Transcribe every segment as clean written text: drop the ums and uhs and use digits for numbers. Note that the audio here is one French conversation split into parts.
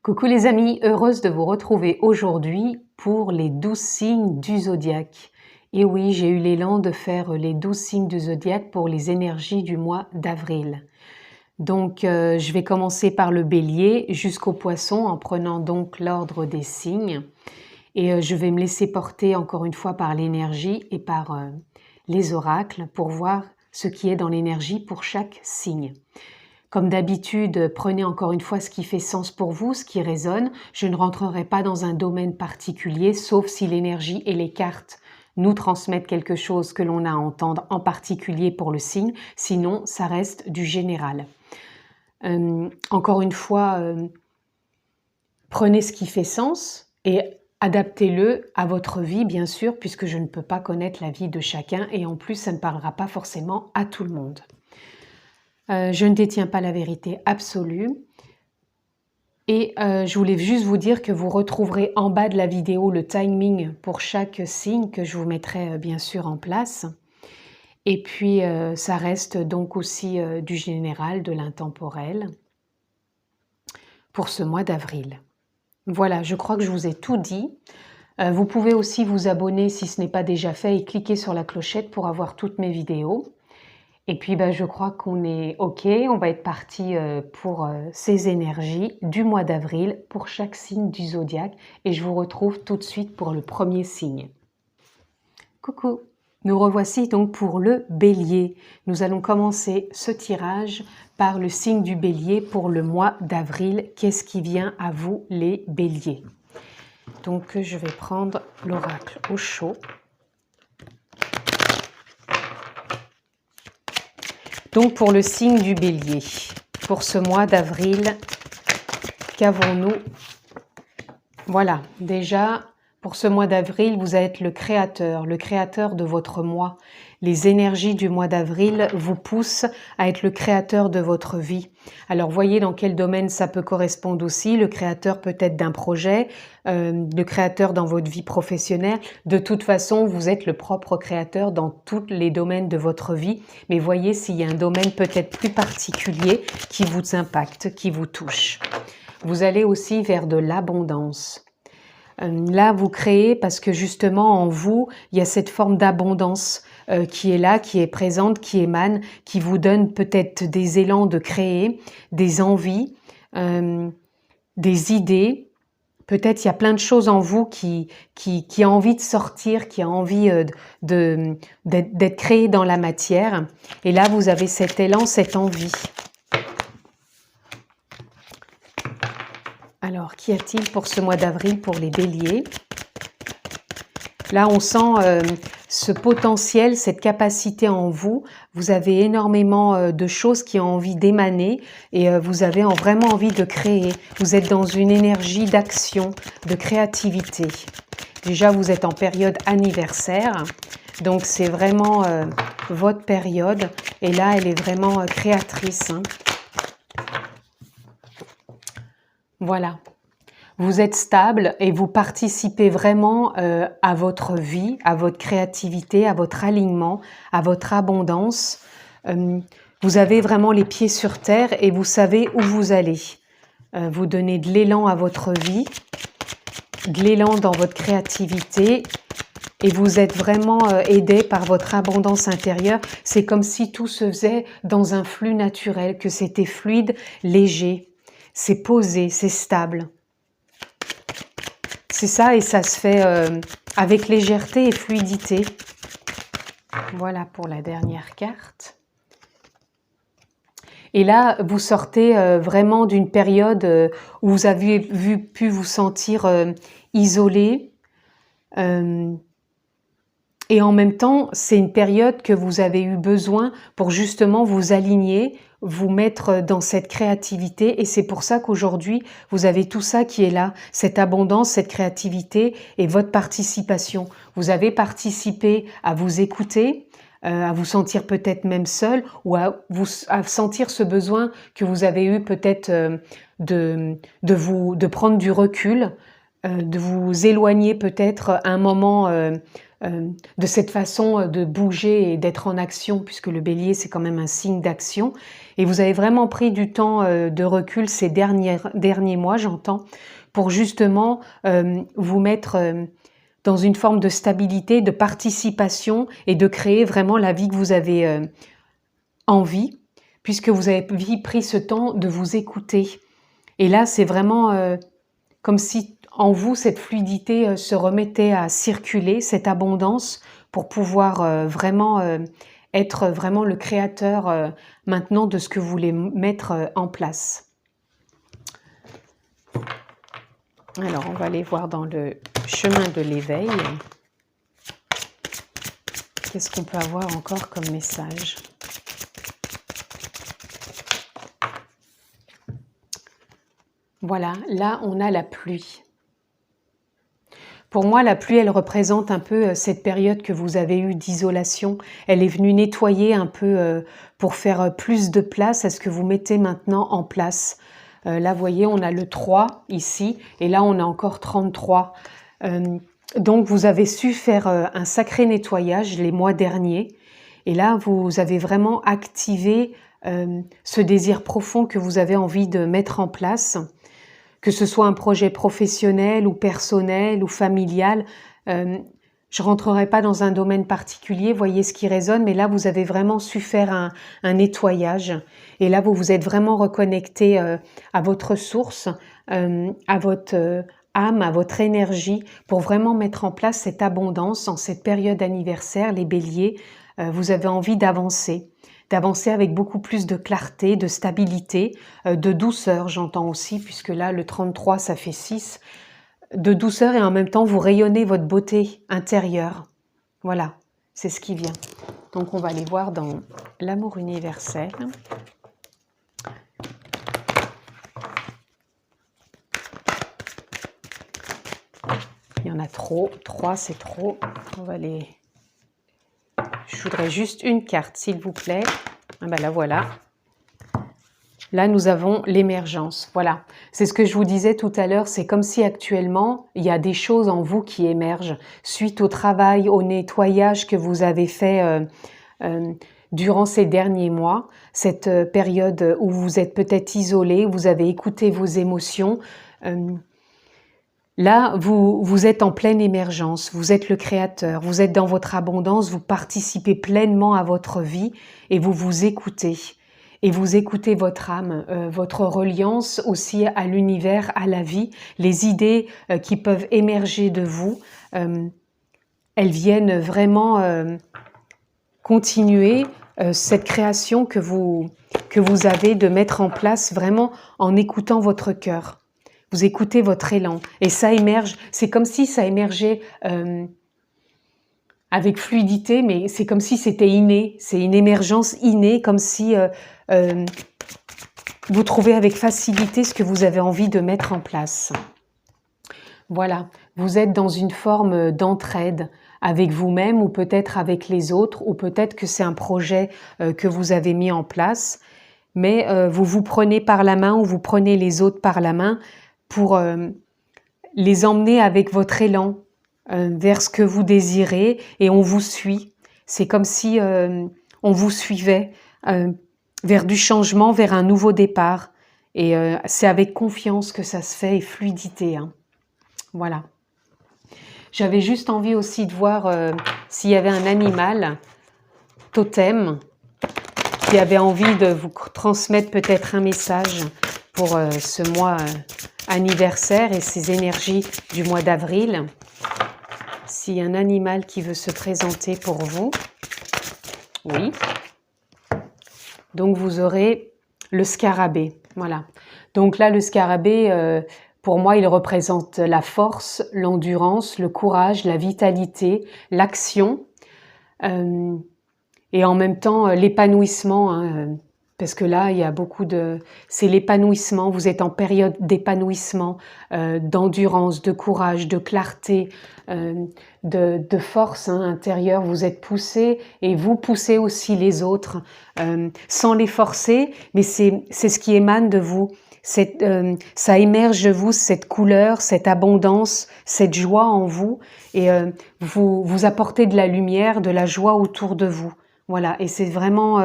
Coucou les amis, heureuse de vous retrouver aujourd'hui pour les 12 signes du zodiaque. Et oui, j'ai eu l'élan de faire les 12 signes du zodiaque pour les énergies du mois d'avril. Donc je vais commencer par le bélier jusqu'au poisson en prenant donc l'ordre des signes. Et je vais me laisser porter encore une fois par l'énergie et par les oracles pour voir ce qui est dans l'énergie pour chaque signe. Comme d'habitude, prenez encore une fois ce qui fait sens pour vous, ce qui résonne. Je ne rentrerai pas dans un domaine particulier, sauf si l'énergie et les cartes nous transmettent quelque chose que l'on a à entendre, en particulier pour le signe. Sinon, ça reste du général. Encore une fois, prenez ce qui fait sens et adaptez-le à votre vie, bien sûr, puisque je ne peux pas connaître la vie de chacun et en plus, ça ne parlera pas forcément à tout le monde. Je ne détiens pas la vérité absolue et je voulais juste vous dire que vous retrouverez en bas de la vidéo le timing pour chaque signe que je vous mettrai bien sûr en place. Et puis ça reste donc aussi du général, de l'intemporel pour ce mois d'avril. Voilà, je crois que je vous ai tout dit. Vous pouvez aussi vous abonner si ce n'est pas déjà fait et cliquer sur la clochette pour avoir toutes mes vidéos. Et puis je crois qu'on est OK, on va être parti pour ces énergies du mois d'avril pour chaque signe du zodiaque et je vous retrouve tout de suite pour le premier signe. Coucou, nous revoici donc pour le bélier. Nous allons commencer ce tirage par le signe du bélier pour le mois d'avril. Qu'est-ce qui vient à vous les béliers? Donc je vais prendre l'oracle au chaud. Donc pour le signe du bélier, pour ce mois d'avril, qu'avons-nous? Voilà, déjà, pour ce mois d'avril, vous êtes le créateur de votre mois. Les énergies du mois d'avril vous poussent à être le créateur de votre vie. Alors, voyez dans quel domaine ça peut correspondre aussi. Le créateur peut-être d'un projet, le créateur dans votre vie professionnelle. De toute façon, vous êtes le propre créateur dans tous les domaines de votre vie. Mais voyez s'il y a un domaine peut-être plus particulier qui vous impacte, qui vous touche. Vous allez aussi vers de l'abondance. Là, vous créez parce que justement en vous, il y a cette forme d'abondance qui est là, qui est présente, qui émane, qui vous donne peut-être des élans de créer, des envies, des idées. Peut-être il y a plein de choses en vous qui a envie de sortir, qui a envie d'être créé dans la matière. Et là, vous avez cet élan, cette envie. Alors, qu'y a-t-il pour ce mois d'avril pour les béliers? Là, on sent ce potentiel, cette capacité en vous. Vous avez énormément de choses qui ont envie d'émaner et vous avez vraiment envie de créer. Vous êtes dans une énergie d'action, de créativité. Déjà, vous êtes en période anniversaire, donc c'est vraiment votre période. Et là, elle est vraiment créatrice, hein. Voilà, vous êtes stable et vous participez vraiment à votre vie, à votre créativité, à votre alignement, à votre abondance. Vous avez vraiment les pieds sur terre et vous savez où vous allez. Vous donnez de l'élan à votre vie, de l'élan dans votre créativité et vous êtes vraiment aidé par votre abondance intérieure. C'est comme si tout se faisait dans un flux naturel, que c'était fluide, léger. C'est posé, c'est stable. C'est ça et ça se fait avec légèreté et fluidité. Voilà pour la dernière carte. Et là, vous sortez vraiment d'une période où vous avez pu vous sentir isolé. Et en même temps, c'est une période que vous avez eu besoin pour justement vous aligner, vous mettre dans cette créativité. Et c'est pour ça qu'aujourd'hui, vous avez tout ça qui est là, cette abondance, cette créativité et votre participation. Vous avez participé à vous écouter, à vous sentir peut-être même seul ou à sentir ce besoin que vous avez eu peut-être de prendre du recul, de vous éloigner peut-être un moment de cette façon de bouger et d'être en action, puisque le bélier c'est quand même un signe d'action, et vous avez vraiment pris du temps de recul ces derniers mois, j'entends, pour justement vous mettre dans une forme de stabilité, de participation et de créer vraiment la vie que vous avez envie, puisque vous avez pris ce temps de vous écouter. Et là, c'est vraiment comme si en vous, cette fluidité se remettait à circuler, cette abondance, pour pouvoir vraiment être vraiment le créateur maintenant de ce que vous voulez mettre en place. Alors, on va aller voir dans le chemin de l'éveil. Qu'est-ce qu'on peut avoir encore comme message ? Voilà, là, on a la pluie. Pour moi, la pluie, elle représente un peu cette période que vous avez eue d'isolation. Elle est venue nettoyer un peu pour faire plus de place à ce que vous mettez maintenant en place. Là, vous voyez, on a le 3 ici, et là, on a encore 33. Donc, vous avez su faire un sacré nettoyage les mois derniers. Et là, vous avez vraiment activé ce désir profond que vous avez envie de mettre en place. Que ce soit un projet professionnel ou personnel ou familial, je rentrerai pas dans un domaine particulier, voyez ce qui résonne, mais là vous avez vraiment su faire un nettoyage, et là vous vous êtes vraiment reconnecté à votre source, à votre âme, à votre énergie, pour vraiment mettre en place cette abondance en cette période anniversaire. Les béliers, vous avez envie d'avancer avec beaucoup plus de clarté, de stabilité, de douceur, j'entends aussi, puisque là, le 33, ça fait 6, de douceur, et en même temps, vous rayonnez votre beauté intérieure. Voilà, c'est ce qui vient. Donc, on va aller voir dans l'amour universel. Il y en a trop, 3 c'est trop, on va les... Je voudrais juste une carte, s'il vous plaît. Ah ben là, voilà. Là, nous avons l'émergence. Voilà. C'est ce que je vous disais tout à l'heure. C'est comme si actuellement, il y a des choses en vous qui émergent suite au travail, au nettoyage que vous avez fait durant ces derniers mois. Cette période où vous êtes peut-être isolé, où vous avez écouté vos émotions. Là, vous êtes en pleine émergence, vous êtes le créateur, vous êtes dans votre abondance, vous participez pleinement à votre vie et vous vous écoutez. Et vous écoutez votre âme, votre reliance aussi à l'univers, à la vie, les idées qui peuvent émerger de vous, elles viennent vraiment continuer cette création que vous avez de mettre en place vraiment en écoutant votre cœur. Vous écoutez votre élan et ça émerge, c'est comme si ça émergeait avec fluidité, mais c'est comme si c'était inné, c'est une émergence innée, comme si vous trouvez avec facilité ce que vous avez envie de mettre en place. Voilà, vous êtes dans une forme d'entraide avec vous-même ou peut-être avec les autres, ou peut-être que c'est un projet que vous avez mis en place, mais vous vous prenez par la main ou vous prenez les autres par la main pour les emmener avec votre élan vers ce que vous désirez, et on vous suit. C'est comme si on vous suivait vers du changement, vers un nouveau départ. Et c'est avec confiance que ça se fait et fluidité. Hein. Voilà. J'avais juste envie aussi de voir s'il y avait un animal totem qui avait envie de vous transmettre peut-être un message pour ce mois anniversaire et ces énergies du mois d'avril. S'il y a un animal qui veut se présenter pour vous, oui. Donc vous aurez le scarabée, voilà. Donc là, le scarabée, pour moi, il représente la force, l'endurance, le courage, la vitalité, l'action, et en même temps l'épanouissement, hein, parce que là, il y a beaucoup de... C'est l'épanouissement, vous êtes en période d'épanouissement, d'endurance, de courage, de clarté, de force intérieure. Vous êtes poussé et vous poussez aussi les autres, sans les forcer, mais c'est ce qui émane de vous. ça émerge de vous, cette couleur, cette abondance, cette joie en vous, et vous apportez de la lumière, de la joie autour de vous. Voilà, et c'est vraiment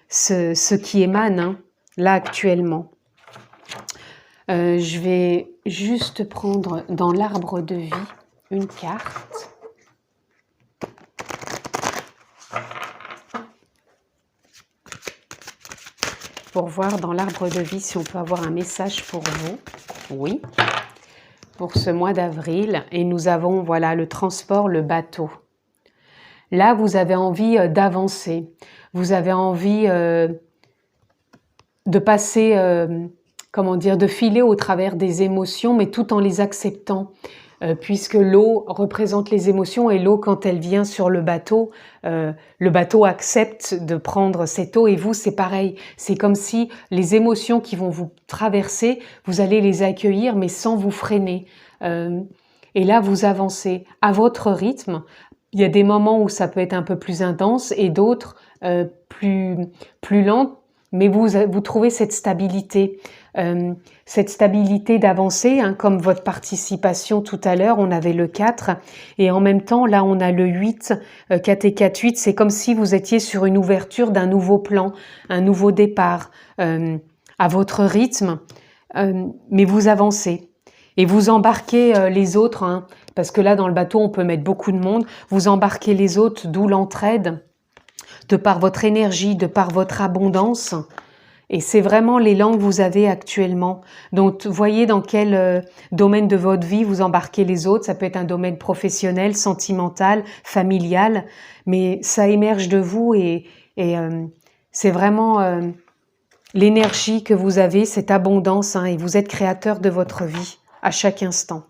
ce qui émane hein, là actuellement. Je vais juste prendre dans l'arbre de vie une carte. Pour voir dans l'arbre de vie si on peut avoir un message pour vous. Oui, pour ce mois d'avril. Et nous avons, voilà, le transport, le bateau. Là, vous avez envie d'avancer. Vous avez envie de passer, comment dire, de filer au travers des émotions, mais tout en les acceptant. Puisque l'eau représente les émotions et l'eau, quand elle vient sur le bateau accepte de prendre cette eau et vous, c'est pareil. C'est comme si les émotions qui vont vous traverser, vous allez les accueillir mais sans vous freiner. Et là, vous avancez à votre rythme. Il y a des moments où ça peut être un peu plus intense et d'autres plus lentes, mais vous trouvez cette stabilité. Cette stabilité d'avancer, hein, comme votre participation tout à l'heure, on avait le 4, et en même temps, là, on a le 8, 4 et 4, 8, c'est comme si vous étiez sur une ouverture d'un nouveau plan, un nouveau départ, à votre rythme, mais vous avancez. Et vous embarquez les autres, hein, parce que là, dans le bateau, on peut mettre beaucoup de monde, vous embarquez les autres, d'où l'entraide, de par votre énergie, de par votre abondance. Et c'est vraiment l'élan que vous avez actuellement. Donc, voyez dans quel domaine de votre vie vous embarquez les autres. Ça peut être un domaine professionnel, sentimental, familial, mais ça émerge de vous et c'est vraiment l'énergie que vous avez, cette abondance, hein, et vous êtes créateur de votre vie à chaque instant.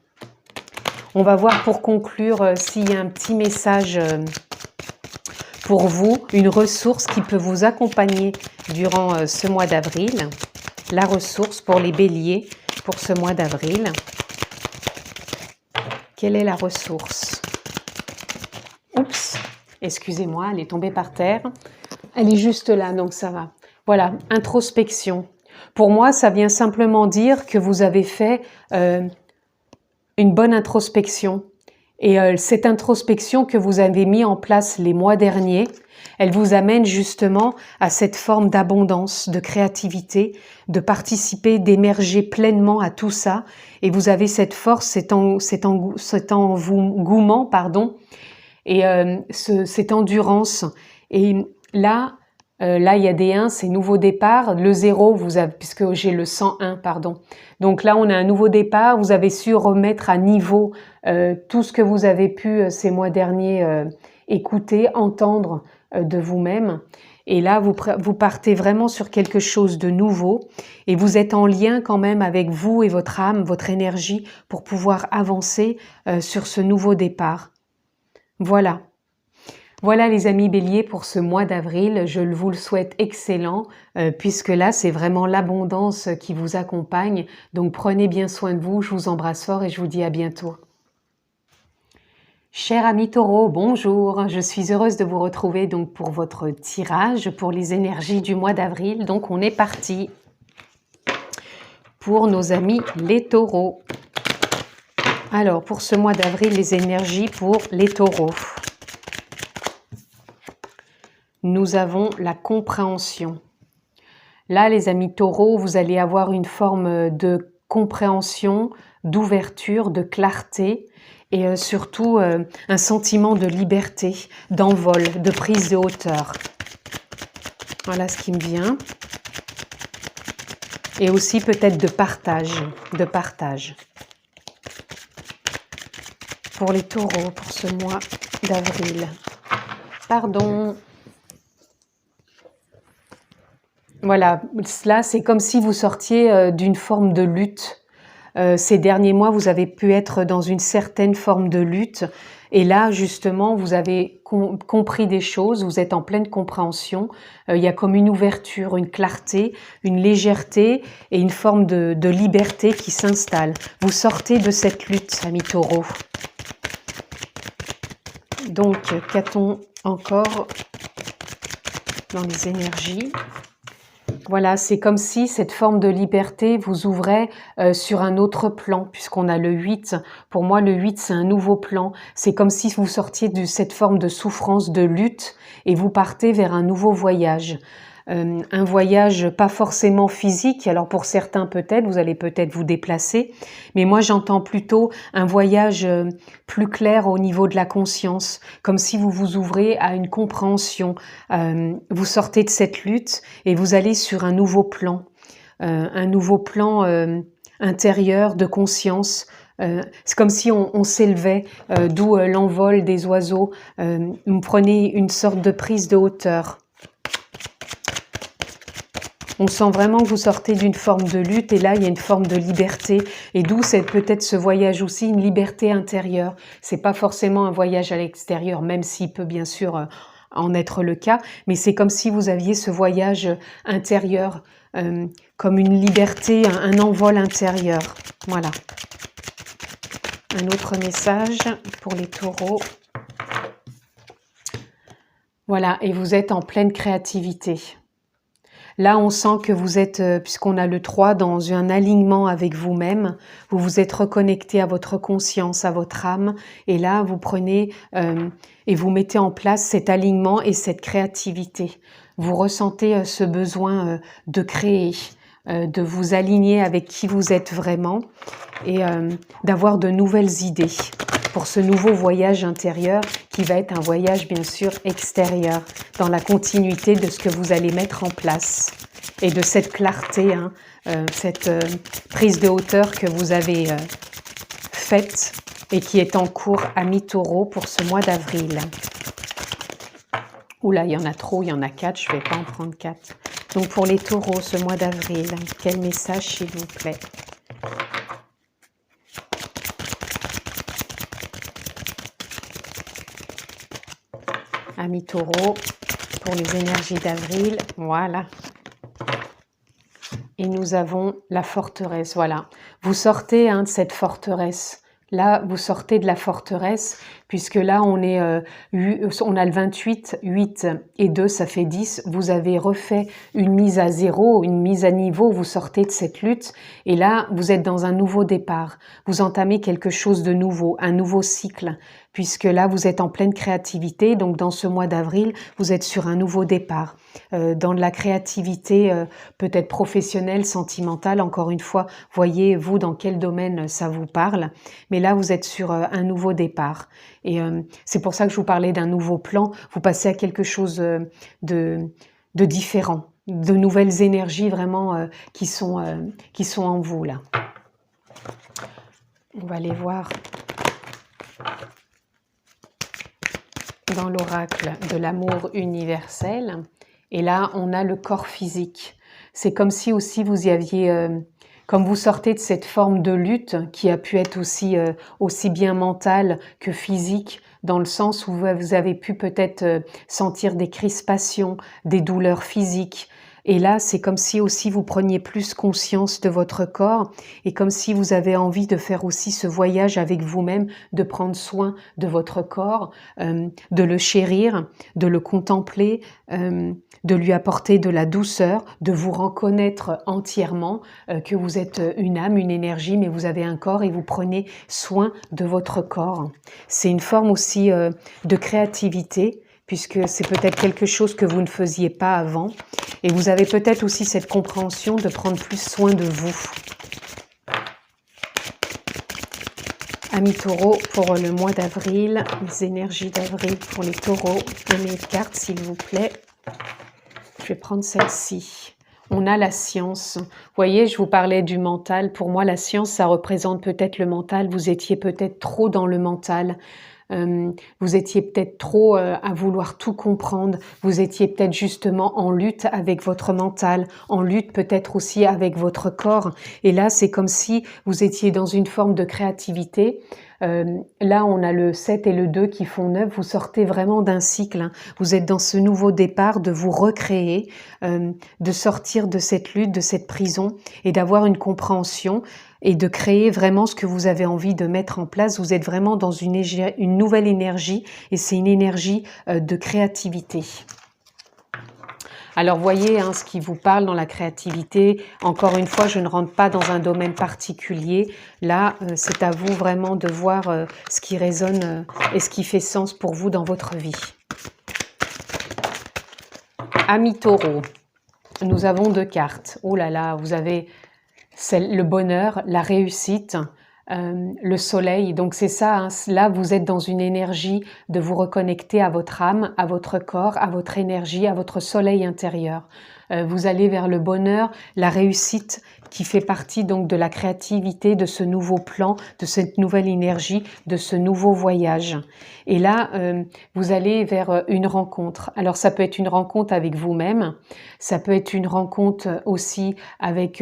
On va voir pour conclure s'il y a un petit message pour vous, une ressource qui peut vous accompagner durant ce mois d'avril. La ressource pour les béliers pour ce mois d'avril. Quelle est la ressource? Oups, excusez-moi, elle est tombée par terre. Elle est juste là, donc ça va. Voilà, introspection. Pour moi, ça vient simplement dire que vous avez fait une bonne introspection. Et cette introspection que vous avez mis en place les mois derniers, elle vous amène justement à cette forme d'abondance, de créativité, de participer, d'émerger pleinement à tout ça. Et vous avez cette force, cet engouement, pardon, et cette endurance. Et là, il y a des 1, c'est nouveau départ. Le 0, puisque j'ai le 101, pardon. Donc là, on a un nouveau départ. Vous avez su remettre à niveau tout ce que vous avez pu ces mois derniers écouter, entendre de vous-même. Et là, vous partez vraiment sur quelque chose de nouveau. Et vous êtes en lien quand même avec vous et votre âme, votre énergie, pour pouvoir avancer sur ce nouveau départ. Voilà. Voilà les amis béliers pour ce mois d'avril, je vous le souhaite excellent puisque là c'est vraiment l'abondance qui vous accompagne, donc prenez bien soin de vous, je vous embrasse fort et je vous dis à bientôt. Chers amis taureaux, bonjour, je suis heureuse de vous retrouver donc pour votre tirage pour les énergies du mois d'avril, donc on est parti pour nos amis les taureaux. Alors pour ce mois d'avril, les énergies pour les taureaux. Nous avons la compréhension. Là, les amis taureaux, vous allez avoir une forme de compréhension, d'ouverture, de clarté et surtout un sentiment de liberté, d'envol, de prise de hauteur. Voilà ce qui me vient. Et aussi peut-être de partage, Pour les taureaux, pour ce mois d'avril. Pardon. Voilà, là c'est comme si vous sortiez d'une forme de lutte. Ces derniers mois, vous avez pu être dans une certaine forme de lutte. Et là, justement, vous avez compris des choses, vous êtes en pleine compréhension. Il y a comme une ouverture, une clarté, une légèreté et une forme de liberté qui s'installe. Vous sortez de cette lutte, amis taureaux. Donc, qu'a-t-on encore dans les énergies Voilà, c'est comme si cette forme de liberté vous ouvrait sur un autre plan, puisqu'on a le 8. Pour moi, le 8, c'est un nouveau plan. C'est comme si vous sortiez de cette forme de souffrance, de lutte, et vous partez vers un nouveau voyage. Un voyage pas forcément physique, alors pour certains peut-être, vous allez peut-être vous déplacer, mais moi j'entends plutôt un voyage plus clair au niveau de la conscience, comme si vous vous ouvrez à une compréhension, vous sortez de cette lutte et vous allez sur un nouveau plan intérieur de conscience. C'est comme si on s'élevait, d'où l'envol des oiseaux, vous prenez une sorte de prise de hauteur. On sent vraiment que vous sortez d'une forme de lutte et là, il y a une forme de liberté et d'où c'est peut-être ce voyage aussi, une liberté intérieure. C'est pas forcément un voyage à l'extérieur, même s'il peut bien sûr en être le cas, mais c'est comme si vous aviez ce voyage intérieur, comme une liberté, un envol intérieur. Voilà. Un autre message pour les taureaux. Voilà, et vous êtes en pleine créativité. Là, on sent que vous êtes, puisqu'on a le 3, dans un alignement avec vous-même, vous vous êtes reconnecté à votre conscience, à votre âme, et là, vous prenez et vous mettez en place cet alignement et cette créativité. Vous ressentez ce besoin de créer, de vous aligner avec qui vous êtes vraiment et d'avoir de nouvelles idées pour ce nouveau voyage intérieur qui va être un voyage bien sûr extérieur dans la continuité de ce que vous allez mettre en place et de cette clarté, cette prise de hauteur que vous avez faite et qui est en cours à mi-taureau pour ce mois d'avril. Oula, il y en a trop, il y en a 4, je ne vais pas en prendre 4. Donc pour les taureaux, ce mois d'avril, quel message s'il vous plaît ? Amis taureaux, pour les énergies d'avril, voilà. Et nous avons la forteresse, voilà. Vous sortez de cette forteresse. Là, vous sortez de la forteresse, puisque là, on a le 28, 8 et 2, ça fait 10. Vous avez refait une mise à zéro, une mise à niveau, vous sortez de cette lutte. Et là, vous êtes dans un nouveau départ. Vous entamez quelque chose de nouveau, un nouveau cycle, puisque là, vous êtes en pleine créativité. Donc, dans ce mois d'avril, vous êtes sur un nouveau départ. Dans de la créativité peut-être professionnelle, sentimentale. Encore une fois, voyez, vous, dans quel domaine ça vous parle. Mais là, vous êtes sur un nouveau départ. Et c'est pour ça que je vous parlais d'un nouveau plan. Vous passez à quelque chose de différent, de nouvelles énergies vraiment qui sont en vous, là. On va aller voir dans l'oracle de l'amour universel. Et là, on a le corps physique. C'est comme si aussi vous y aviez... comme vous sortez de cette forme de lutte qui a pu être aussi bien mentale que physique, dans le sens où vous avez pu peut-être sentir des crispations, des douleurs physiques. Et là, c'est comme si aussi vous preniez plus conscience de votre corps et comme si vous avez envie de faire aussi ce voyage avec vous-même, de prendre soin de votre corps, de le chérir, de le contempler, de lui apporter de la douceur, de vous reconnaître entièrement que vous êtes une âme, une énergie, mais vous avez un corps et vous prenez soin de votre corps. C'est une forme aussi de créativité, puisque c'est peut-être quelque chose que vous ne faisiez pas avant. Et vous avez peut-être aussi cette compréhension de prendre plus soin de vous. Amis taureaux, pour le mois d'avril, les énergies d'avril pour les taureaux, prenez une carte s'il vous plaît. Je vais prendre celle-ci. On a la science. Vous voyez, je vous parlais du mental. Pour moi, la science, ça représente peut-être le mental. Vous étiez peut-être trop dans le mental. Vous étiez peut-être trop à vouloir tout comprendre, vous étiez peut-être justement en lutte avec votre mental, en lutte peut-être aussi avec votre corps, et là c'est comme si vous étiez dans une forme de créativité. Là on a le 7 et le 2 qui font 9, vous sortez vraiment d'un cycle, hein. Vous êtes dans ce nouveau départ de vous recréer, de sortir de cette lutte, de cette prison et d'avoir une compréhension et de créer vraiment ce que vous avez envie de mettre en place. Vous êtes vraiment dans une nouvelle énergie et c'est une énergie de créativité. Alors voyez hein, ce qui vous parle dans la créativité. Encore une fois, je ne rentre pas dans un domaine particulier. Là, c'est à vous vraiment de voir ce qui résonne et ce qui fait sens pour vous dans votre vie. Amis taureaux, nous avons 2 cartes. Oh là là, vous avez le bonheur, la réussite, le soleil. Donc c'est ça, hein, là vous êtes dans une énergie de vous reconnecter à votre âme, à votre corps, à votre énergie, à votre soleil intérieur. Vous allez vers le bonheur, la réussite qui fait partie donc de la créativité, de ce nouveau plan, de cette nouvelle énergie, de ce nouveau voyage. Et là, vous allez vers une rencontre. Alors ça peut être une rencontre avec vous-même, ça peut être une rencontre aussi avec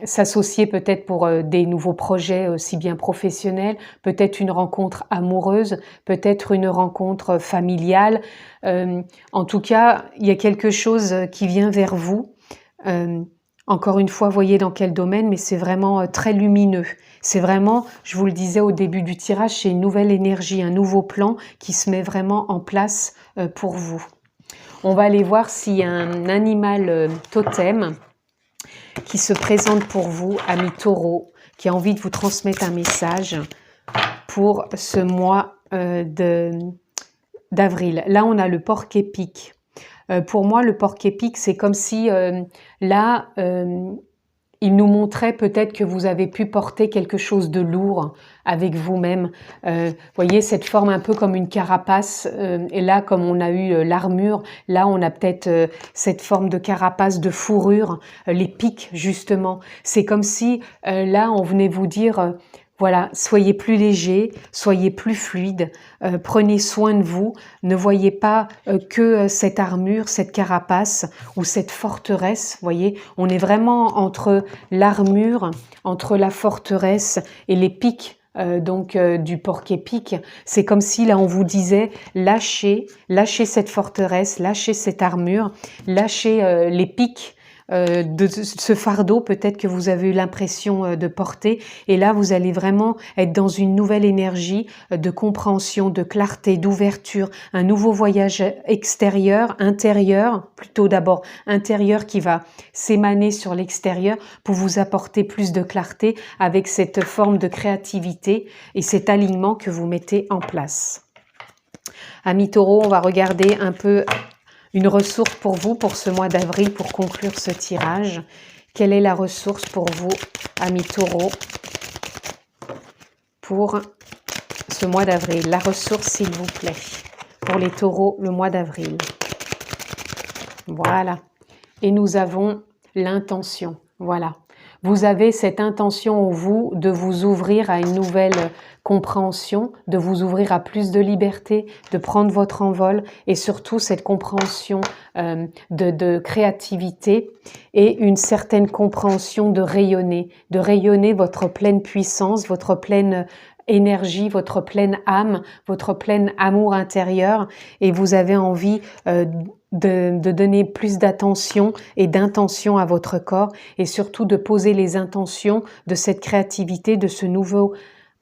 s'associer peut-être pour des nouveaux projets aussi bien professionnels, peut-être une rencontre amoureuse, peut-être une rencontre familiale. En tout cas, il y a quelque chose qui vient vers vous. Encore une fois, voyez dans quel domaine, mais c'est vraiment très lumineux. C'est vraiment, je vous le disais au début du tirage, c'est une nouvelle énergie, un nouveau plan qui se met vraiment en place pour vous. On va aller voir s'il y a un animal totem qui se présente pour vous, amis taureaux, qui a envie de vous transmettre un message pour ce mois d'avril. Là, on a le porc-épic. Pour moi, le porc-épic, c'est comme si là, il nous montrait peut-être que vous avez pu porter quelque chose de lourd avec vous-même. Voyez, cette forme un peu comme une carapace. Et là, comme on a eu l'armure, là, on a peut-être cette forme de carapace, de fourrure, les pics, justement. C'est comme si, là, on venait vous dire... Voilà, soyez plus léger, soyez plus fluide, prenez soin de vous, ne voyez pas que cette armure, cette carapace ou cette forteresse, voyez, on est vraiment entre l'armure, entre la forteresse et les pics du porc-épic. C'est comme si là on vous disait lâchez cette forteresse, lâchez cette armure, lâchez les pics, de ce fardeau peut-être que vous avez eu l'impression de porter, et là vous allez vraiment être dans une nouvelle énergie de compréhension, de clarté, d'ouverture, un nouveau voyage extérieur, intérieur, plutôt d'abord intérieur qui va s'émaner sur l'extérieur pour vous apporter plus de clarté avec cette forme de créativité et cet alignement que vous mettez en place. Amis taureaux, on va regarder un peu une ressource pour vous pour ce mois d'avril pour conclure ce tirage. Quelle est la ressource pour vous, amis taureaux, pour ce mois d'avril? La ressource, s'il vous plaît, pour les taureaux, le mois d'avril. Voilà. Et nous avons l'intention. Voilà. Vous avez cette intention en vous de vous ouvrir à une nouvelle compréhension, de vous ouvrir à plus de liberté, de prendre votre envol et surtout cette compréhension de créativité et une certaine compréhension de rayonner votre pleine puissance, votre pleine énergie, votre pleine âme, votre plein amour intérieur, et vous avez envie de donner plus d'attention et d'intention à votre corps et surtout de poser les intentions de cette créativité, de ce nouveau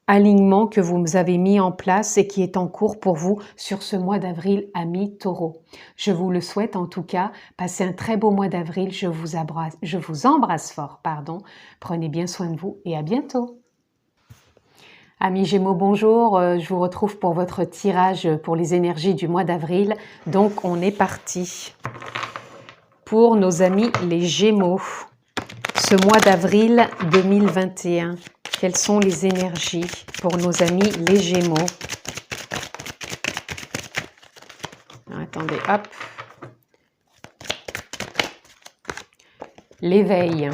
alignement que vous avez mis en place et qui est en cours pour vous sur ce mois d'avril, amis taureaux. Je vous le souhaite en tout cas. Passez un très beau mois d'avril. Je vous embrasse fort, pardon. Prenez bien soin de vous et à bientôt. Amis Gémeaux, bonjour, je vous retrouve pour votre tirage pour les énergies du mois d'avril. Donc on est parti pour nos amis les Gémeaux. Ce mois d'avril 2021, quelles sont les énergies pour nos amis les Gémeaux? Attendez, hop. L'éveil.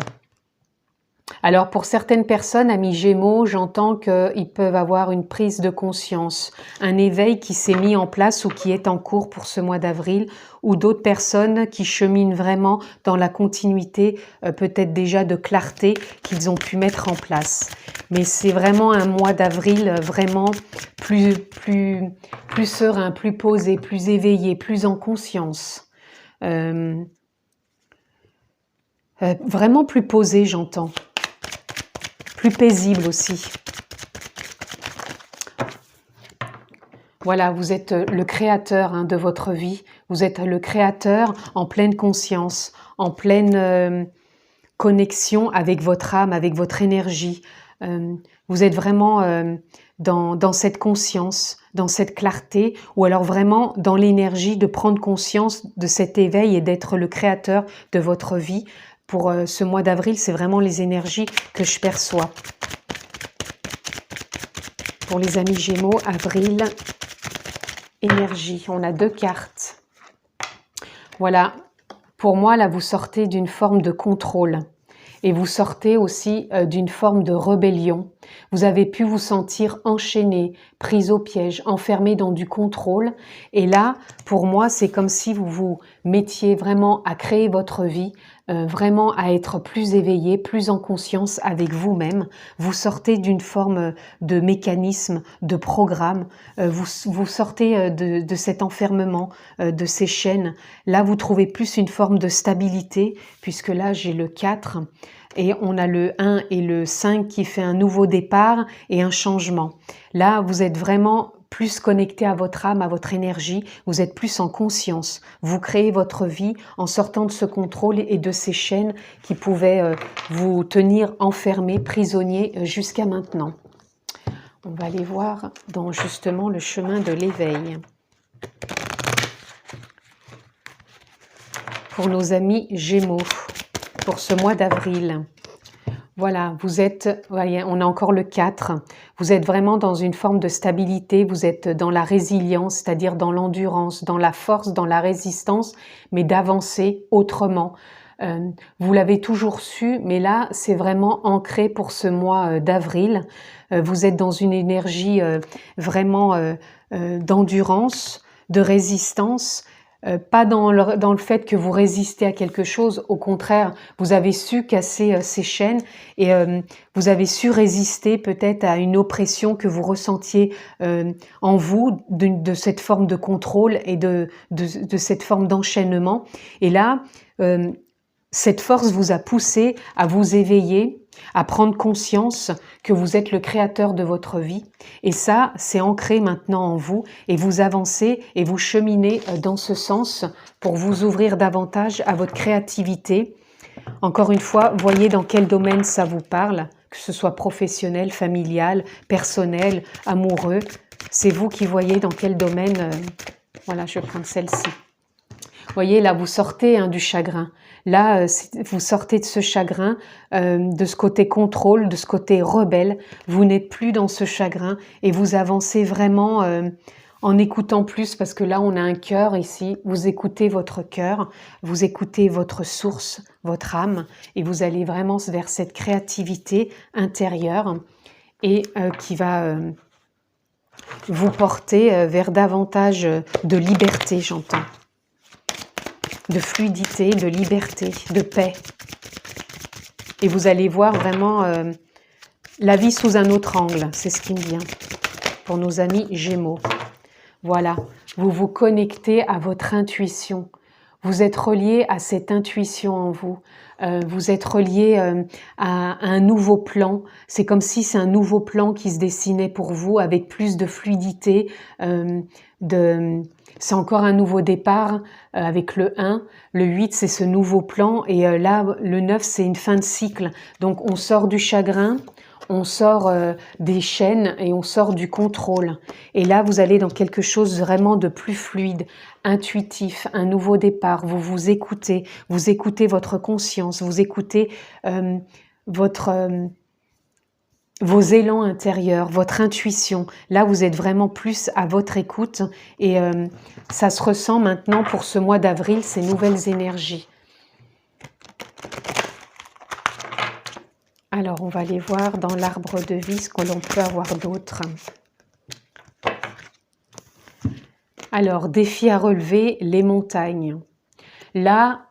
Alors pour certaines personnes, amis Gémeaux, j'entends qu'ils peuvent avoir une prise de conscience, un éveil qui s'est mis en place ou qui est en cours pour ce mois d'avril, ou d'autres personnes qui cheminent vraiment dans la continuité, peut-être déjà de clarté qu'ils ont pu mettre en place. Mais c'est vraiment un mois d'avril vraiment plus serein, plus posé, plus éveillé, plus en conscience. Vraiment plus posé, j'entends. Plus paisible aussi. Voilà, vous êtes le créateur de votre vie. Vous êtes le créateur en pleine conscience, en pleine connexion avec votre âme, avec votre énergie. Vous êtes vraiment dans cette conscience, dans cette clarté, ou alors vraiment dans l'énergie de prendre conscience de cet éveil et d'être le créateur de votre vie. Pour ce mois d'avril, c'est vraiment les énergies que je perçois. Pour les amis Gémeaux, avril, énergie. On a 2 cartes. Voilà. Pour moi, là, vous sortez d'une forme de contrôle. Et vous sortez aussi d'une forme de rébellion. Vous avez pu vous sentir enchaîné, pris au piège, enfermé dans du contrôle. Et là, pour moi, c'est comme si vous vous mettiez vraiment à créer votre vie, vraiment à être plus éveillé, plus en conscience avec vous-même. Vous sortez d'une forme de mécanisme, de programme. Vous sortez de cet enfermement, de ces chaînes. Là, vous trouvez plus une forme de stabilité, puisque là, j'ai le 4. Et on a le 1 et le 5 qui fait un nouveau départ et un changement. Là, vous êtes vraiment plus connecté à votre âme, à votre énergie, vous êtes plus en conscience. Vous créez votre vie en sortant de ce contrôle et de ces chaînes qui pouvaient vous tenir enfermé, prisonnier jusqu'à maintenant. On va aller voir dans justement le chemin de l'éveil. Pour nos amis Gémeaux, pour ce mois d'avril. Voilà, vous êtes, voyez, on a encore le 4, vous êtes vraiment dans une forme de stabilité, vous êtes dans la résilience, c'est-à-dire dans l'endurance, dans la force, dans la résistance, mais d'avancer autrement. Vous l'avez toujours su, mais là, c'est vraiment ancré pour ce mois d'avril. Vous êtes dans une énergie vraiment d'endurance, de résistance, pas dans le fait que vous résistez à quelque chose, au contraire, vous avez su casser ces chaînes et vous avez su résister peut-être à une oppression que vous ressentiez en vous, de cette forme de contrôle et de cette forme d'enchaînement. Et là, cette force vous a poussé à vous éveiller, à prendre conscience que vous êtes le créateur de votre vie. Et ça, c'est ancré maintenant en vous et vous avancez et vous cheminez dans ce sens pour vous ouvrir davantage à votre créativité. Encore une fois, voyez dans quel domaine ça vous parle, que ce soit professionnel, familial, personnel, amoureux. C'est vous qui voyez dans quel domaine. Voilà, je vais prendre celle-ci. Voyez, là, vous sortez du chagrin. Là, vous sortez de ce chagrin, de ce côté contrôle, de ce côté rebelle. Vous n'êtes plus dans ce chagrin et vous avancez vraiment en écoutant plus, parce que là, on a un cœur ici. Vous écoutez votre cœur, vous écoutez votre source, votre âme, et vous allez vraiment vers cette créativité intérieure et qui va vous porter vers davantage de liberté, j'entends. De fluidité, de liberté, de paix. Et vous allez voir vraiment la vie sous un autre angle, c'est ce qui me vient pour nos amis Gémeaux. Voilà, vous vous connectez à votre intuition. Vous êtes relié à cette intuition en vous. Vous êtes relié à un nouveau plan. C'est comme si c'est un nouveau plan qui se dessinait pour vous avec plus de fluidité, c'est encore un nouveau départ avec le 1. Le 8, c'est ce nouveau plan. Et là, le 9, c'est une fin de cycle. Donc, on sort du chagrin, on sort des chaînes et on sort du contrôle. Et là, vous allez dans quelque chose vraiment de plus fluide, intuitif, un nouveau départ. Vous vous écoutez votre conscience, vous écoutez vos élans intérieurs, votre intuition. Là, vous êtes vraiment plus à votre écoute et ça se ressent maintenant pour ce mois d'avril, ces nouvelles énergies. Alors, on va aller voir dans l'arbre de vie ce que l'on peut avoir d'autre. Alors, défi à relever, les montagnes. Là,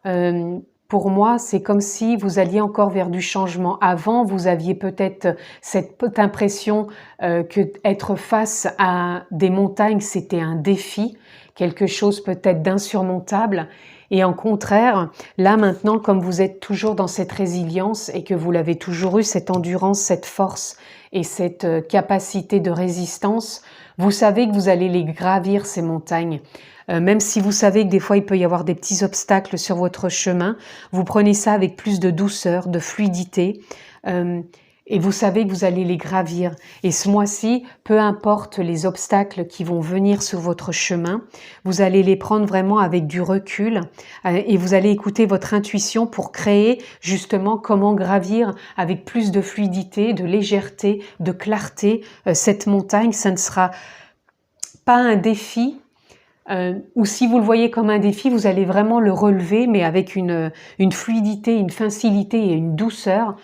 pour moi, c'est comme si vous alliez encore vers du changement. Avant, vous aviez peut-être cette impression que être face à des montagnes, c'était un défi, quelque chose peut-être d'insurmontable. Et en contraire, là maintenant, comme vous êtes toujours dans cette résilience et que vous l'avez toujours eu, cette endurance, cette force et cette capacité de résistance, vous savez que vous allez les gravir, ces montagnes. Même si vous savez que des fois il peut y avoir des petits obstacles sur votre chemin, vous prenez ça avec plus de douceur, de fluidité, et vous savez que vous allez les gravir. Et ce mois-ci, peu importe les obstacles qui vont venir sur votre chemin, vous allez les prendre vraiment avec du recul et vous allez écouter votre intuition pour créer justement comment gravir avec plus de fluidité, de légèreté, de clarté cette montagne. Ça ne sera pas un défi, ou si vous le voyez comme un défi, vous allez vraiment le relever, mais avec une fluidité, une facilité et une douceur.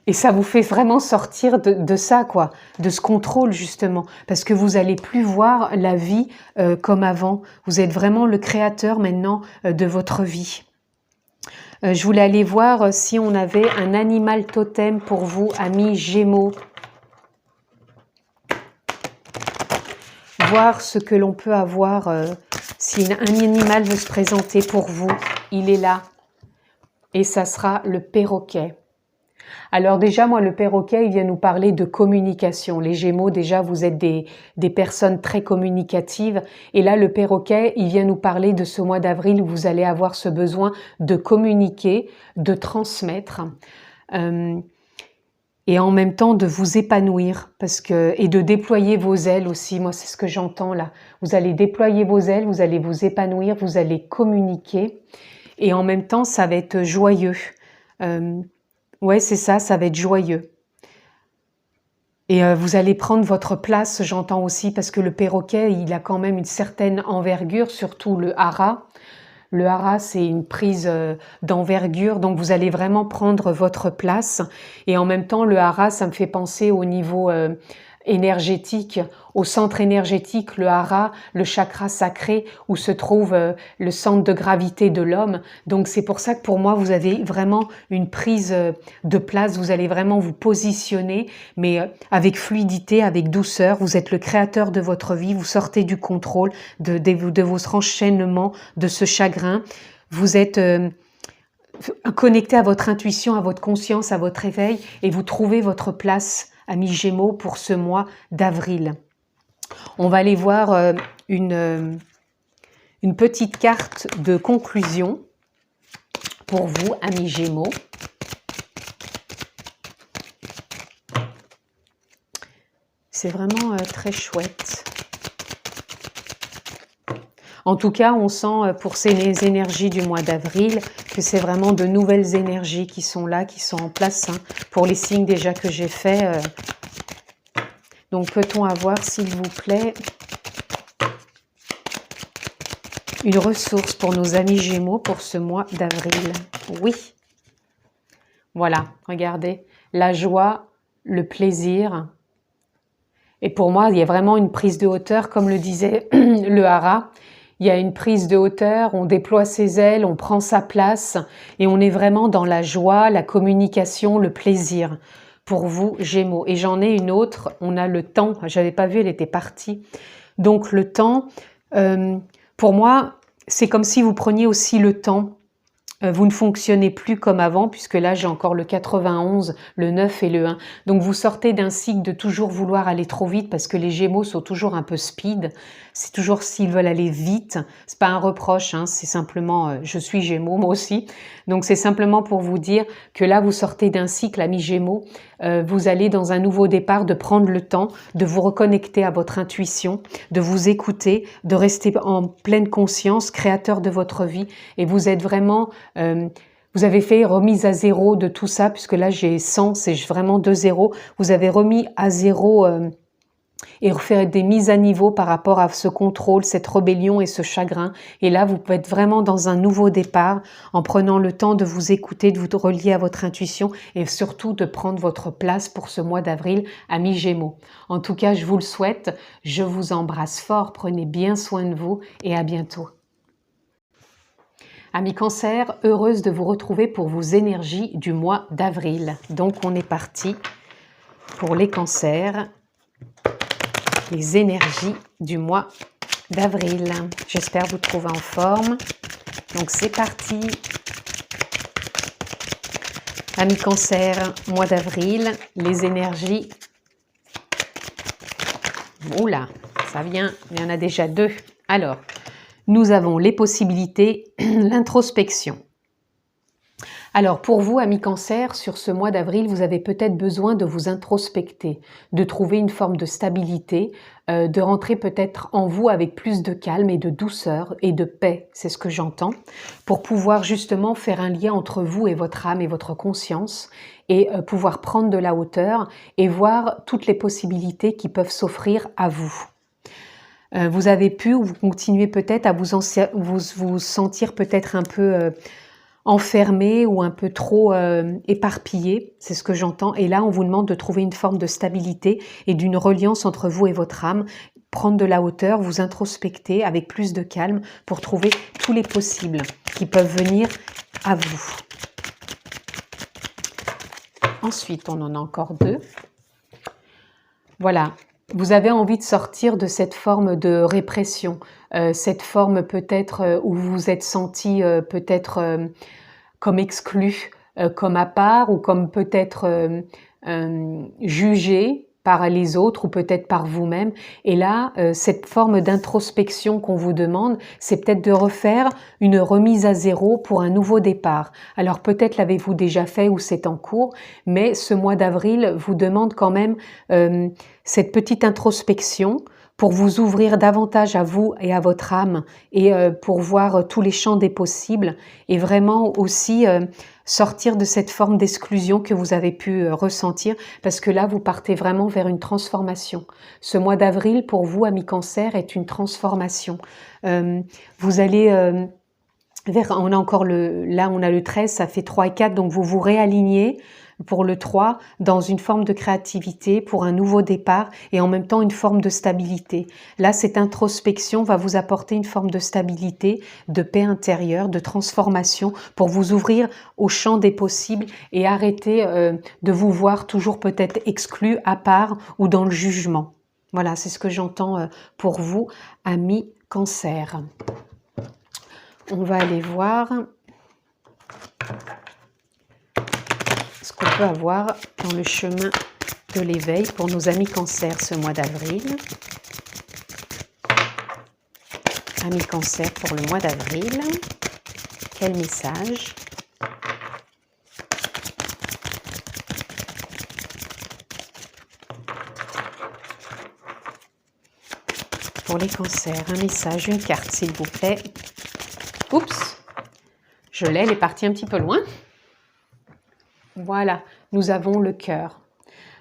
Et ça vous fait vraiment sortir de ça, quoi, de ce contrôle justement, parce que vous allez plus voir la vie comme avant. Vous êtes vraiment le créateur maintenant de votre vie. Je voulais aller voir si on avait un animal totem pour vous, amis Gémeaux. Voir ce que l'on peut avoir, si un animal veut se présenter pour vous, il est là. Et ça sera le perroquet. Alors déjà, moi, le perroquet, il vient nous parler de communication. Les Gémeaux, déjà, vous êtes des personnes très communicatives. Et là, le perroquet, il vient nous parler de ce mois d'avril où vous allez avoir ce besoin de communiquer, de transmettre. Et en même temps de vous épanouir et de déployer vos ailes aussi. Moi, c'est ce que j'entends là. Vous allez déployer vos ailes, vous allez vous épanouir, vous allez communiquer. Et en même temps, ça va être joyeux. Ouais, c'est ça, ça va être joyeux. Et vous allez prendre votre place, j'entends aussi, parce que le perroquet, il a quand même une certaine envergure, surtout le hara. Le hara, c'est une prise d'envergure, donc vous allez vraiment prendre votre place. Et en même temps, le hara, ça me fait penser au niveau énergétique, au centre énergétique, le hara, le chakra sacré, où se trouve le centre de gravité de l'homme. Donc c'est pour ça que pour moi, vous avez vraiment une prise de place, vous allez vraiment vous positionner, mais avec fluidité, avec douceur. Vous êtes le créateur de votre vie, vous sortez du contrôle, de vos enchaînements, de ce chagrin. Vous êtes connecté à votre intuition, à votre conscience, à votre éveil, et vous trouvez votre place, amis Gémeaux, pour ce mois d'avril. On va aller voir une petite carte de conclusion pour vous, amis Gémeaux. C'est vraiment très chouette. En tout cas, on sent pour ces énergies du mois d'avril que c'est vraiment de nouvelles énergies qui sont là, qui sont en place, hein, pour les signes déjà que j'ai faits. Donc, peut-on avoir, s'il vous plaît, une ressource pour nos amis Gémeaux pour ce mois d'avril? Oui. Voilà, regardez. La joie, le plaisir. Et pour moi, il y a vraiment une prise de hauteur, comme le disait le hara. Il y a une prise de hauteur, on déploie ses ailes, on prend sa place et on est vraiment dans la joie, la communication, le plaisir pour vous, Gémeaux. Et j'en ai une autre, on a le temps. J'avais pas vu, elle était partie. Donc le temps, pour moi, c'est comme si vous preniez aussi le temps. Vous ne fonctionnez plus comme avant, puisque là j'ai encore le 91, le 9 et le 1. Donc vous sortez d'un cycle de toujours vouloir aller trop vite, parce que les Gémeaux sont toujours un peu speed. C'est toujours s'ils veulent aller vite. C'est pas un reproche, hein, c'est simplement je suis Gémeaux moi aussi. Donc c'est simplement pour vous dire que là vous sortez d'un cycle, amis Gémeaux. Vous allez dans un nouveau départ, de prendre le temps de vous reconnecter à votre intuition, de vous écouter, de rester en pleine conscience, créateur de votre vie. Et vous êtes vraiment... vous avez fait remise à zéro de tout ça, puisque là j'ai 100, c'est vraiment 2 zéros. Vous avez remis à zéro et refaire des mises à niveau par rapport à ce contrôle, cette rébellion et ce chagrin. Et là, vous pouvez être vraiment dans un nouveau départ en prenant le temps de vous écouter, de vous relier à votre intuition et surtout de prendre votre place pour ce mois d'avril, amis Gémeaux. En tout cas, je vous le souhaite. Je vous embrasse fort. Prenez bien soin de vous et à bientôt. Amis Cancer, heureuse de vous retrouver pour vos énergies du mois d'avril. Donc, on est parti pour les cancers. Les énergies du mois d'avril. J'espère vous trouver en forme. Donc c'est parti. Amis Cancer, mois d'avril, les énergies. Oula, pas bien, il y en a déjà 2. Alors, nous avons les possibilités, l'introspection. Alors pour vous, amis Cancer, sur ce mois d'avril, vous avez peut-être besoin de vous introspecter, de trouver une forme de stabilité, de rentrer peut-être en vous avec plus de calme et de douceur et de paix, c'est ce que j'entends, pour pouvoir justement faire un lien entre vous et votre âme et votre conscience et pouvoir prendre de la hauteur et voir toutes les possibilités qui peuvent s'offrir à vous. Vous avez pu ou vous continuez peut-être à vous sentir peut-être un peu enfermé ou un peu trop éparpillé, c'est ce que j'entends. Et là, on vous demande de trouver une forme de stabilité et d'une reliance entre vous et votre âme, prendre de la hauteur, vous introspecter avec plus de calme pour trouver tous les possibles qui peuvent venir à vous. Ensuite, on en a encore 2. Voilà. Vous avez envie de sortir de cette forme de répression, cette forme peut-être où vous vous êtes senti peut-être comme exclu, comme à part ou comme peut-être jugé par les autres ou peut-être par vous-même. Et là, cette forme d'introspection qu'on vous demande, c'est peut-être de refaire une remise à zéro pour un nouveau départ. Alors peut-être l'avez-vous déjà fait ou c'est en cours, mais ce mois d'avril vous demande quand même cette petite introspection pour vous ouvrir davantage à vous et à votre âme et pour voir tous les champs des possibles et vraiment aussi sortir de cette forme d'exclusion que vous avez pu ressentir parce que là, vous partez vraiment vers une transformation. Ce mois d'avril, pour vous, amis Cancer, est une transformation. Vous allez on a encore là, on a le 13, ça fait 3 et 4, donc vous vous réalignez pour le 3 dans une forme de créativité, pour un nouveau départ et en même temps une forme de stabilité. Là, cette introspection va vous apporter une forme de stabilité, de paix intérieure, de transformation pour vous ouvrir au champ des possibles et arrêter de vous voir toujours peut-être exclu, à part ou dans le jugement. Voilà, c'est ce que j'entends pour vous, amis Cancer. On va aller voir ce qu'on peut avoir dans le chemin de l'éveil pour nos amis Cancer ce mois d'avril. Amis Cancer pour le mois d'avril, quel message? Pour les Cancers, un message, une carte s'il vous plaît. Oups, je l'ai, elle est partie un petit peu loin. Voilà, nous avons le cœur.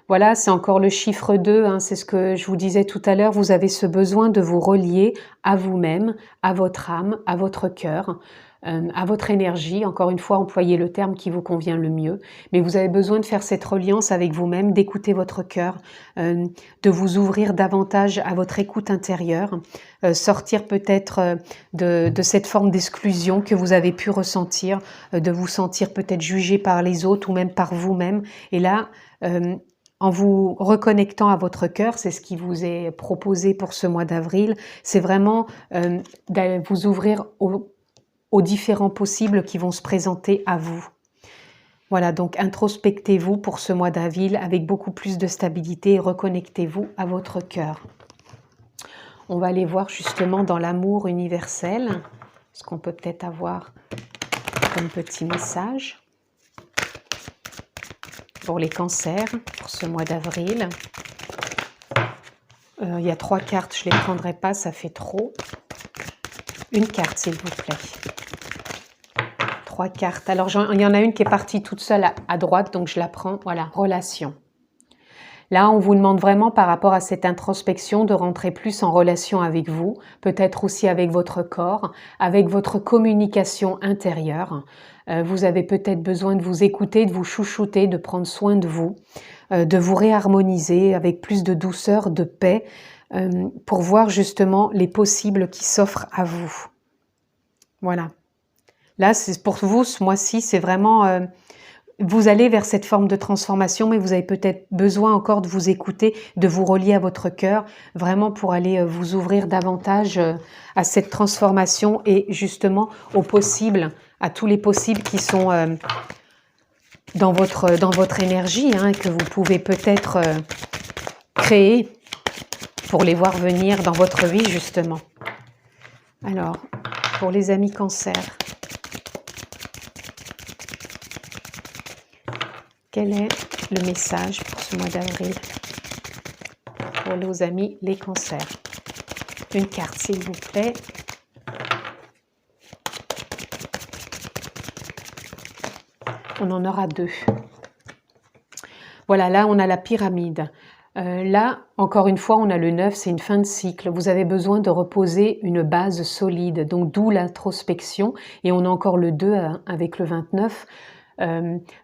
Voilà, c'est encore le chiffre 2, hein, c'est ce que je vous disais tout à l'heure, vous avez ce besoin de vous relier à vous-même, à votre âme, à votre cœur, à votre énergie. Encore une fois, employez le terme qui vous convient le mieux, mais vous avez besoin de faire cette reliance avec vous-même, d'écouter votre cœur, de vous ouvrir davantage à votre écoute intérieure, sortir peut-être de cette forme d'exclusion que vous avez pu ressentir, de vous sentir peut-être jugé par les autres ou même par vous-même. Et là, en vous reconnectant à votre cœur, c'est ce qui vous est proposé pour ce mois d'avril, c'est vraiment de vous ouvrir aux différents possibles qui vont se présenter à vous. Voilà, donc introspectez-vous pour ce mois d'avril avec beaucoup plus de stabilité et reconnectez-vous à votre cœur. On va aller voir justement dans l'amour universel, ce qu'on peut peut-être avoir comme petit message. Pour les Cancers, pour ce mois d'avril. Il y a 3 cartes, je ne les prendrai pas, ça fait trop. Une carte, s'il vous plaît. 3 cartes. Alors, il y en a une qui est partie toute seule à droite, donc je la prends. Voilà, relation. Là, on vous demande vraiment par rapport à cette introspection de rentrer plus en relation avec vous, peut-être aussi avec votre corps, avec votre communication intérieure. Vous avez peut-être besoin de vous écouter, de vous chouchouter, de prendre soin de vous réharmoniser avec plus de douceur, de paix, pour voir justement les possibles qui s'offrent à vous. Voilà. Là, c'est pour vous, ce mois-ci, c'est vraiment... vous allez vers cette forme de transformation, mais vous avez peut-être besoin encore de vous écouter, de vous relier à votre cœur, vraiment pour aller vous ouvrir davantage à cette transformation et justement aux possibles, à tous les possibles qui sont dans votre énergie, hein, que vous pouvez peut-être créer pour les voir venir dans votre vie justement. Alors, pour les amis Cancer, quel est le message pour ce mois d'avril pour nos amis les Cancers? Une carte s'il vous plaît. On en aura 2. Voilà, là on a la pyramide. Là, encore une fois, on a le 9, c'est une fin de cycle. Vous avez besoin de reposer une base solide, donc d'où l'introspection. Et on a encore le 2 avec le 29.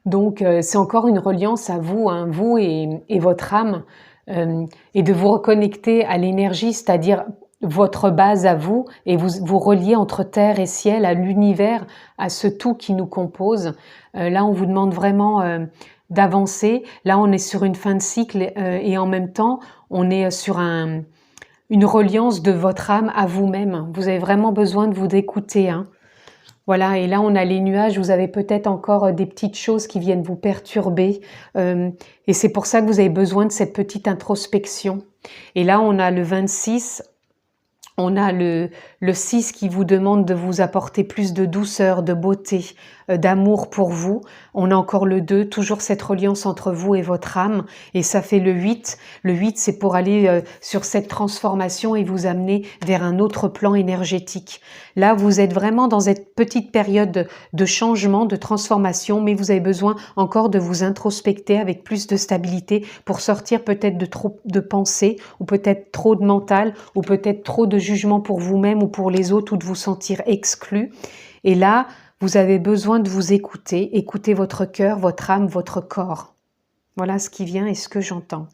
Donc c'est encore une reliance à vous, hein, vous et votre âme, et de vous reconnecter à l'énergie, c'est-à-dire votre base à vous, et vous relier entre terre et ciel, à l'univers, à ce tout qui nous compose. Là, on vous demande vraiment d'avancer. Là, on est sur une fin de cycle et en même temps, on est sur une reliance de votre âme à vous-même. Vous avez vraiment besoin de vous écouter, hein. Voilà, et là on a les nuages, vous avez peut-être encore des petites choses qui viennent vous perturber et c'est pour ça que vous avez besoin de cette petite introspection. Et là on a le 26, on a le 6 qui vous demande de vous apporter plus de douceur, de beauté, d'amour pour vous. On a encore le 2, toujours cette reliance entre vous et votre âme. Et ça fait le 8. Le 8, c'est pour aller sur cette transformation et vous amener vers un autre plan énergétique. Là, vous êtes vraiment dans cette petite période de changement, de transformation, mais vous avez besoin encore de vous introspecter avec plus de stabilité pour sortir peut-être de trop de pensées, ou peut-être trop de mental, ou peut-être trop de jugement pour vous-même ou pour les autres, ou de vous sentir exclu. Et là, vous avez besoin de vous écouter, écouter votre cœur, votre âme, votre corps. Voilà ce qui vient et ce que j'entends.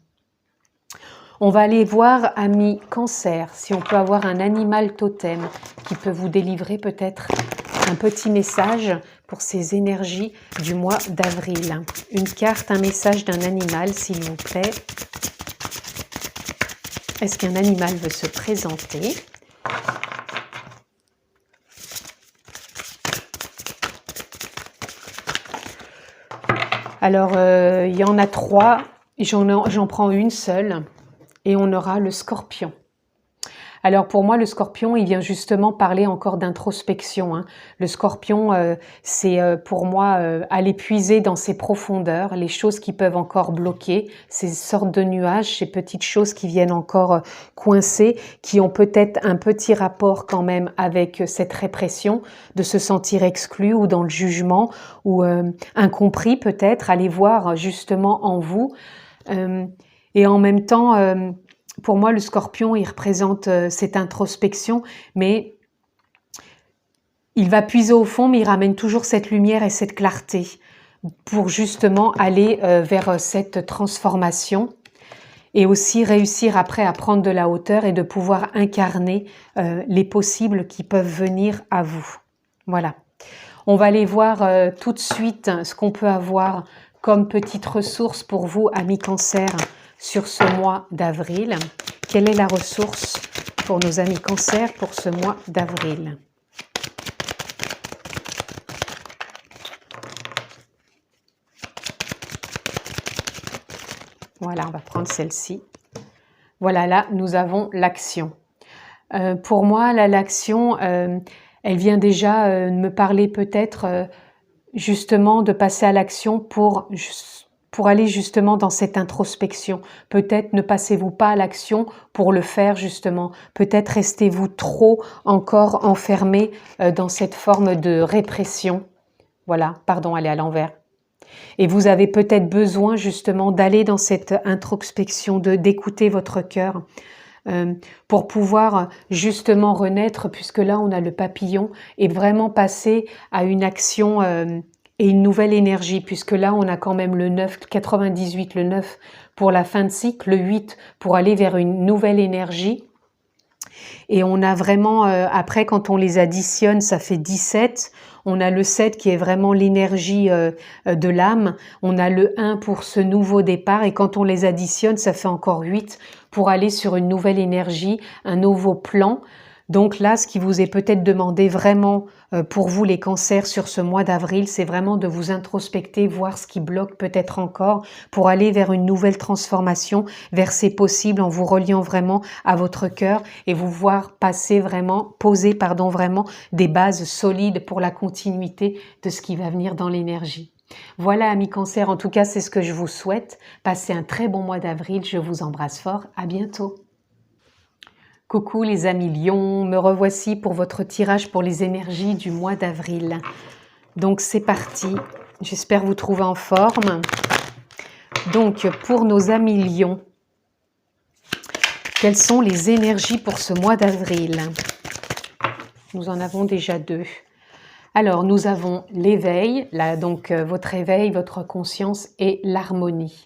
On va aller voir, amis Cancer, si on peut avoir un animal totem qui peut vous délivrer peut-être un petit message pour ces énergies du mois d'avril. Une carte, un message d'un animal, s'il vous plaît. Est-ce qu'un animal veut se présenter ? Alors, il y en a 3, j'en prends une seule, et on aura le Scorpion. Alors pour moi, le Scorpion, il vient justement parler encore d'introspection, hein. Le Scorpion, c'est pour moi aller puiser dans ses profondeurs, les choses qui peuvent encore bloquer, ces sortes de nuages, ces petites choses qui viennent encore coincer, qui ont peut-être un petit rapport quand même avec cette répression, de se sentir exclu ou dans le jugement, ou incompris peut-être, aller voir justement en vous. Et en même temps... pour moi, le Scorpion, il représente cette introspection, mais il va puiser au fond, mais il ramène toujours cette lumière et cette clarté pour justement aller vers cette transformation et aussi réussir après à prendre de la hauteur et de pouvoir incarner les possibles qui peuvent venir à vous. Voilà. On va aller voir tout de suite ce qu'on peut avoir comme petite ressource pour vous, amis Cancer, sur ce mois d'avril. Quelle est la ressource pour nos amis Cancer pour ce mois d'avril? Voilà, on va prendre celle-ci. Voilà, là, nous avons l'action. Pour moi, là, l'action, elle vient déjà me parler peut-être justement de passer à l'action pour aller justement dans cette introspection. Peut-être ne passez-vous pas à l'action pour le faire justement. Peut-être restez-vous trop encore enfermé dans cette forme de répression. Voilà, pardon, elle est à l'envers. Et vous avez peut-être besoin justement d'aller dans cette introspection, d'écouter votre cœur pour pouvoir justement renaître, puisque là on a le papillon, et vraiment passer à une action et une nouvelle énergie, puisque là on a quand même le 9, 98, le 9 pour la fin de cycle, le 8 pour aller vers une nouvelle énergie. Et on a vraiment, après quand on les additionne, ça fait 17. On a le 7 qui est vraiment l'énergie de l'âme. On a le 1 pour ce nouveau départ. Et quand on les additionne, ça fait encore 8 pour aller sur une nouvelle énergie, un nouveau plan. Donc là, ce qui vous est peut-être demandé vraiment pour vous les cancers sur ce mois d'avril, c'est vraiment de vous introspecter, voir ce qui bloque peut-être encore pour aller vers une nouvelle transformation, vers ces possibles en vous reliant vraiment à votre cœur et vous voir poser vraiment des bases solides pour la continuité de ce qui va venir dans l'énergie. Voilà, amis Cancer, en tout cas, c'est ce que je vous souhaite. Passez un très bon mois d'avril, je vous embrasse fort, à bientôt. Coucou les amis Lion, me revoici pour votre tirage pour les énergies du mois d'avril. Donc c'est parti, j'espère vous trouver en forme. Donc pour nos amis Lion, quelles sont les énergies pour ce mois d'avril? Nous en avons déjà deux. Alors nous avons l'éveil, donc votre éveil, votre conscience et l'harmonie.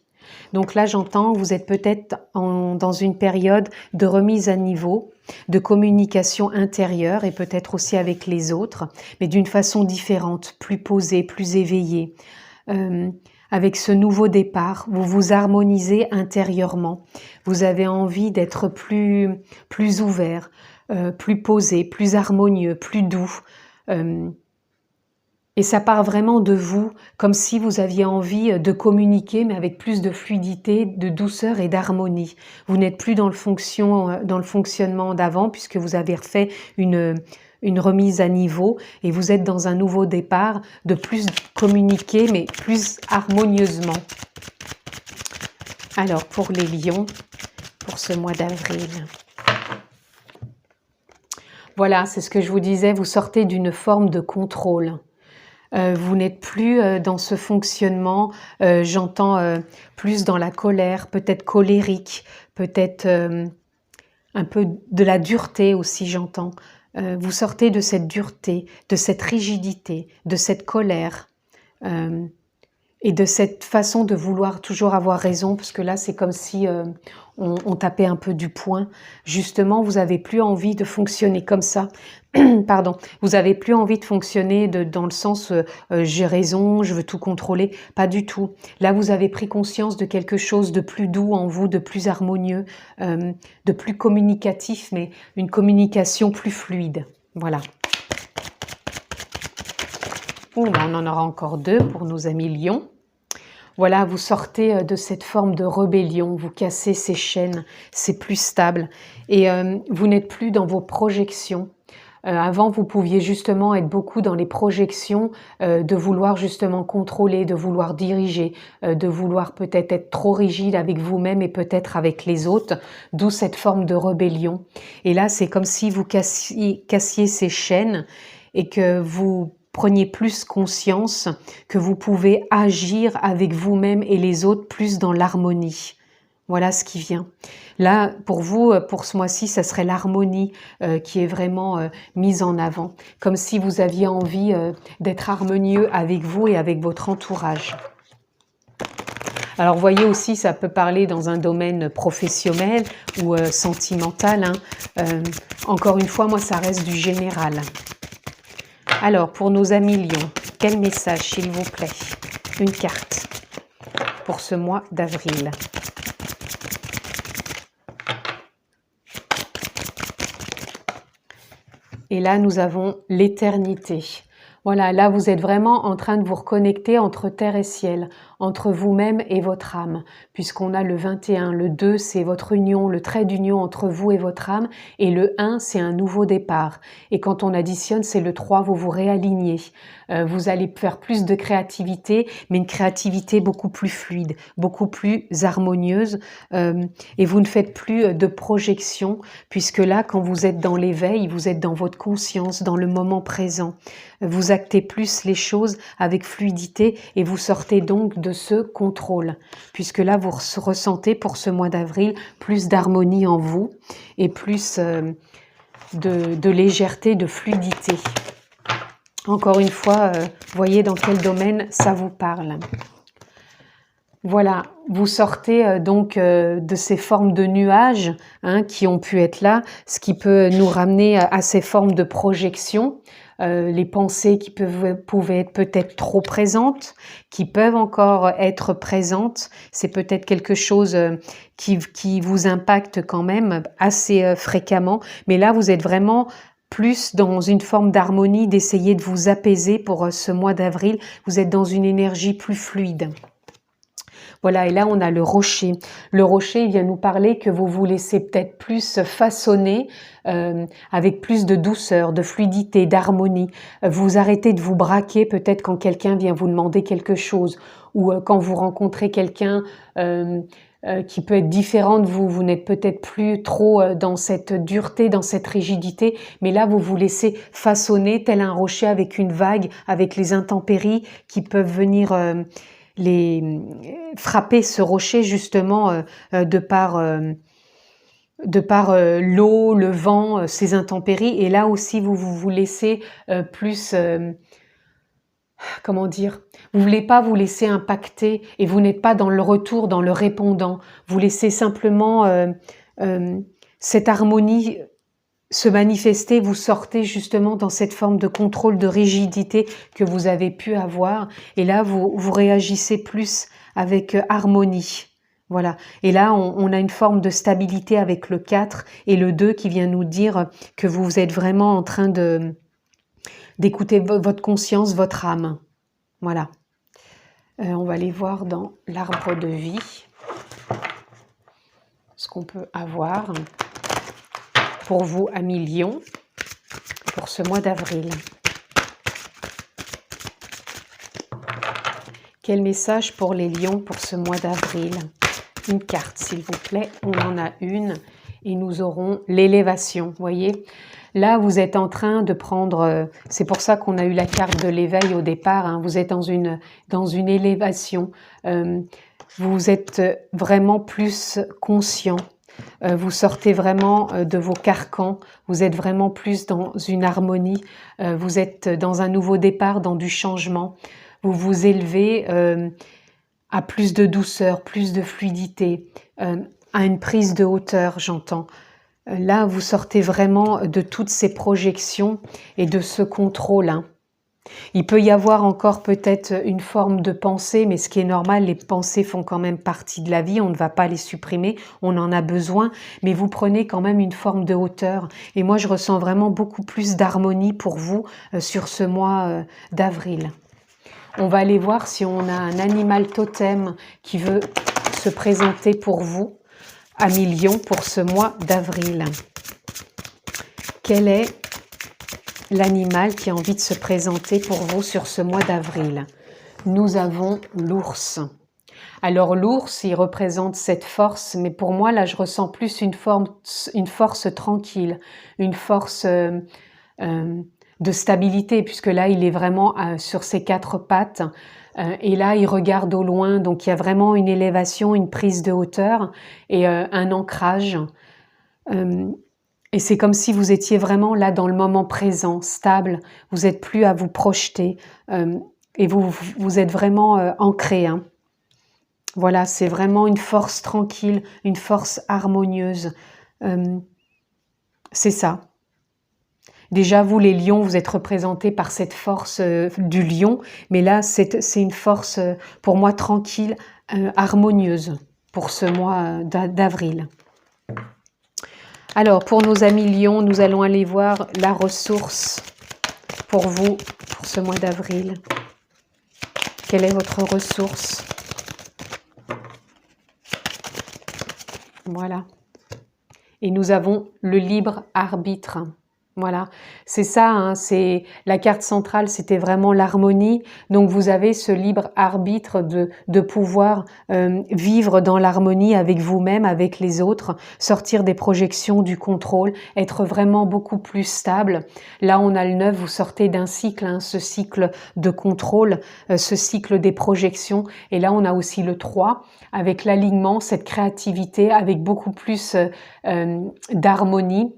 Donc là, j'entends, vous êtes peut-être dans une période de remise à niveau, de communication intérieure et peut-être aussi avec les autres, mais d'une façon différente, plus posée, plus éveillée. Avec ce nouveau départ, vous vous harmonisez intérieurement. Vous avez envie d'être plus ouvert, plus posé, plus harmonieux, plus doux. Et ça part vraiment de vous, comme si vous aviez envie de communiquer, mais avec plus de fluidité, de douceur et d'harmonie. Vous n'êtes plus dans le fonctionnement d'avant, puisque vous avez refait une remise à niveau, et vous êtes dans un nouveau départ, de plus communiquer, mais plus harmonieusement. Alors, pour les lions, pour ce mois d'avril. Voilà, c'est ce que je vous disais, vous sortez d'une forme de contrôle. Vous n'êtes plus dans ce fonctionnement, j'entends plus dans la colère, peut-être colérique, peut-être un peu de la dureté aussi j'entends. Vous sortez de cette dureté, de cette rigidité, de cette colère et de cette façon de vouloir toujours avoir raison, parce que là c'est comme si on tapait un peu du poing. Justement, vous n'avez plus envie de fonctionner comme ça. Pardon, vous n'avez plus envie de fonctionner dans le sens j'ai raison, je veux tout contrôler. Pas du tout. Là, vous avez pris conscience de quelque chose de plus doux en vous, de plus harmonieux, de plus communicatif, mais une communication plus fluide. Voilà. On en aura encore deux pour nos amis lions. Voilà, vous sortez de cette forme de rébellion, vous cassez ces chaînes, c'est plus stable. Et vous n'êtes plus dans vos projections. Avant, vous pouviez justement être beaucoup dans les projections, de vouloir justement contrôler, de vouloir diriger, de vouloir peut-être être trop rigide avec vous-même et peut-être avec les autres, d'où cette forme de rébellion. Et là, c'est comme si vous cassiez ces chaînes et que vous preniez plus conscience que vous pouvez agir avec vous-même et les autres plus dans l'harmonie. Voilà ce qui vient. Là, pour vous, pour ce mois-ci, ça serait l'harmonie qui est vraiment mise en avant. Comme si vous aviez envie d'être harmonieux avec vous et avec votre entourage. Alors, vous voyez aussi, ça peut parler dans un domaine professionnel ou sentimental. Hein. Encore une fois, moi, ça reste du général. Alors, pour nos amis lions, quel message, s'il vous plaît? Une carte pour ce mois d'avril. Et là, nous avons l'éternité. Voilà, là, vous êtes vraiment en train de vous reconnecter entre terre et ciel, entre vous-même et votre âme, puisqu'on a le 21. Le 2, c'est votre union, le trait d'union entre vous et votre âme, et le 1, c'est un nouveau départ. Et quand on additionne, c'est le 3, vous vous réalignez. Vous allez faire plus de créativité, mais une créativité beaucoup plus fluide, beaucoup plus harmonieuse, et vous ne faites plus de projection, puisque là, quand vous êtes dans l'éveil, vous êtes dans votre conscience, dans le moment présent. Vous actez plus les choses avec fluidité et vous sortez donc de ce contrôle, puisque là, vous ressentez pour ce mois d'avril plus d'harmonie en vous et plus de légèreté, de fluidité. Encore une fois, voyez dans quel domaine ça vous parle. Voilà, vous sortez donc de ces formes de nuages qui ont pu être là, ce qui peut nous ramener à ces formes de projection. les pensées qui pouvaient être peut-être trop présentes, qui peuvent encore être présentes. C'est peut-être quelque chose qui vous impacte quand même assez fréquemment. Mais là, vous êtes vraiment plus dans une forme d'harmonie, d'essayer de vous apaiser pour ce mois d'avril. Vous êtes dans une énergie plus fluide. Voilà, et là on a le rocher. Le rocher, il vient nous parler que vous vous laissez peut-être plus façonner avec plus de douceur, de fluidité, d'harmonie. Vous arrêtez de vous braquer peut-être quand quelqu'un vient vous demander quelque chose ou quand vous rencontrez quelqu'un qui peut être différent de vous. Vous n'êtes peut-être plus trop dans cette dureté, dans cette rigidité, mais là vous vous laissez façonner tel un rocher avec une vague, avec les intempéries qui peuvent venir frapper ce rocher justement de par l'eau, le vent, ces intempéries. Et là aussi, vous laissez plus, comment dire, vous voulez pas vous laisser impacter et vous n'êtes pas dans le retour, dans le répondant. Vous laissez simplement cette harmonie se manifester, vous sortez justement dans cette forme de contrôle, de rigidité que vous avez pu avoir. Et là, vous réagissez plus avec harmonie. Voilà. Et là, on a une forme de stabilité avec le 4 et le 2 qui vient nous dire que vous êtes vraiment en train d'écouter votre conscience, votre âme. Voilà. On va aller voir dans l'arbre de vie ce qu'on peut avoir pour vous, amis Lion, pour ce mois d'avril. Quel message pour les lions pour ce mois d'avril? Une carte, s'il vous plaît. On en a une et nous aurons l'élévation. Vous voyez, là, vous êtes en train de prendre... c'est pour ça qu'on a eu la carte de l'éveil au départ. Hein, vous êtes dans une élévation. Vous êtes vraiment plus conscient. Vous sortez vraiment de vos carcans, vous êtes vraiment plus dans une harmonie, vous êtes dans un nouveau départ, dans du changement. Vous vous élevez à plus de douceur, plus de fluidité, à une prise de hauteur, j'entends. Là, vous sortez vraiment de toutes ces projections et de ce contrôle. Hein. Il peut y avoir encore peut-être une forme de pensée, mais ce qui est normal, les pensées font quand même partie de la vie, on ne va pas les supprimer, on en a besoin, mais vous prenez quand même une forme de hauteur. Et moi, je ressens vraiment beaucoup plus d'harmonie pour vous sur ce mois d'avril. On va aller voir si on a un animal totem qui veut se présenter pour vous, amis Lion, pour ce mois d'avril. Quel est l'animal qui a envie de se présenter pour vous sur ce mois d'avril? Nous avons l'ours. Alors l'ours, il représente cette force, mais pour moi, là, je ressens plus une force tranquille, une force de stabilité, puisque là, il est vraiment sur ses 4 pattes, et là, il regarde au loin, donc il y a vraiment une élévation, une prise de hauteur et un ancrage. Et c'est comme si vous étiez vraiment là dans le moment présent, stable, vous n'êtes plus à vous projeter et vous êtes vraiment ancré. Hein. Voilà, c'est vraiment une force tranquille, une force harmonieuse. C'est ça. Déjà, vous les lions, vous êtes représentés par cette force du lion, mais là, c'est une force pour moi tranquille, harmonieuse pour ce mois d'avril. Alors, pour nos amis lions, nous allons aller voir la ressource pour vous, pour ce mois d'avril. Quelle est votre ressource? Voilà. Et nous avons le libre arbitre. Voilà, c'est ça, hein, c'est la carte centrale, c'était vraiment l'harmonie. Donc vous avez ce libre arbitre de pouvoir vivre dans l'harmonie avec vous-même, avec les autres, sortir des projections, du contrôle, être vraiment beaucoup plus stable. Là, on a le 9, vous sortez d'un cycle, hein, ce cycle de contrôle, ce cycle des projections. Et là, on a aussi le 3, avec l'alignement, cette créativité, avec beaucoup plus d'harmonie.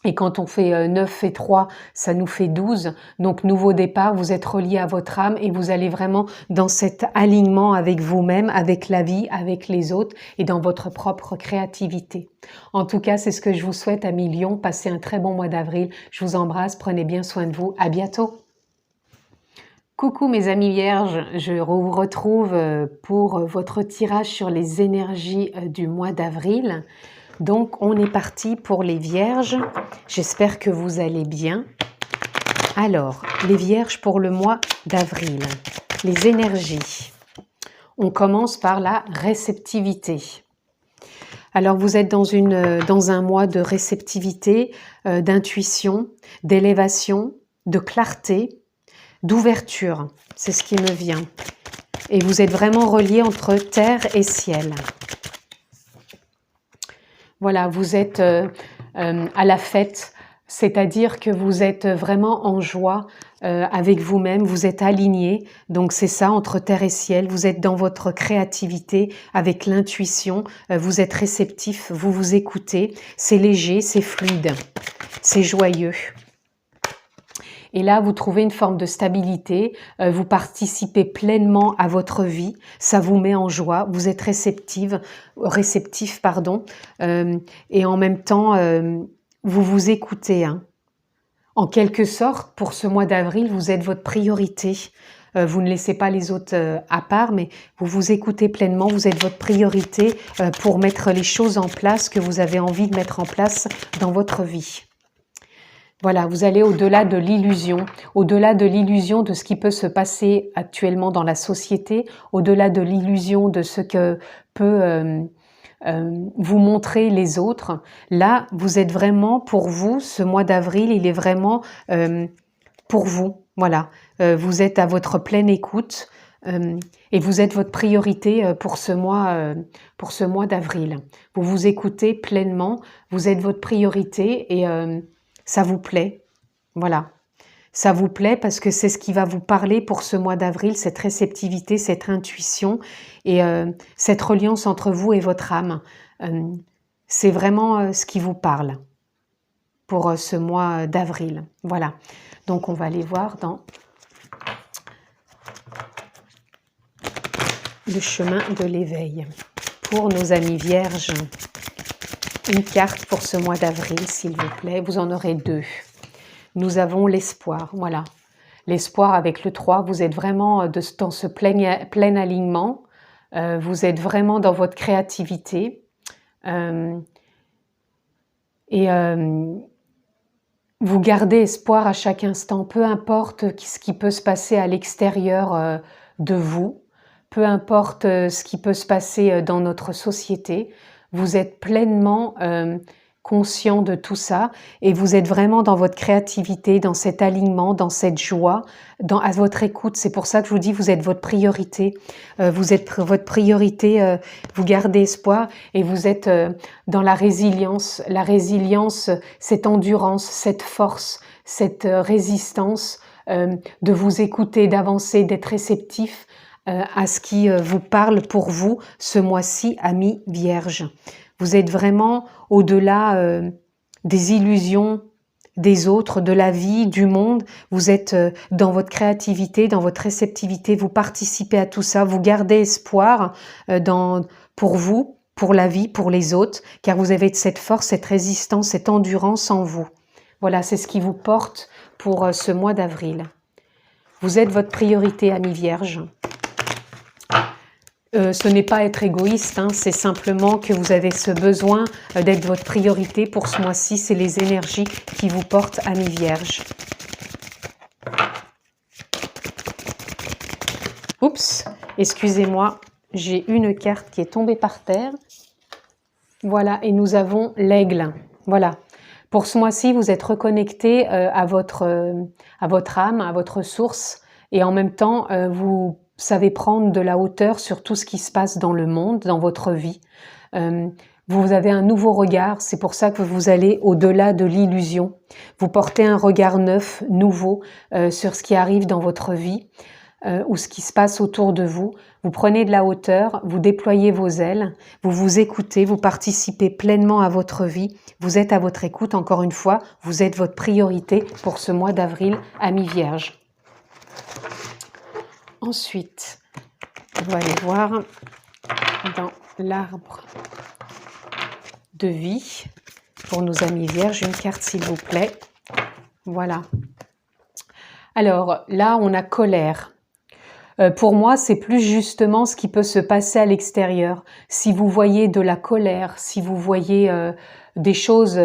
Et quand on fait 9 et 3, ça nous fait 12. Donc, nouveau départ, vous êtes relié à votre âme et vous allez vraiment dans cet alignement avec vous-même, avec la vie, avec les autres et dans votre propre créativité. En tout cas, c'est ce que je vous souhaite, amis Lions. Passez un très bon mois d'avril. Je vous embrasse. Prenez bien soin de vous. À bientôt. Coucou mes amis vierges, je vous retrouve pour votre tirage sur les énergies du mois d'avril. Donc, on est parti pour les vierges. J'espère que vous allez bien. Alors, les vierges pour le mois d'avril. Les énergies. On commence par la réceptivité. Alors, vous êtes dans un mois de réceptivité, d'intuition, d'élévation, de clarté, d'ouverture. C'est ce qui me vient. Et vous êtes vraiment reliés entre terre et ciel. Voilà, vous êtes à la fête, c'est-à-dire que vous êtes vraiment en joie avec vous-même, vous êtes alignés, donc c'est ça, entre terre et ciel, vous êtes dans votre créativité, avec l'intuition, vous êtes réceptif, vous vous écoutez, c'est léger, c'est fluide, c'est joyeux. Et là, vous trouvez une forme de stabilité, vous participez pleinement à votre vie, ça vous met en joie, vous êtes réceptif, et en même temps, vous vous écoutez. Hein. En quelque sorte, pour ce mois d'avril, vous êtes votre priorité. Vous ne laissez pas les autres à part, mais vous vous écoutez pleinement, vous êtes votre priorité pour mettre les choses en place que vous avez envie de mettre en place dans votre vie. Voilà, vous allez au-delà de l'illusion de ce qui peut se passer actuellement dans la société, au-delà de l'illusion de ce que peut vous montrer les autres. Là, vous êtes vraiment pour vous, ce mois d'avril, il est vraiment pour vous. Voilà, vous êtes à votre pleine écoute et vous êtes votre priorité pour ce mois d'avril. Vous vous écoutez pleinement, vous êtes votre priorité et ça vous plaît, voilà. Ça vous plaît parce que c'est ce qui va vous parler pour ce mois d'avril, cette réceptivité, cette intuition et cette reliance entre vous et votre âme. C'est vraiment ce qui vous parle pour ce mois d'avril. Voilà. Donc on va aller voir dans le chemin de l'éveil. Pour nos amis vierges, une carte pour ce mois d'avril, s'il vous plaît. Vous en aurez 2. Nous avons l'espoir, voilà. L'espoir avec le 3, vous êtes vraiment dans ce plein alignement. Vous êtes vraiment dans votre créativité. Vous gardez espoir à chaque instant, peu importe ce qui peut se passer à l'extérieur de vous, peu importe ce qui peut se passer dans notre société. Vous êtes pleinement conscient de tout ça et vous êtes vraiment dans votre créativité, dans cet alignement, dans cette joie, à votre écoute. C'est pour ça que je vous dis, vous êtes votre priorité. Vous êtes votre priorité, vous gardez espoir et vous êtes dans la résilience. La résilience, cette endurance, cette force, cette résistance de vous écouter, d'avancer, d'être réceptif à ce qui vous parle pour vous ce mois-ci, amis vierges. Vous êtes vraiment au-delà des illusions des autres, de la vie, du monde. Vous êtes dans votre créativité, dans votre réceptivité, vous participez à tout ça, vous gardez espoir pour vous, pour la vie, pour les autres, car vous avez cette force, cette résistance, cette endurance en vous. Voilà, c'est ce qui vous porte pour ce mois d'avril. Vous êtes votre priorité, amis vierges. Ce n'est pas être égoïste, hein, c'est simplement que vous avez ce besoin d'être votre priorité pour ce mois-ci. C'est les énergies qui vous portent, amis vierges. Oups, excusez-moi, j'ai une carte qui est tombée par terre. Voilà, et nous avons l'aigle. Voilà. Pour ce mois-ci, vous êtes reconnecté à votre âme, à votre source, et en même temps, vous savez prendre de la hauteur sur tout ce qui se passe dans le monde, dans votre vie. Vous avez un nouveau regard, c'est pour ça que vous allez au-delà de l'illusion. Vous portez un regard neuf, nouveau, sur ce qui arrive dans votre vie. ou ce qui se passe autour de vous. Vous prenez de la hauteur, vous déployez vos ailes, vous vous écoutez, vous participez pleinement à votre vie. Vous êtes à votre écoute, encore une fois, vous êtes votre priorité pour ce mois d'avril, amis vierges. Ensuite, on va aller voir dans l'arbre de vie pour nos amis vierges, une carte s'il vous plaît. Voilà. Alors là, on a colère. Pour moi, c'est plus justement ce qui peut se passer à l'extérieur. Si vous voyez de la colère, si vous voyez des choses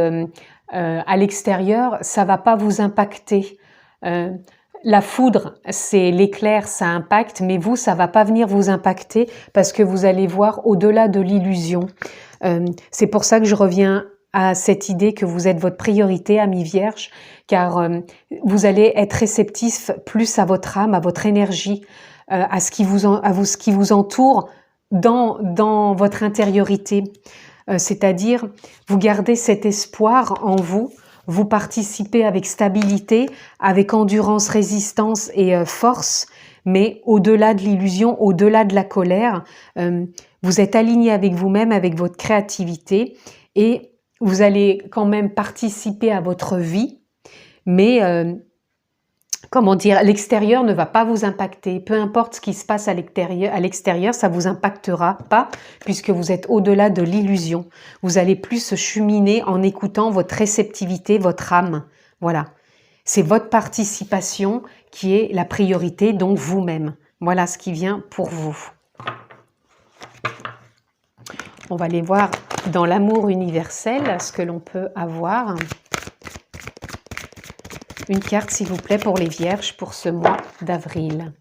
à l'extérieur, ça va pas vous impacter. La foudre, c'est l'éclair, ça impacte, mais vous, ça va pas venir vous impacter parce que vous allez voir au-delà de l'illusion. C'est pour ça que je reviens à cette idée que vous êtes votre priorité, amis vierges, car vous allez être réceptif plus à votre âme, à votre énergie, à ce qui vous entoure dans votre intériorité. C'est-à-dire, vous gardez cet espoir en vous, vous participez avec stabilité, avec endurance, résistance et force, mais au-delà de l'illusion, au-delà de la colère, vous êtes aligné avec vous-même, avec votre créativité, et vous allez quand même participer à votre vie, mais comment dire, l'extérieur ne va pas vous impacter. Peu importe ce qui se passe à l'extérieur, ça vous impactera pas puisque vous êtes au-delà de l'illusion. Vous allez plus cheminer en écoutant votre réceptivité, votre âme. Voilà. C'est votre participation qui est la priorité, donc vous-même. Voilà ce qui vient pour vous. On va aller voir dans l'amour universel ce que l'on peut avoir. Une carte, s'il vous plaît, pour les vierges pour ce mois d'avril.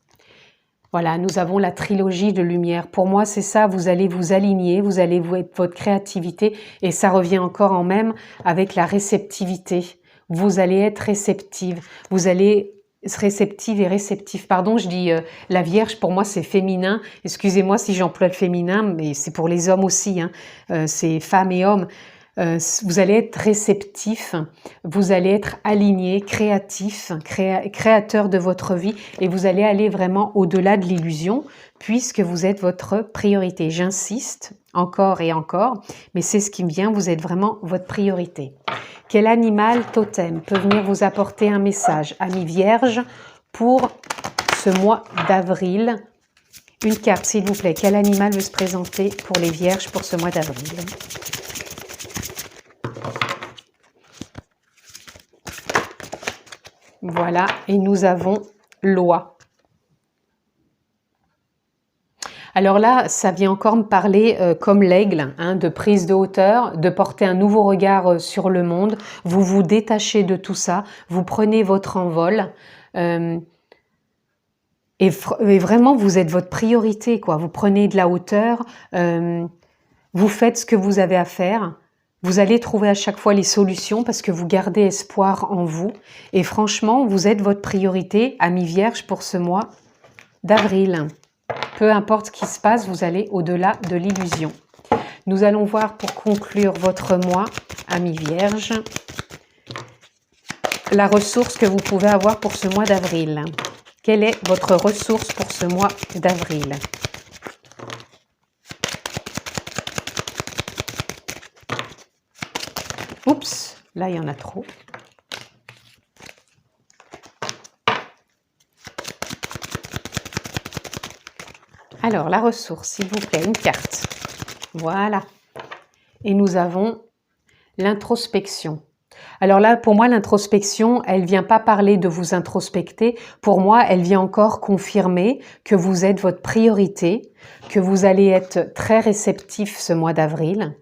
Voilà, nous avons la trilogie de lumière. Pour moi, c'est ça, vous allez vous aligner, vous allez être votre créativité, et ça revient encore en même avec la réceptivité. Vous allez être réceptive, vous allez réceptive et réceptif. Pardon, je dis la Vierge, pour moi, c'est féminin. Excusez-moi si j'emploie le féminin, mais c'est pour les hommes aussi, hein. C'est femmes et hommes. Vous allez être réceptif, vous allez être aligné, créatif, créateur de votre vie, et vous allez aller vraiment au-delà de l'illusion puisque vous êtes votre priorité. J'insiste encore et encore, mais c'est ce qui me vient, vous êtes vraiment votre priorité. Quel animal totem peut venir vous apporter un message, amis vierges, pour ce mois d'avril? Une carte, s'il vous plaît. Quel animal veut se présenter pour les vierges pour ce mois d'avril? Voilà, et nous avons l'oie. Alors là, ça vient encore me parler comme l'aigle, hein, de prise de hauteur, de porter un nouveau regard sur le monde. Vous vous détachez de tout ça, vous prenez votre envol. Et vraiment, vous êtes votre priorité, quoi. Vous prenez de la hauteur, vous faites ce que vous avez à faire. Vous allez trouver à chaque fois les solutions parce que vous gardez espoir en vous. Et franchement, vous êtes votre priorité, amis vierges, pour ce mois d'avril. Peu importe ce qui se passe, vous allez au-delà de l'illusion. Nous allons voir pour conclure votre mois, amis vierges, la ressource que vous pouvez avoir pour ce mois d'avril. Quelle est votre ressource pour ce mois d'avril? Oups, là il y en a trop. Alors, la ressource, s'il vous plaît, une carte. Voilà. Et nous avons l'introspection. Alors là, pour moi, l'introspection, elle vient pas parler de vous introspecter. Pour moi, elle vient encore confirmer que vous êtes votre priorité, que vous allez être très réceptif ce mois d'avril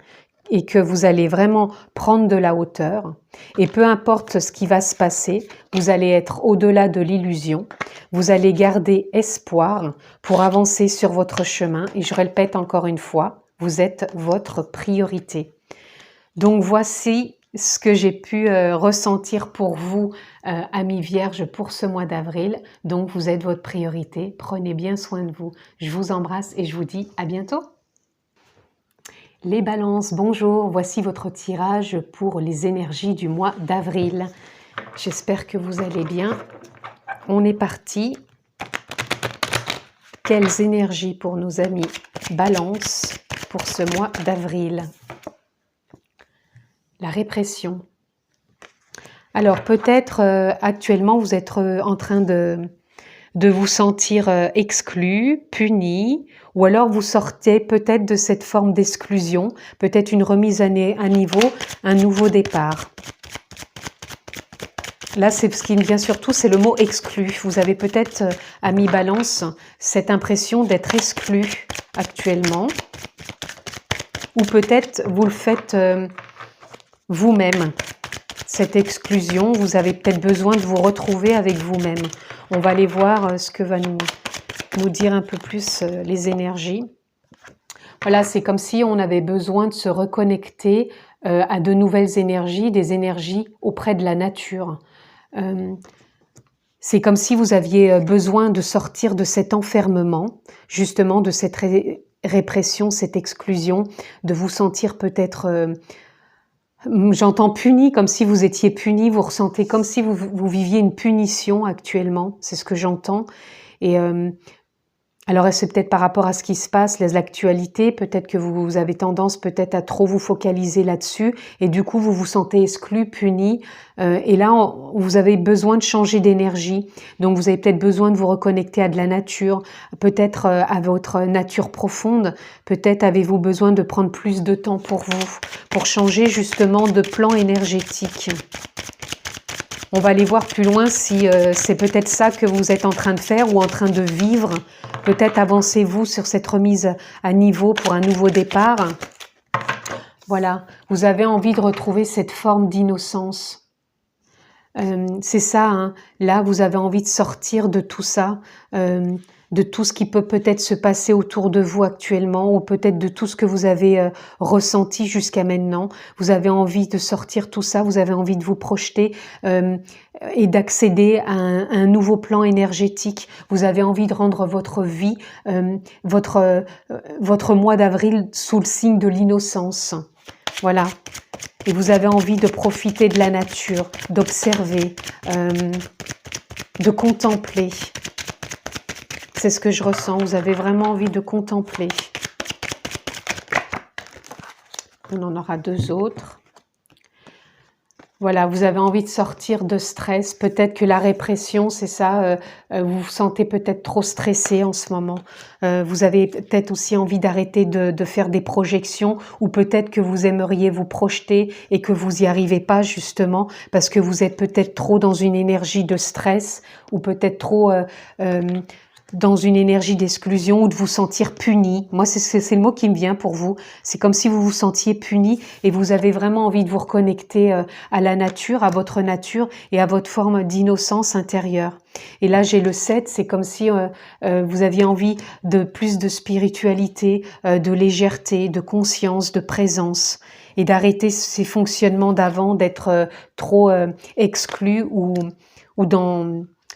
et que vous allez vraiment prendre de la hauteur. Et peu importe ce qui va se passer, vous allez être au-delà de l'illusion. Vous allez garder espoir pour avancer sur votre chemin. Et je répète encore une fois, vous êtes votre priorité. Donc voici ce que j'ai pu ressentir pour vous, amis vierges, pour ce mois d'avril. Donc vous êtes votre priorité. Prenez bien soin de vous. Je vous embrasse et je vous dis à bientôt. Les balances, bonjour, voici votre tirage pour les énergies du mois d'avril. J'espère que vous allez bien. On est parti. Quelles énergies pour nos amis Balance pour ce mois d'avril? La répression. Alors peut-être actuellement vous êtes en train de vous sentir exclu, puni, ou alors vous sortez peut-être de cette forme d'exclusion, peut-être une remise à niveau, un nouveau départ. Là, c'est ce qui me vient surtout, c'est le mot exclu. Vous avez peut-être, ami Balance, cette impression d'être exclu actuellement. Ou peut-être vous le faites vous-même. Cette exclusion, vous avez peut-être besoin de vous retrouver avec vous-même. On va aller voir ce que va nous dire un peu plus les énergies. Voilà, c'est comme si on avait besoin de se reconnecter à de nouvelles énergies, des énergies auprès de la nature. C'est comme si vous aviez besoin de sortir de cet enfermement, justement de cette répression, cette exclusion, de vous sentir peut-être, j'entends puni, comme si vous étiez puni, vous ressentez comme si vous viviez une punition actuellement, c'est ce que j'entends. Et alors c'est peut-être par rapport à ce qui se passe, l'actualité, peut-être que vous avez tendance peut-être à trop vous focaliser là-dessus et du coup vous vous sentez exclu, puni et là vous avez besoin de changer d'énergie, donc vous avez peut-être besoin de vous reconnecter à de la nature, peut-être à votre nature profonde, peut-être avez-vous besoin de prendre plus de temps pour vous, pour changer justement de plan énergétique. On va aller voir plus loin si c'est peut-être ça que vous êtes en train de faire ou en train de vivre. Peut-être avancez-vous sur cette remise à niveau pour un nouveau départ. Voilà, vous avez envie de retrouver cette forme d'innocence. C'est ça, hein. Là vous avez envie de sortir de tout ça, de tout ce qui peut peut-être se passer autour de vous actuellement ou peut-être de tout ce que vous avez ressenti jusqu'à maintenant. Vous avez envie de sortir tout ça, vous avez envie de vous projeter et d'accéder à un nouveau plan énergétique. Vous avez envie de rendre votre vie, votre mois d'avril sous le signe de l'innocence. Voilà. Et vous avez envie de profiter de la nature, d'observer, de contempler. C'est ce que je ressens, vous avez vraiment envie de contempler. On en aura deux autres. Voilà, vous avez envie de sortir de stress. Peut-être que la répression, c'est ça, vous vous sentez peut-être trop stressé en ce moment. Vous avez peut-être aussi envie d'arrêter de faire des projections ou peut-être que vous aimeriez vous projeter et que vous n'y arrivez pas justement parce que vous êtes peut-être trop dans une énergie de stress ou peut-être trop dans une énergie d'exclusion ou de vous sentir puni. Moi, c'est le mot qui me vient pour vous. C'est comme si vous vous sentiez puni et vous avez vraiment envie de vous reconnecter à la nature, à votre nature et à votre forme d'innocence intérieure. Et là, j'ai le 7, c'est comme si vous aviez envie de plus de spiritualité, de légèreté, de conscience, de présence et d'arrêter ces fonctionnements d'avant, d'être trop exclu ou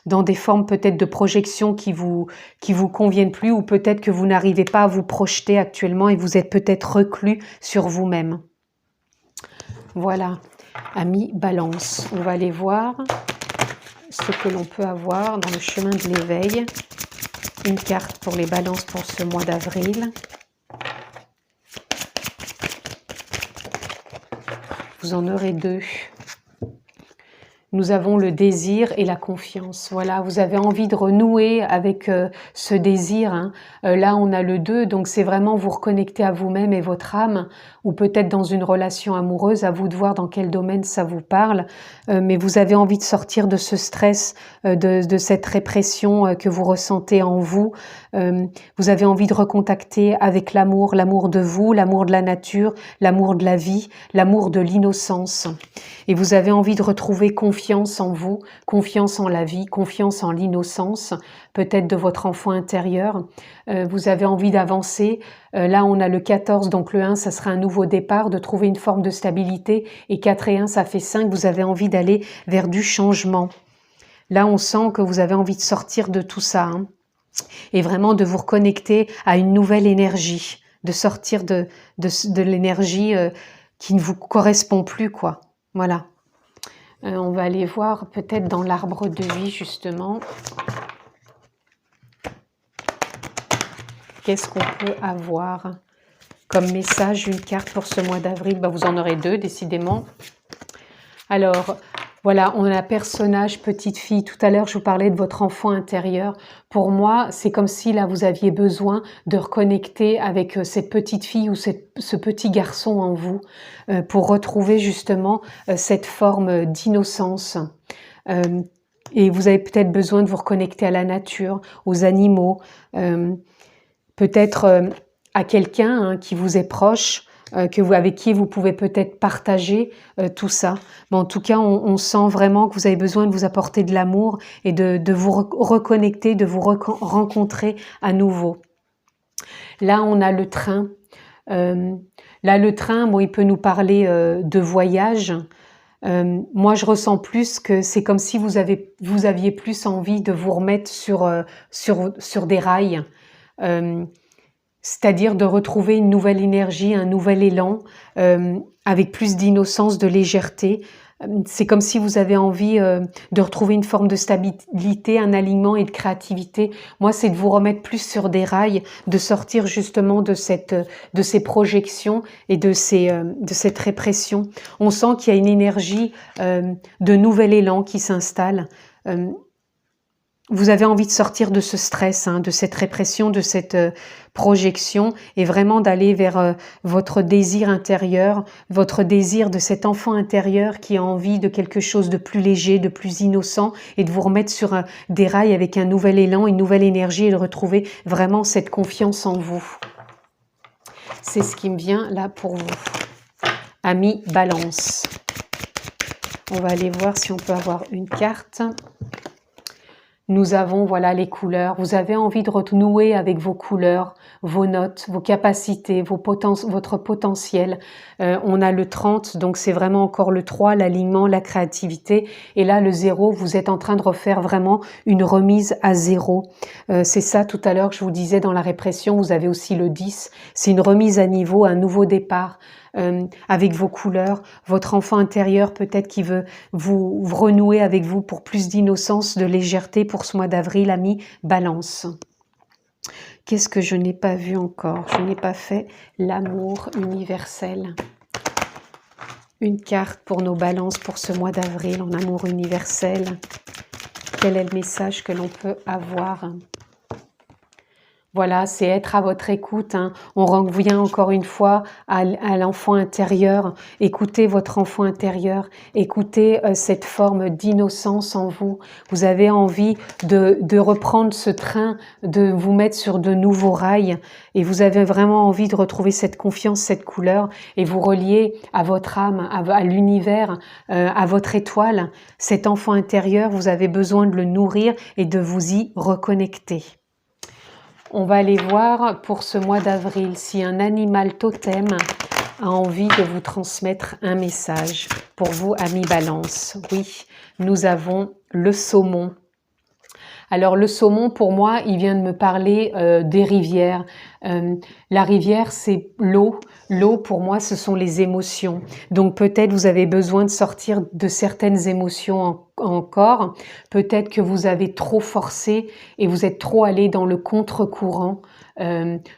dans des formes peut-être de projection qui vous conviennent plus ou peut-être que vous n'arrivez pas à vous projeter actuellement et vous êtes peut-être reclus sur vous-même. Voilà, amis Balance, on va aller voir ce que l'on peut avoir dans le chemin de l'éveil. Une carte pour les Balances pour ce mois d'avril. Vous en aurez deux. Nous avons le désir et la confiance. Voilà, vous avez envie de renouer avec ce désir. Hein. Là, on a le 2, donc c'est vraiment vous reconnecter à vous-même et votre âme, ou peut-être dans une relation amoureuse, à vous de voir dans quel domaine ça vous parle. Mais vous avez envie de sortir de ce stress, de cette répression que vous ressentez en vous. Vous avez envie de recontacter avec l'amour de vous, l'amour de la nature, l'amour de la vie, l'amour de l'innocence. Et vous avez envie de retrouver confiance en vous, confiance en la vie, confiance en l'innocence, peut-être de votre enfant intérieur. Vous avez envie d'avancer. Là, on a le 14, donc le 1, ça sera un nouveau départ, de trouver une forme de stabilité. Et 4 et 1, ça fait 5. Vous avez envie d'aller vers du changement. Là, on sent que vous avez envie de sortir de tout ça. Hein, et vraiment de vous reconnecter à une nouvelle énergie, de sortir de l'énergie qui ne vous correspond plus, quoi. Voilà. On va aller voir peut-être dans l'arbre de vie, justement. qu'est-ce qu'on peut avoir comme message, une carte pour ce mois d'avril? Vous en aurez deux, décidément. Alors, voilà, on a personnage petite fille. Tout à l'heure, je vous parlais de votre enfant intérieur. Pour moi, c'est comme si là, vous aviez besoin de reconnecter avec cette petite fille ou ce petit garçon en vous pour retrouver justement cette forme d'innocence. Et vous avez peut-être besoin de vous reconnecter à la nature, aux animaux, peut-être à quelqu'un qui vous est proche, avec qui vous pouvez peut-être partager tout ça. Mais en tout cas, on sent vraiment que vous avez besoin de vous apporter de l'amour et de vous reconnecter, de vous rencontrer à nouveau. Là, on a le train. Là, le train, il peut nous parler de voyage. Moi, je ressens plus que c'est comme si vous aviez plus envie de vous remettre sur des rails. C'est-à-dire de retrouver une nouvelle énergie, un nouvel élan, avec plus d'innocence, de légèreté. C'est comme si vous avez envie de retrouver une forme de stabilité, un alignement et de créativité. Moi, c'est de vous remettre plus sur des rails, de sortir justement de ces projections et de cette répression. On sent qu'il y a une énergie de nouvel élan qui s'installe. Vous avez envie de sortir de ce stress, de cette répression, de cette projection et vraiment d'aller vers votre désir intérieur, votre désir de cet enfant intérieur qui a envie de quelque chose de plus léger, de plus innocent et de vous remettre sur des rails avec un nouvel élan, une nouvelle énergie et de retrouver vraiment cette confiance en vous. C'est ce qui me vient là pour vous. Amis Balance. On va aller voir si on peut avoir une carte. Nous avons, voilà, les couleurs. Vous avez envie de renouer avec vos couleurs, vos notes, vos capacités, votre potentiel. On a le 30, donc c'est vraiment encore le 3, l'alignement, la créativité. Et là, le 0, vous êtes en train de refaire vraiment une remise à 0. C'est ça, tout à l'heure, je vous disais, dans la répression, vous avez aussi le 10. C'est une remise à niveau, un nouveau départ. Avec vos couleurs, votre enfant intérieur peut-être qui veut vous renouer avec vous pour plus d'innocence, de légèreté pour ce mois d'avril, amis Balance. Qu'est-ce que je n'ai pas vu encore? Je n'ai pas fait l'amour universel. Une carte pour nos balances pour ce mois d'avril en amour universel. Quel est le message que l'on peut avoir? Voilà, c'est être à votre écoute. On revient encore une fois à l'enfant intérieur. Écoutez votre enfant intérieur. Écoutez cette forme d'innocence en vous. Vous avez envie de reprendre ce train, de vous mettre sur de nouveaux rails. Et vous avez vraiment envie de retrouver cette confiance, cette couleur. Et vous relier à votre âme, à l'univers, à votre étoile. Cet enfant intérieur, vous avez besoin de le nourrir et de vous y reconnecter. On va aller voir pour ce mois d'avril si un animal totem a envie de vous transmettre un message. Pour vous, amis Balance, oui, nous avons le saumon. Alors le saumon, pour moi, il vient de me parler des rivières. La rivière, c'est l'eau. L'eau, pour moi, ce sont les émotions. Donc peut-être vous avez besoin de sortir de certaines émotions encore. Peut-être que vous avez trop forcé et vous êtes trop allé dans le contre-courant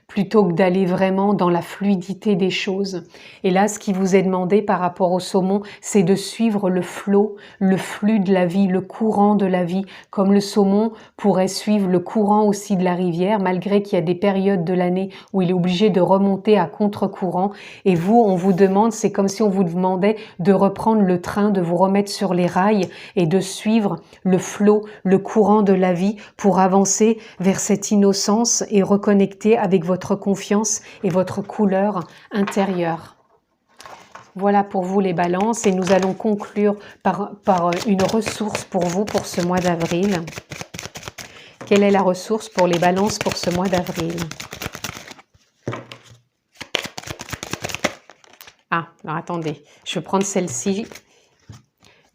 plutôt que d'aller vraiment dans la fluidité des choses. Et là, ce qui vous est demandé par rapport au saumon, c'est de suivre le flot, le flux de la vie, le courant de la vie, comme le saumon pourrait suivre le courant aussi de la rivière, malgré qu'il y a des périodes de l'année où il est obligé de remonter à contre-courant. Et vous, on vous demande, c'est comme si on vous demandait de reprendre le train, de vous remettre sur les rails et de suivre le flot, le courant de la vie pour avancer vers cette innocence et reconnecter avec votre confiance et votre couleur intérieure. Voilà pour vous les balances et nous allons conclure par une ressource pour vous pour ce mois d'avril. Quelle est la ressource pour les balances pour ce mois d'avril? Ah, alors attendez, je vais prendre celle-ci.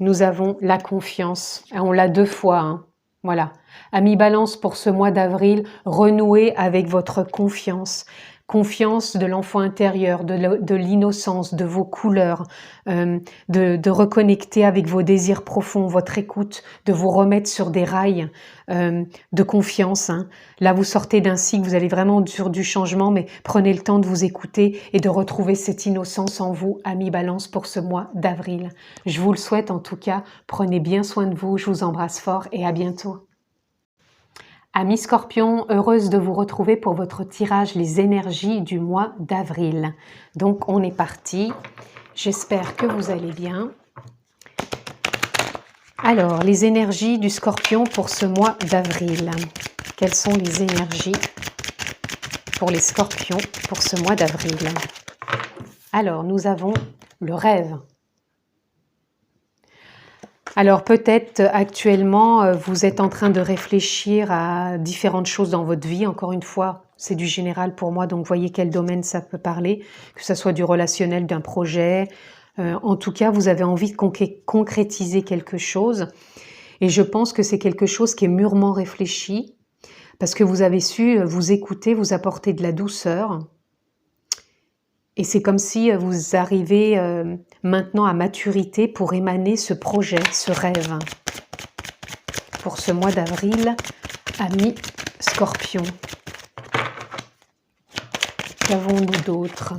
Nous avons la confiance. On l'a 2 fois, Voilà. Amis Balance, pour ce mois d'avril, renouez avec votre confiance. confiance de l'enfant intérieur, de l'innocence, de vos couleurs, de reconnecter avec vos désirs profonds, votre écoute, de vous remettre sur des rails de confiance. Hein. Là, vous sortez d'un cycle, vous allez vraiment sur du changement, mais prenez le temps de vous écouter et de retrouver cette innocence en vous, amis Balance, pour ce mois d'avril. Je vous le souhaite en tout cas, prenez bien soin de vous, je vous embrasse fort et à bientôt. Amis Scorpion, heureuse de vous retrouver pour votre tirage Les énergies du mois d'avril. Donc on est parti, j'espère que vous allez bien. Alors, les énergies du Scorpion pour ce mois d'avril. Quelles sont les énergies pour les Scorpions pour ce mois d'avril? Alors, nous avons le rêve. Alors peut-être actuellement, vous êtes en train de réfléchir à différentes choses dans votre vie. Encore une fois, c'est du général pour moi, donc voyez quel domaine ça peut parler, que ce soit du relationnel, d'un projet. En tout cas, vous avez envie de concrétiser quelque chose. Et je pense que c'est quelque chose qui est mûrement réfléchi, parce que vous avez su vous écouter, vous apporter de la douceur. Et c'est comme si vous arrivez maintenant à maturité pour émaner ce projet, ce rêve. Pour ce mois d'avril, amis Scorpion. Qu'avons-nous d'autre?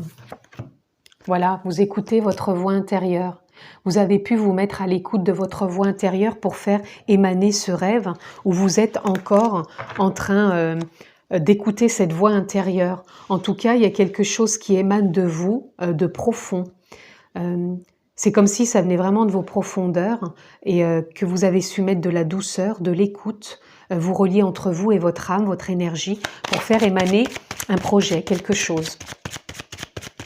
Voilà, vous écoutez votre voix intérieure. Vous avez pu vous mettre à l'écoute de votre voix intérieure pour faire émaner ce rêve, où vous êtes encore en train d'écouter cette voix intérieure. En tout cas, il y a quelque chose qui émane de vous, de profond. C'est comme si ça venait vraiment de vos profondeurs et que vous avez su mettre de la douceur, de l'écoute, vous relier entre vous et votre âme, votre énergie, pour faire émaner un projet, quelque chose.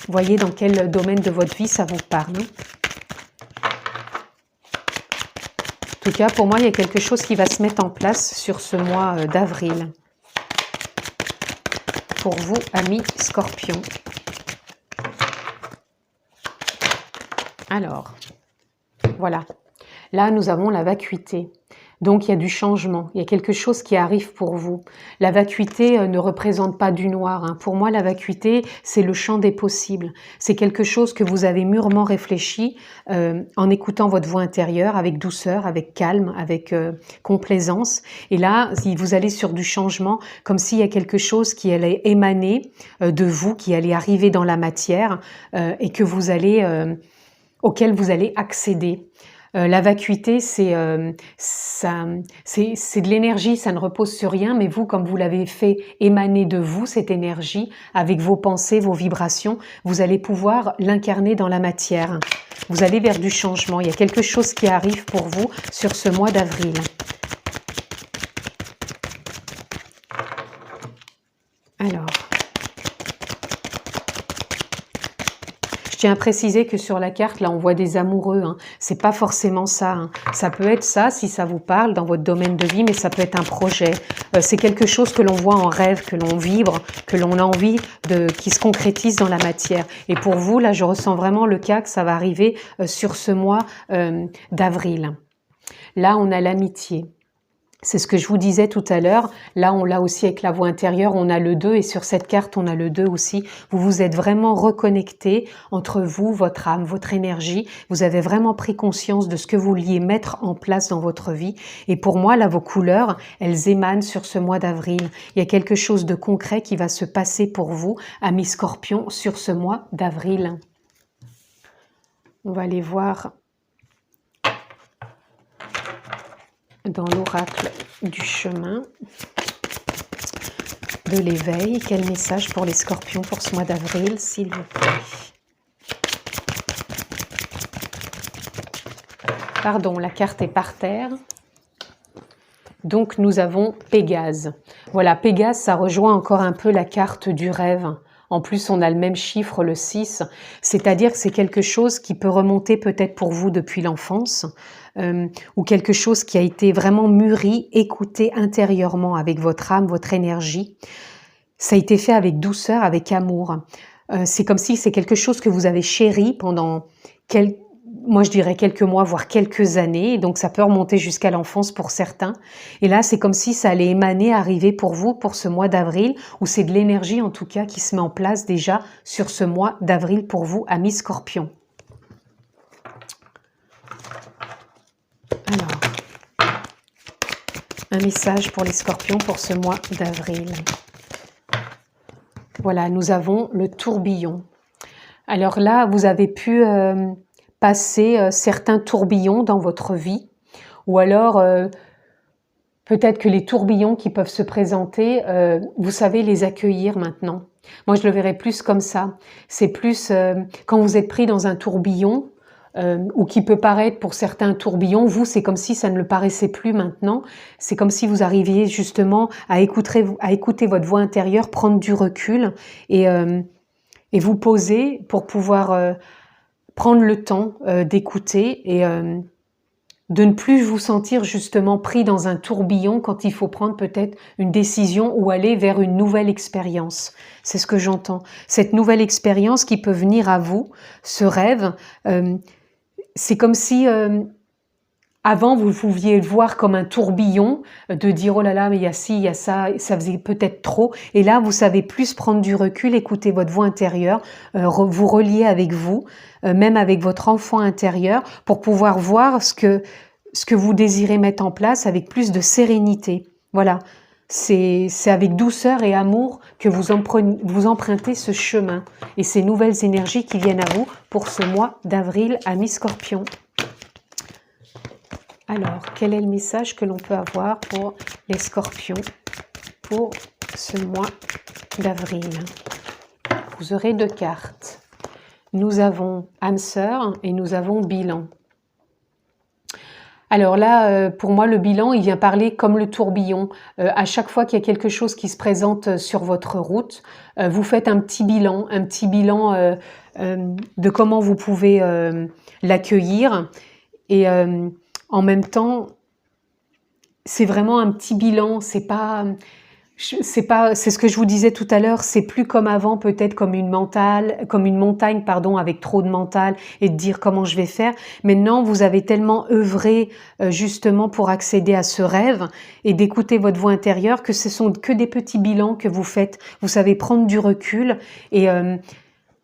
Voyez dans quel domaine de votre vie ça vous parle. En tout cas, pour moi, il y a quelque chose qui va se mettre en place sur ce mois d'avril. Pour vous, amis Scorpions. Alors, voilà. Là, nous avons la vacuité. Donc, il y a du changement. Il y a quelque chose qui arrive pour vous. La vacuité ne représente pas du noir. Hein. Pour moi, la vacuité, c'est le champ des possibles. C'est quelque chose que vous avez mûrement réfléchi en écoutant votre voix intérieure avec douceur, avec calme, avec complaisance. Et là, vous allez sur du changement, comme s'il y a quelque chose qui allait émaner de vous, qui allait arriver dans la matière et que vous allez, auquel vous allez accéder. La vacuité, c'est de l'énergie, ça ne repose sur rien, mais vous, comme vous l'avez fait émaner de vous, cette énergie, avec vos pensées, vos vibrations, vous allez pouvoir l'incarner dans la matière. Vous allez vers du changement. Il y a quelque chose qui arrive pour vous sur ce mois d'avril. Alors, je tiens à préciser que sur la carte, là, on voit des amoureux. Hein. C'est pas forcément ça. Hein. Ça peut être ça, si ça vous parle, dans votre domaine de vie, mais ça peut être un projet. C'est quelque chose que l'on voit en rêve, que l'on vibre, que l'on a envie qui se concrétise dans la matière. Et pour vous, là, je ressens vraiment le cas que ça va arriver sur ce mois d'avril. Là, on a l'amitié. C'est ce que je vous disais tout à l'heure. Là, on l'a aussi avec la voix intérieure, on a le 2 et sur cette carte, on a le 2 aussi. Vous vous êtes vraiment reconnecté entre vous, votre âme, votre énergie. Vous avez vraiment pris conscience de ce que vous vouliez mettre en place dans votre vie. Et pour moi, là, vos couleurs, elles émanent sur ce mois d'avril. Il y a quelque chose de concret qui va se passer pour vous, amis Scorpions, sur ce mois d'avril. On va aller voir dans l'oracle du chemin de l'éveil. Quel message pour les Scorpions pour ce mois d'avril, s'il vous plaît? Pardon, la carte est par terre. Donc nous avons Pégase. Voilà, Pégase, ça rejoint encore un peu la carte du rêve. En plus, on a le même chiffre, le 6, c'est-à-dire que c'est quelque chose qui peut remonter peut-être pour vous depuis l'enfance, ou quelque chose qui a été vraiment mûri, écouté intérieurement avec votre âme, votre énergie. Ça a été fait avec douceur, avec amour. C'est comme si c'est quelque chose que vous avez chéri pendant moi je dirais quelques mois, voire quelques années, donc ça peut remonter jusqu'à l'enfance pour certains. Et là, c'est comme si ça allait émaner, arriver pour vous pour ce mois d'avril, où c'est de l'énergie en tout cas qui se met en place déjà sur ce mois d'avril pour vous, amis Scorpions. Alors, un message pour les Scorpions pour ce mois d'avril. Voilà, nous avons le tourbillon. Alors là, vous avez pu passer certains tourbillons dans votre vie, ou alors peut-être que les tourbillons qui peuvent se présenter, vous savez les accueillir maintenant. Moi, je le verrais plus comme ça. C'est plus quand vous êtes pris dans un tourbillon, ou qui peut paraître pour certains tourbillons, vous, c'est comme si ça ne le paraissait plus maintenant. C'est comme si vous arriviez justement à écouter votre voix intérieure, prendre du recul et vous poser pour pouvoir prendre le temps d'écouter et de ne plus vous sentir justement pris dans un tourbillon quand il faut prendre peut-être une décision ou aller vers une nouvelle expérience. C'est ce que j'entends. Cette nouvelle expérience qui peut venir à vous, ce rêve, c'est comme si avant vous pouviez le voir comme un tourbillon, de dire oh là là mais il y a ci, il y a ça faisait peut-être trop, et là vous savez plus prendre du recul, écouter votre voix intérieure, vous relier avec vous, même avec votre enfant intérieur, pour pouvoir voir ce que vous désirez mettre en place avec plus de sérénité. Voilà, c'est avec douceur et amour que vous empruntez ce chemin et ces nouvelles énergies qui viennent à vous pour ce mois d'avril, amis Scorpions. Alors, quel est le message que l'on peut avoir pour les Scorpions pour ce mois d'avril? Vous aurez 2 cartes. Nous avons âme sœur et nous avons bilan. Alors là, pour moi, le bilan, il vient parler comme le tourbillon. À chaque fois qu'il y a quelque chose qui se présente sur votre route, vous faites un petit bilan de comment vous pouvez l'accueillir. Et en même temps, c'est vraiment un petit bilan. C'est ce que je vous disais tout à l'heure, c'est plus comme avant, peut-être comme une montagne, avec trop de mental et de dire comment je vais faire. Maintenant, vous avez tellement œuvré justement pour accéder à ce rêve et d'écouter votre voix intérieure que ce sont que des petits bilans que vous faites. Vous savez prendre du recul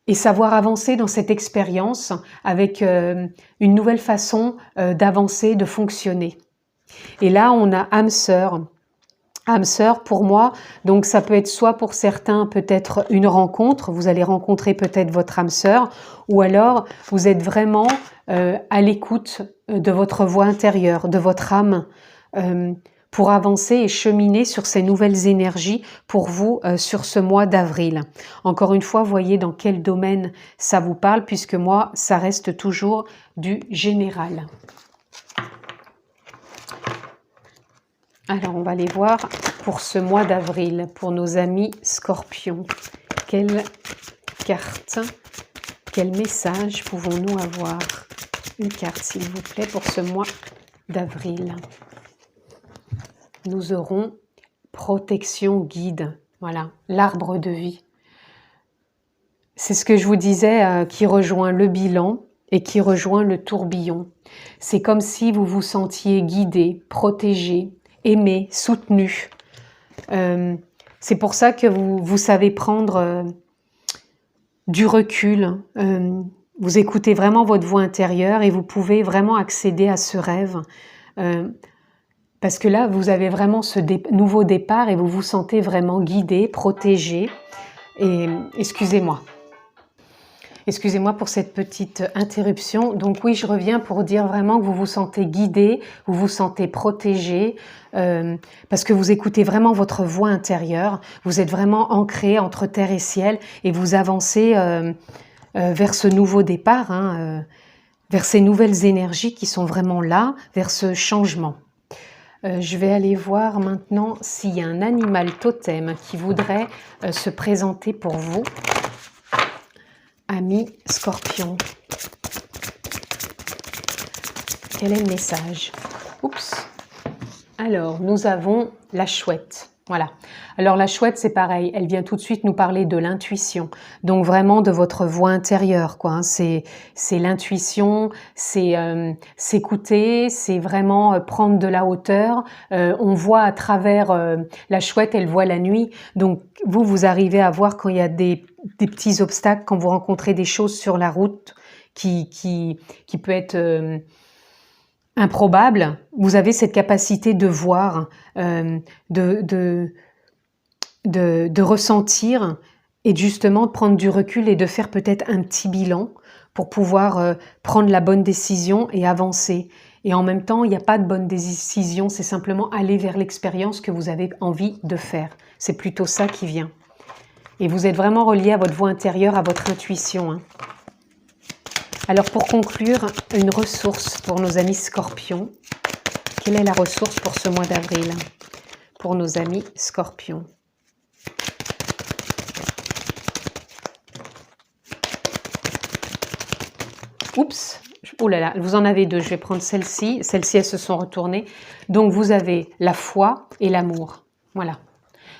et savoir avancer dans cette expérience avec une nouvelle façon d'avancer, de fonctionner. Et là, on a âme sœur. Âme sœur, pour moi, donc ça peut être soit pour certains peut-être une rencontre, vous allez rencontrer peut-être votre âme sœur, ou alors vous êtes vraiment à l'écoute de votre voix intérieure, de votre âme, pour avancer et cheminer sur ces nouvelles énergies pour vous sur ce mois d'avril. Encore une fois, voyez dans quel domaine ça vous parle, puisque moi, ça reste toujours du général. Alors, on va aller voir pour ce mois d'avril, pour nos amis Scorpions. Quelle carte, quel message pouvons-nous avoir? Une carte, s'il vous plaît, pour ce mois d'avril. Nous aurons protection guide. Voilà, l'arbre de vie. C'est ce que je vous disais, qui rejoint le bilan et qui rejoint le tourbillon. C'est comme si vous vous sentiez guidé, protégé, aimé, soutenu. C'est pour ça que vous savez prendre du recul. Vous écoutez vraiment votre voix intérieure et vous pouvez vraiment accéder à ce rêve. Parce que là, vous avez vraiment ce nouveau départ et vous vous sentez vraiment guidé, protégé. Et excusez-moi pour cette petite interruption. Donc oui, je reviens pour dire vraiment que vous vous sentez guidé, vous vous sentez protégé, parce que vous écoutez vraiment votre voix intérieure. Vous êtes vraiment ancré entre terre et ciel et vous avancez vers ce nouveau départ, vers ces nouvelles énergies qui sont vraiment là, vers ce changement. Je vais aller voir maintenant s'il y a un animal totem qui voudrait se présenter pour vous, amis Scorpions. Quel est le message? Oups. Alors, nous avons la chouette. Voilà. Alors la chouette, c'est pareil, elle vient tout de suite nous parler de l'intuition, donc vraiment de votre voix intérieure, quoi. Hein. C'est l'intuition, c'est s'écouter, c'est vraiment prendre de la hauteur. On voit à travers la chouette, elle voit la nuit, donc vous arrivez à voir quand il y a des petits obstacles, quand vous rencontrez des choses sur la route qui peut être improbable. Vous avez cette capacité de voir, de ressentir et justement de prendre du recul et de faire peut-être un petit bilan pour pouvoir prendre la bonne décision et avancer. Et en même temps, il n'y a pas de bonne décision, c'est simplement aller vers l'expérience que vous avez envie de faire. C'est plutôt ça qui vient. Et vous êtes vraiment relié à votre voix intérieure, à votre intuition. Hein. Alors pour conclure, une ressource pour nos amis scorpions. Quelle est la ressource pour ce mois d'avril pour nos amis scorpions? Oups, oh là là, vous en avez deux, je vais prendre celle-ci. Celles-ci, elles se sont retournées. Donc vous avez la foi et l'amour. Voilà.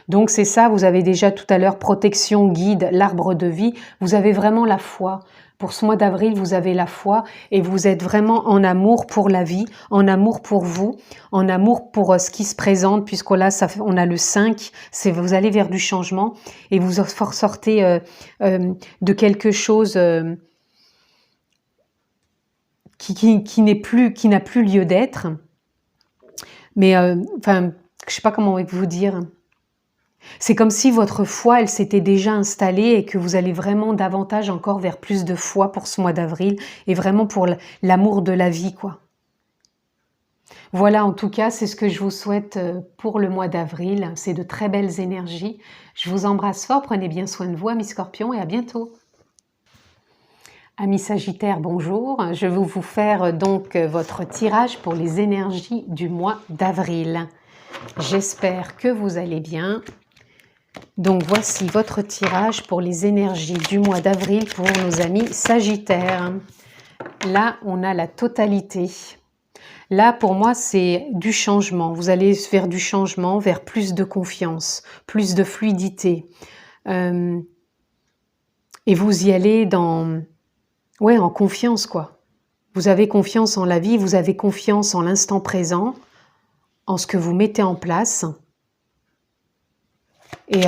Donc c'est ça, vous avez déjà tout à l'heure protection, guide, l'arbre de vie. Vous avez vraiment la foi. Pour ce mois d'avril, vous avez la foi et vous êtes vraiment en amour pour la vie, en amour pour vous, en amour pour ce qui se présente, puisque là, on a le 5, vous allez vers du changement et vous sortez de quelque chose qui n'a plus lieu d'être. Mais enfin, je sais pas comment vous dire. C'est comme si votre foi, elle s'était déjà installée et que vous allez vraiment davantage encore vers plus de foi pour ce mois d'avril et vraiment pour l'amour de la vie, quoi. Voilà, en tout cas, c'est ce que je vous souhaite pour le mois d'avril. C'est de très belles énergies. Je vous embrasse fort, prenez bien soin de vous, amis scorpions, et à bientôt. Amis Sagittaires, bonjour. Je vais vous faire donc votre tirage pour les énergies du mois d'avril. J'espère que vous allez bien. Donc voici votre tirage pour les énergies du mois d'avril pour nos amis Sagittaires. Là, on a la totalité. Là, pour moi, c'est du changement. Vous allez vers du changement, vers plus de confiance, plus de fluidité. Et vous y allez en confiance, quoi. Vous avez confiance en la vie, vous avez confiance en l'instant présent, en ce que vous mettez en place. Et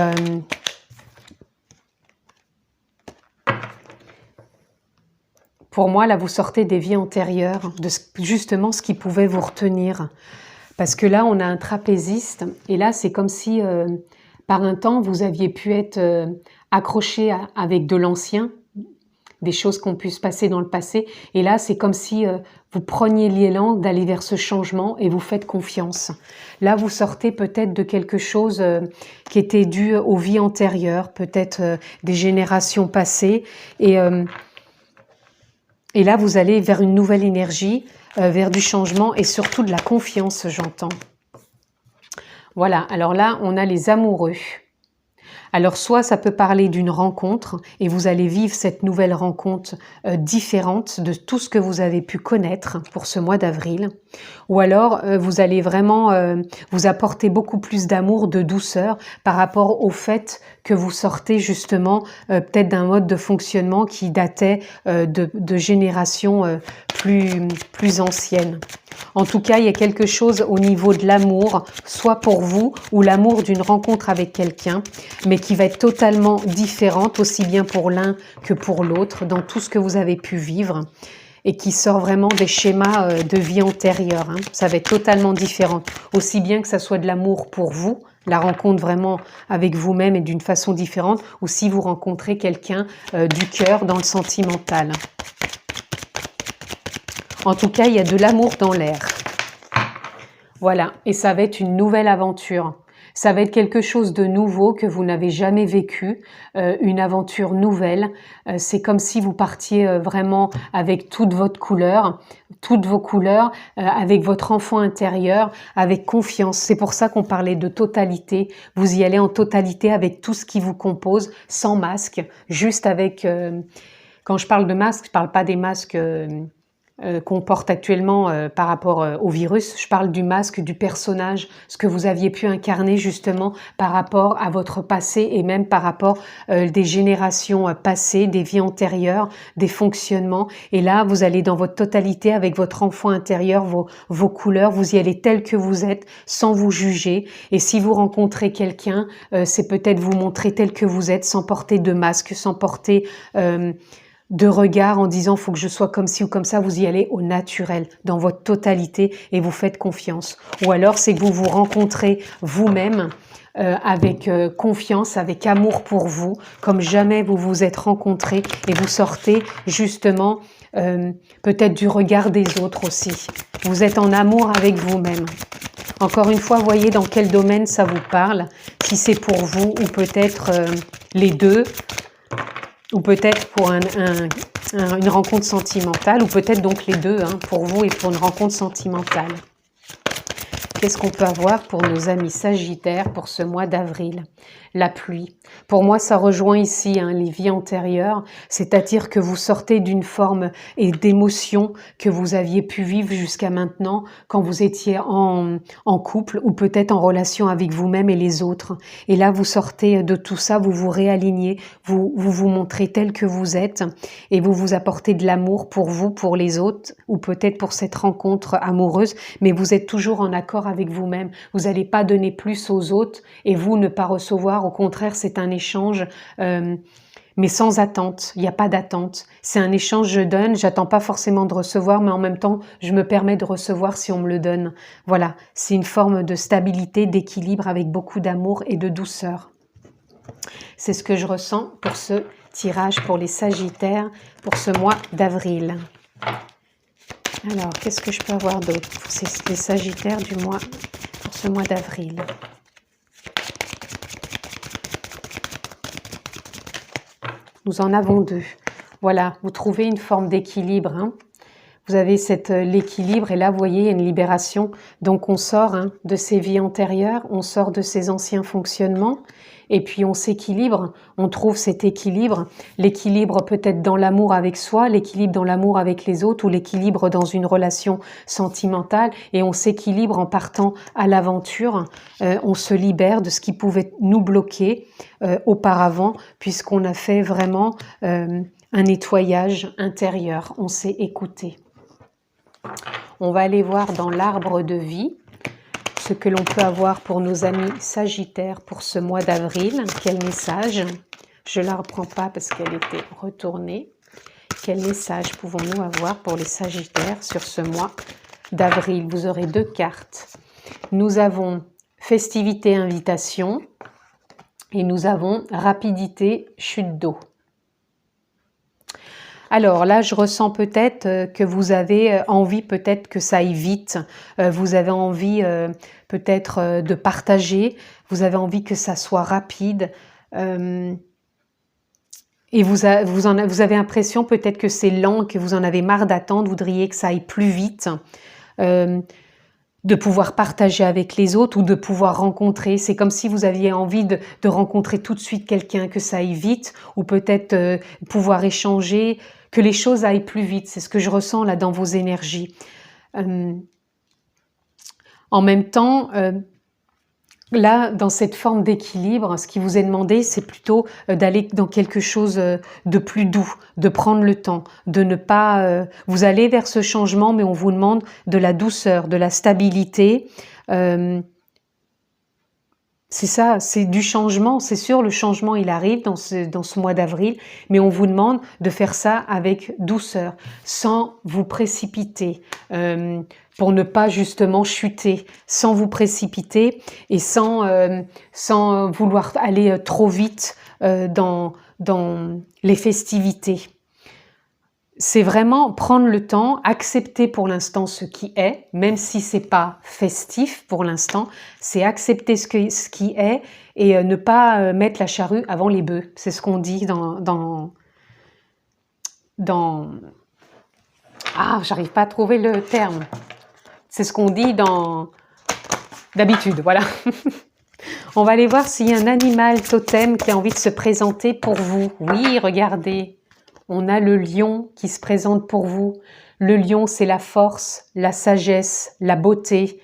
pour moi, là, vous sortez des vies antérieures, de justement ce qui pouvait vous retenir. Parce que là, on a un trapéziste, et là, c'est comme si, par un temps, vous aviez pu être accroché avec de l'ancien, des choses qui ont pu se passer dans le passé. Et là, c'est comme si vous preniez l'élan d'aller vers ce changement et vous faites confiance. Là, vous sortez peut-être de quelque chose qui était dû aux vies antérieures, peut-être des générations passées. Et là, vous allez vers une nouvelle énergie, vers du changement et surtout de la confiance, j'entends. Voilà, alors là, on a les amoureux. Alors soit ça peut parler d'une rencontre et vous allez vivre cette nouvelle rencontre différente de tout ce que vous avez pu connaître pour ce mois d'avril. Ou alors vous allez vraiment vous apporter beaucoup plus d'amour, de douceur par rapport au fait que vous sortez justement peut-être d'un mode de fonctionnement qui datait de générations plus anciennes. En tout cas, il y a quelque chose au niveau de l'amour, soit pour vous ou l'amour d'une rencontre avec quelqu'un, mais qui va être totalement différente, aussi bien pour l'un que pour l'autre, dans tout ce que vous avez pu vivre, et qui sort vraiment des schémas de vie antérieure. Hein. Ça va être totalement différent, aussi bien que ça soit de l'amour pour vous, la rencontre vraiment avec vous-même et d'une façon différente, ou si vous rencontrez quelqu'un du cœur dans le sentimental. En tout cas, il y a de l'amour dans l'air. Voilà, et ça va être une nouvelle aventure. Ça va être quelque chose de nouveau que vous n'avez jamais vécu, une aventure nouvelle. C'est comme si vous partiez vraiment avec toutes vos couleurs, avec votre enfant intérieur, avec confiance. C'est pour ça qu'on parlait de totalité. Vous y allez en totalité avec tout ce qui vous compose, sans masque, juste avec... quand je parle de masque, je ne parle pas des masques... qu'on porte actuellement par rapport au virus. Je parle du masque, du personnage, ce que vous aviez pu incarner justement par rapport à votre passé et même par rapport des générations passées, des vies antérieures, des fonctionnements. Et là, vous allez dans votre totalité avec votre enfant intérieur, vos couleurs, vous y allez tel que vous êtes, sans vous juger. Et si vous rencontrez quelqu'un, c'est peut-être vous montrer tel que vous êtes, sans porter de masque, sans porter de regard en disant faut que je sois comme ci ou comme ça. Vous y allez au naturel, dans votre totalité, et vous faites confiance. Ou alors c'est que vous vous rencontrez vous-même avec confiance, avec amour pour vous, comme jamais vous vous êtes rencontrés, et vous sortez justement peut-être du regard des autres aussi. Vous êtes en amour avec vous-même. Encore une fois, voyez dans quel domaine ça vous parle, si c'est pour vous ou peut-être les deux, ou peut-être pour une rencontre sentimentale, ou peut-être donc les deux, hein, pour vous et pour une rencontre sentimentale. Qu'est-ce qu'on peut avoir pour nos amis Sagittaires pour ce mois d'avril? La pluie. Pour moi, ça rejoint ici les vies antérieures, c'est-à-dire que vous sortez d'une forme et d'émotion que vous aviez pu vivre jusqu'à maintenant quand vous étiez en couple ou peut-être en relation avec vous-même et les autres. Et là, vous sortez de tout ça, vous vous réalignez, vous montrez tel que vous êtes et vous vous apportez de l'amour pour vous, pour les autres ou peut-être pour cette rencontre amoureuse, mais vous êtes toujours en accord avec vous-même. Vous n'allez pas donner plus aux autres et vous ne pas recevoir. Au contraire, c'est un échange, mais sans attente. Il n'y a pas d'attente. C'est un échange, je donne, j'attends pas forcément de recevoir, mais en même temps, je me permets de recevoir si on me le donne. Voilà, c'est une forme de stabilité, d'équilibre avec beaucoup d'amour et de douceur. C'est ce que je ressens pour ce tirage pour les Sagittaires pour ce mois d'avril. Alors, qu'est-ce que je peux avoir d'autre pour les Sagittaires du mois, pour ce mois d'avril? Nous en avons deux. Voilà, vous trouvez une forme d'équilibre. Hein. Vous avez l'équilibre et là, vous voyez, il y a une libération. Donc, on sort de ces vies antérieures, on sort de ces anciens fonctionnements et puis on s'équilibre, on trouve cet équilibre. L'équilibre peut-être dans l'amour avec soi, l'équilibre dans l'amour avec les autres ou l'équilibre dans une relation sentimentale et on s'équilibre en partant à l'aventure. On se libère de ce qui pouvait nous bloquer auparavant puisqu'on a fait vraiment un nettoyage intérieur. On s'est écouté. On va aller voir dans l'arbre de vie ce que l'on peut avoir pour nos amis Sagittaires pour ce mois d'avril. Quel message? Je ne la reprends pas parce qu'elle était retournée. Quel message pouvons-nous avoir pour les Sagittaires sur ce mois d'avril? Vous aurez deux cartes. Nous avons festivité, invitation et nous avons rapidité, chute d'eau. Alors là, je ressens peut-être que vous avez envie peut-être que ça aille vite, vous avez envie peut-être de partager, vous avez envie que ça soit rapide et vous avez l'impression peut-être que c'est lent, que vous en avez marre d'attendre, vous voudriez que ça aille plus vite, de pouvoir partager avec les autres ou de pouvoir rencontrer. C'est comme si vous aviez envie de rencontrer tout de suite quelqu'un, que ça aille vite ou peut-être pouvoir échanger, que les choses aillent plus vite. C'est ce que je ressens là dans vos énergies. En même temps, là, dans cette forme d'équilibre, ce qui vous est demandé, c'est plutôt d'aller dans quelque chose de plus doux, de prendre le temps, de ne pas... vous allez vers ce changement, mais on vous demande de la douceur, de la stabilité. C'est ça, c'est du changement. C'est sûr, le changement, il arrive dans ce mois d'avril, mais on vous demande de faire ça avec douceur, sans vous précipiter, pour ne pas justement chuter, sans vous précipiter et sans vouloir aller trop vite dans les festivités. C'est vraiment prendre le temps, accepter pour l'instant ce qui est, même si c'est pas festif pour l'instant, c'est accepter ce qui est et ne pas mettre la charrue avant les bœufs. C'est ce qu'on dit dans ah, j'arrive pas à trouver le terme. C'est ce qu'on dit d'habitude, voilà. On va aller voir s'il y a un animal totem qui a envie de se présenter pour vous. Oui, regardez. On a le lion qui se présente pour vous. Le lion, c'est la force, la sagesse, la beauté.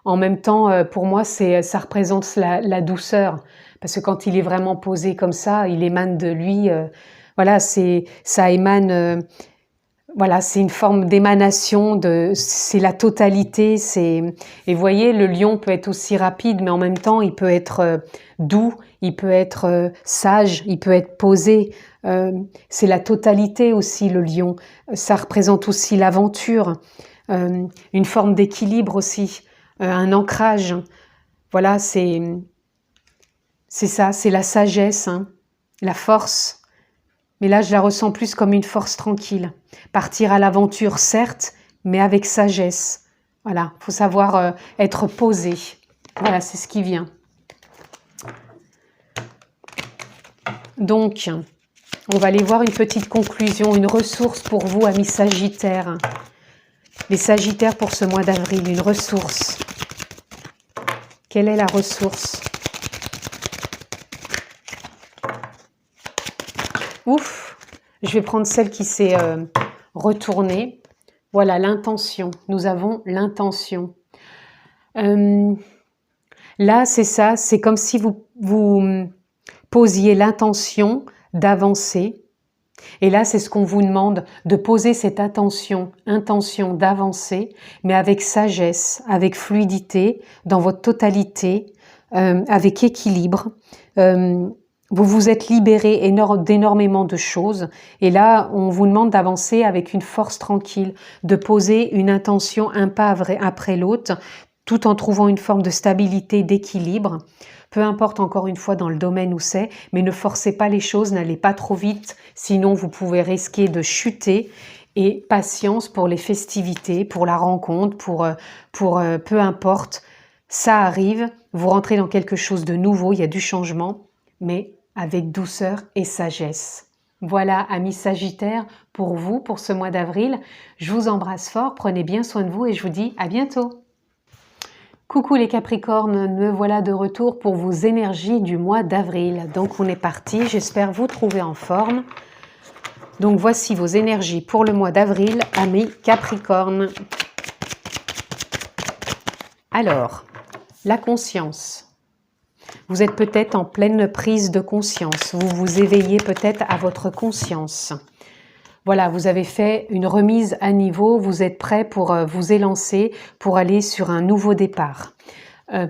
En même temps, pour moi, ça représente la douceur. Parce que quand il est vraiment posé comme ça, il émane de lui. Voilà, ça émane. Voilà, c'est une forme d'émanation, c'est la totalité. Et vous voyez, le lion peut être aussi rapide, mais en même temps, il peut être doux, il peut être sage, il peut être posé. C'est la totalité aussi, le lion. Ça représente aussi l'aventure, une forme d'équilibre aussi, un ancrage. Voilà, c'est ça, c'est la sagesse, hein, la force. Mais là, je la ressens plus comme une force tranquille. Partir à l'aventure, certes, mais avec sagesse. Voilà, il faut savoir être posé. Voilà, c'est ce qui vient. Donc, on va aller voir une petite conclusion, une ressource pour vous, amis Sagittaires. Les Sagittaires pour ce mois d'avril, une ressource. Quelle est la ressource? Ouf, je vais prendre celle qui s'est retournée. Voilà, l'intention. Nous avons l'intention. Là, c'est ça, c'est comme si vous posiez l'intention d'avancer. Et là, c'est ce qu'on vous demande, de poser cette intention d'avancer, mais avec sagesse, avec fluidité, dans votre totalité, avec équilibre. Vous vous êtes libéré d'énormément de choses et là, on vous demande d'avancer avec une force tranquille, de poser une intention un pas après l'autre, tout en trouvant une forme de stabilité, d'équilibre. Peu importe encore une fois dans le domaine où c'est, mais ne forcez pas les choses, n'allez pas trop vite, sinon vous pouvez risquer de chuter. Et patience pour les festivités, pour la rencontre, pour peu importe, ça arrive, vous rentrez dans quelque chose de nouveau, il y a du changement, mais avec douceur et sagesse. Voilà, amis Sagittaires, pour vous, pour ce mois d'avril. Je vous embrasse fort, prenez bien soin de vous et je vous dis à bientôt. Coucou les Capricornes, me voilà de retour pour vos énergies du mois d'avril. Donc on est parti, j'espère vous trouver en forme. Donc voici vos énergies pour le mois d'avril, amis Capricornes. Alors, la conscience. Vous êtes peut-être en pleine prise de conscience, vous vous éveillez peut-être à votre conscience. Voilà, vous avez fait une remise à niveau, vous êtes prêt pour vous élancer, pour aller sur un nouveau départ.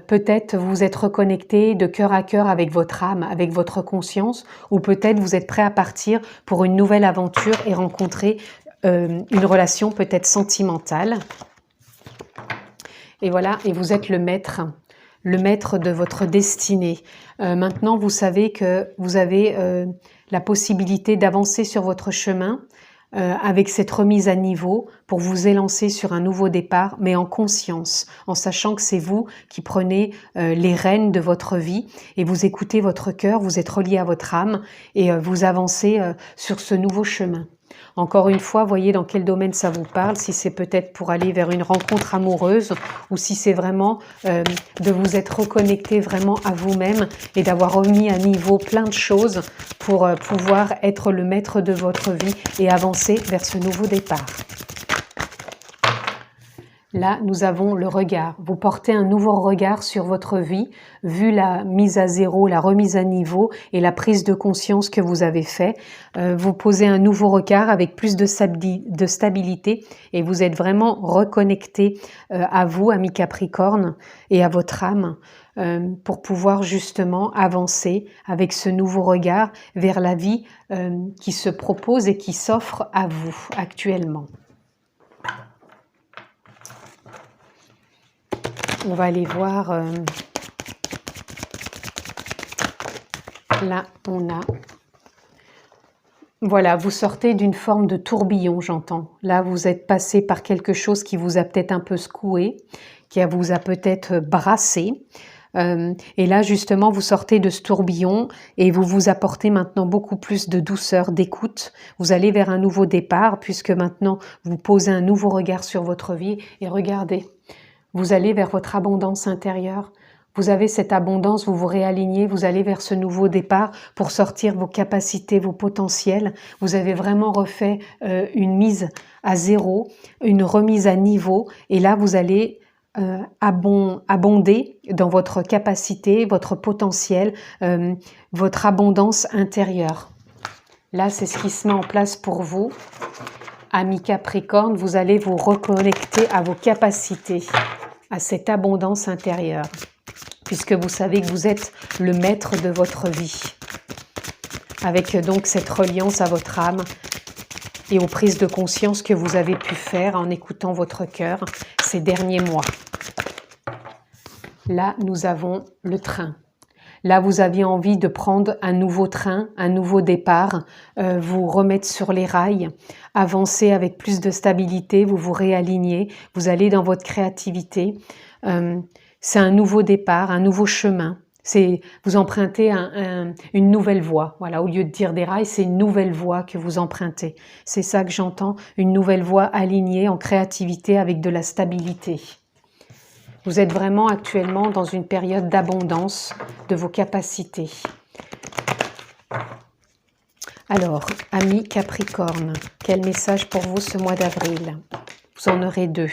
Peut-être vous êtes reconnecté de cœur à cœur avec votre âme, avec votre conscience, ou peut-être vous êtes prêt à partir pour une nouvelle aventure et rencontrer une relation peut-être sentimentale. Et voilà, et vous êtes le maître de votre destinée. Maintenant, vous savez que vous avez la possibilité d'avancer sur votre chemin avec cette remise à niveau pour vous élancer sur un nouveau départ, mais en conscience, en sachant que c'est vous qui prenez les rênes de votre vie et vous écoutez votre cœur, vous êtes relié à votre âme et vous avancez sur ce nouveau chemin. Encore une fois, voyez dans quel domaine ça vous parle, si c'est peut-être pour aller vers une rencontre amoureuse ou si c'est vraiment de vous être reconnecté vraiment à vous-même et d'avoir remis à niveau plein de choses pour pouvoir être le maître de votre vie et avancer vers ce nouveau départ. Là, nous avons le regard. Vous portez un nouveau regard sur votre vie, vu la mise à zéro, la remise à niveau et la prise de conscience que vous avez fait. Vous posez un nouveau regard avec plus de stabilité et vous êtes vraiment reconnecté à vous, amis Capricorne, et à votre âme pour pouvoir justement avancer avec ce nouveau regard vers la vie qui se propose et qui s'offre à vous actuellement. On va aller voir, là on a, voilà, vous sortez d'une forme de tourbillon, j'entends. Là vous êtes passé par quelque chose qui vous a peut-être un peu secoué, qui vous a peut-être brassé. Et là justement vous sortez de ce tourbillon et vous vous apportez maintenant beaucoup plus de douceur, d'écoute. Vous allez vers un nouveau départ puisque maintenant vous posez un nouveau regard sur votre vie et regardez. Vous allez vers votre abondance intérieure, Vous avez cette abondance, vous vous réalignez, vous allez vers ce nouveau départ pour sortir vos capacités, vos potentiels. Vous avez vraiment refait une mise à zéro, une remise à niveau. Et là, vous allez abonder dans votre capacité, votre potentiel, votre abondance intérieure. Là, c'est ce qui se met en place pour vous. Amis Capricorne, vous allez vous reconnecter à vos capacités, à cette abondance intérieure, puisque vous savez que vous êtes le maître de votre vie, avec donc cette reliance à votre âme et aux prises de conscience que vous avez pu faire en écoutant votre cœur ces derniers mois. Là, nous avons le train. Là, vous aviez envie de prendre un nouveau train, un nouveau départ, vous remettre sur les rails, avancer avec plus de stabilité, vous vous réalignez, vous allez dans votre créativité. C'est un nouveau départ, un nouveau chemin. Vous empruntez une nouvelle voie. Voilà, au lieu de dire des rails, c'est une nouvelle voie que vous empruntez. C'est ça que j'entends, une nouvelle voie alignée en créativité avec de la stabilité. Vous êtes vraiment actuellement dans une période d'abondance de vos capacités. Alors, amis Capricorne, quel message pour vous ce mois d'avril? Vous en aurez deux.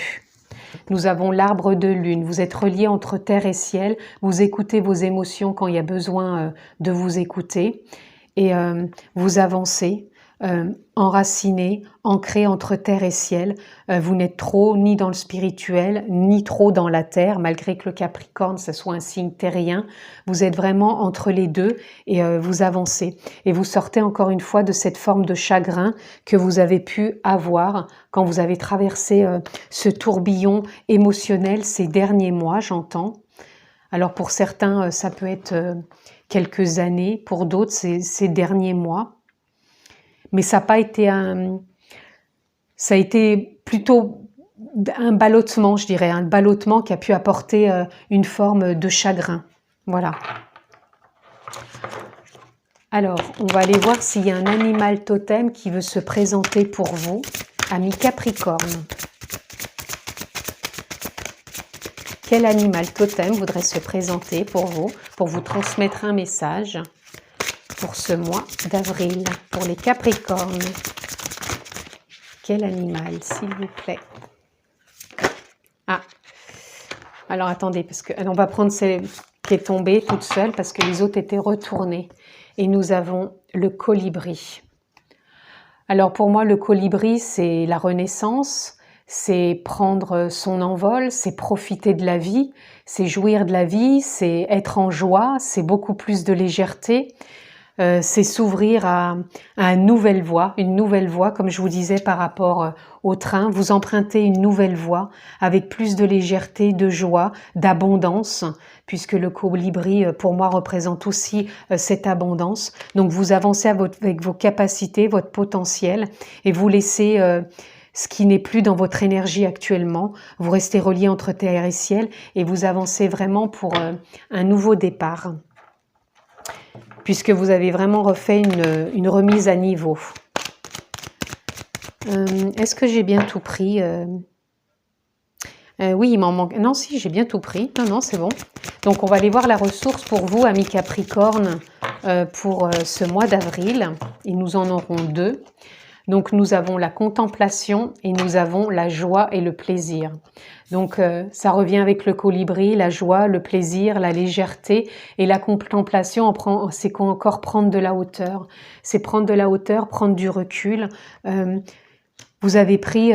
Nous avons l'arbre de lune. Vous êtes relié entre terre et ciel. Vous écoutez vos émotions quand il y a besoin de vous écouter. Et vous avancez. Enraciné, ancré entre terre et ciel. Vous n'êtes trop ni dans le spirituel, ni trop dans la terre, malgré que le Capricorne, ce soit un signe terrien. Vous êtes vraiment entre les deux et vous avancez. Et vous sortez encore une fois de cette forme de chagrin que vous avez pu avoir quand vous avez traversé ce tourbillon émotionnel ces derniers mois, j'entends. Alors pour certains, ça peut être quelques années, pour d'autres, c'est ces derniers mois. Mais ça n'a pas été ça a été plutôt un ballottement, je dirais, un ballottement qui a pu apporter une forme de chagrin. Voilà. Alors, on va aller voir s'il y a un animal totem qui veut se présenter pour vous, amis Capricorne. Quel animal totem voudrait se présenter pour vous transmettre un message pour ce mois d'avril, pour les Capricornes? Quel animal, s'il vous plaît? Ah, alors attendez, parce que on va prendre celle qui est tombée toute seule, parce que les autres étaient retournées. Et nous avons le colibri. Alors pour moi, le colibri, c'est la renaissance, c'est prendre son envol, c'est profiter de la vie, c'est jouir de la vie, c'est être en joie, c'est beaucoup plus de légèreté. C'est s'ouvrir à une nouvelle voie, comme je vous disais par rapport au train. Vous empruntez une nouvelle voie avec plus de légèreté, de joie, d'abondance, puisque le colibri, pour moi, représente aussi cette abondance. Donc, vous avancez avec vos capacités, votre potentiel, et vous laissez ce qui n'est plus dans votre énergie actuellement. Vous restez relié entre terre et ciel, et vous avancez vraiment pour un nouveau départ, puisque vous avez vraiment refait une remise à niveau. Est-ce que j'ai bien tout pris? Oui, il m'en manque. Non, si, j'ai bien tout pris. Non, c'est bon. Donc, on va aller voir la ressource pour vous, amis Capricorne, pour ce mois d'avril. Et nous en aurons deux. Donc, nous avons la contemplation et nous avons la joie et le plaisir. Donc, ça revient avec le colibri, la joie, le plaisir, la légèreté. Et la contemplation, c'est encore prendre de la hauteur. C'est prendre de la hauteur, prendre du recul. Vous avez pris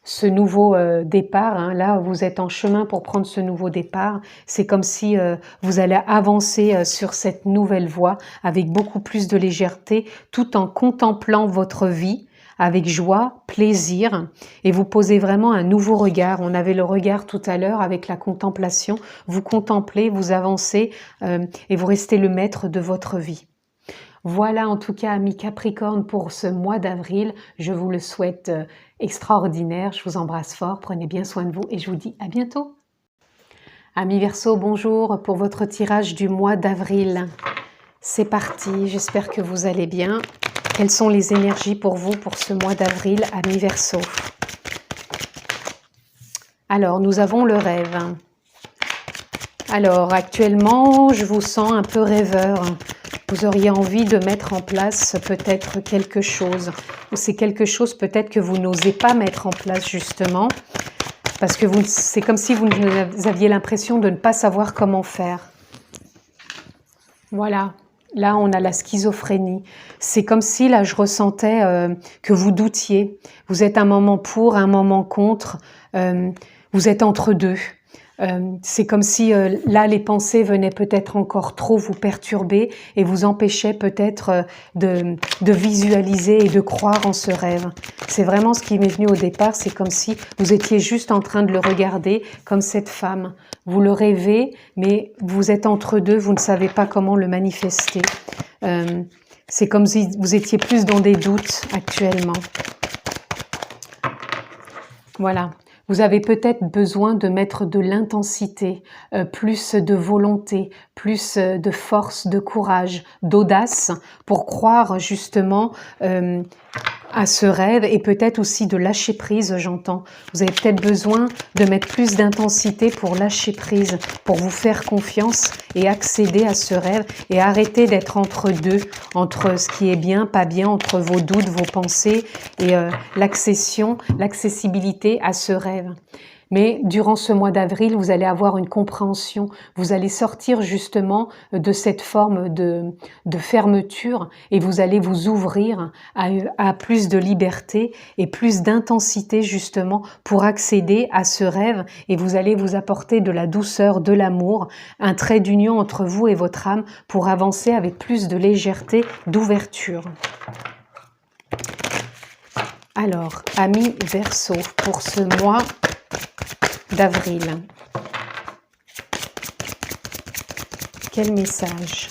ce nouveau départ. Hein. Là, vous êtes en chemin pour prendre ce nouveau départ. C'est comme si vous allez avancer sur cette nouvelle voie avec beaucoup plus de légèreté, tout en contemplant votre vie avec joie, plaisir, et vous posez vraiment un nouveau regard. On avait le regard tout à l'heure avec la contemplation. Vous contemplez, vous avancez et vous restez le maître de votre vie. Voilà en tout cas, amis Capricorne, pour ce mois d'avril. Je vous le souhaite extraordinaire. Je vous embrasse fort. Prenez bien soin de vous et je vous dis à bientôt. Amis Verseau, bonjour pour votre tirage du mois d'avril. C'est parti. J'espère que vous allez bien. Quelles sont les énergies pour vous pour ce mois d'avril, amis Verseau? Alors, nous avons le rêve. Alors, actuellement, je vous sens un peu rêveur. Vous auriez envie de mettre en place peut-être quelque chose. Ou c'est quelque chose peut-être que vous n'osez pas mettre en place justement. Parce que c'est comme si vous aviez l'impression de ne pas savoir comment faire. Voilà. Là, on a la schizophrénie. C'est comme si, là, je ressentais que vous doutiez. Vous êtes un moment pour, un moment contre. Vous êtes entre deux. C'est comme si, là, les pensées venaient peut-être encore trop vous perturber et vous empêchaient peut-être de visualiser et de croire en ce rêve. C'est vraiment ce qui m'est venu au départ. C'est comme si vous étiez juste en train de le regarder comme cette femme. Vous le rêvez, mais vous êtes entre deux, vous ne savez pas comment le manifester. C'est comme si vous étiez plus dans des doutes actuellement. Voilà. Vous avez peut-être besoin de mettre de l'intensité, plus de volonté, plus de force, de courage, d'audace pour croire justement à ce rêve et peut-être aussi de lâcher prise, j'entends. Vous avez peut-être besoin de mettre plus d'intensité pour lâcher prise, pour vous faire confiance et accéder à ce rêve et arrêter d'être entre deux, entre ce qui est bien, pas bien, entre vos doutes, vos pensées et l'accessibilité à ce rêve. Mais durant ce mois d'avril, vous allez avoir une compréhension, vous allez sortir justement de cette forme de fermeture et vous allez vous ouvrir à plus de liberté et plus d'intensité justement pour accéder à ce rêve et vous allez vous apporter de la douceur, de l'amour, un trait d'union entre vous et votre âme pour avancer avec plus de légèreté, d'ouverture. Alors, amis Verseau, pour ce mois d'avril. Quel message?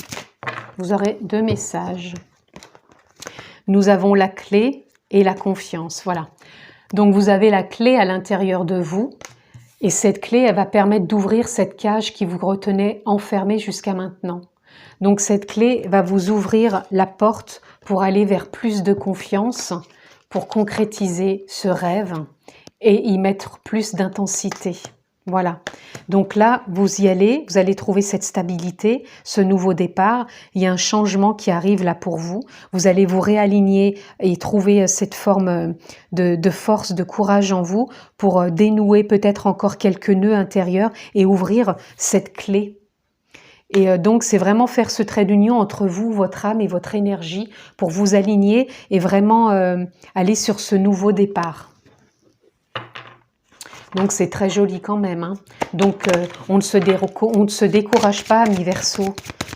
Vous aurez 2 messages. Nous avons la clé et la confiance. Voilà. Donc vous avez la clé à l'intérieur de vous et cette clé, elle va permettre d'ouvrir cette cage qui vous retenait enfermé jusqu'à maintenant. Donc cette clé va vous ouvrir la porte pour aller vers plus de confiance, pour concrétiser ce rêve et y mettre plus d'intensité. Voilà. Donc là, vous y allez, vous allez trouver cette stabilité, ce nouveau départ. Il y a un changement qui arrive là pour vous. Vous allez vous réaligner et trouver cette forme de force, de courage en vous pour dénouer peut-être encore quelques nœuds intérieurs et ouvrir cette clé. Et donc, c'est vraiment faire ce trait d'union entre vous, votre âme et votre énergie pour vous aligner et vraiment aller sur ce nouveau départ. Donc, c'est très joli quand même. Hein. Donc, on ne se décourage pas, amis Verseau,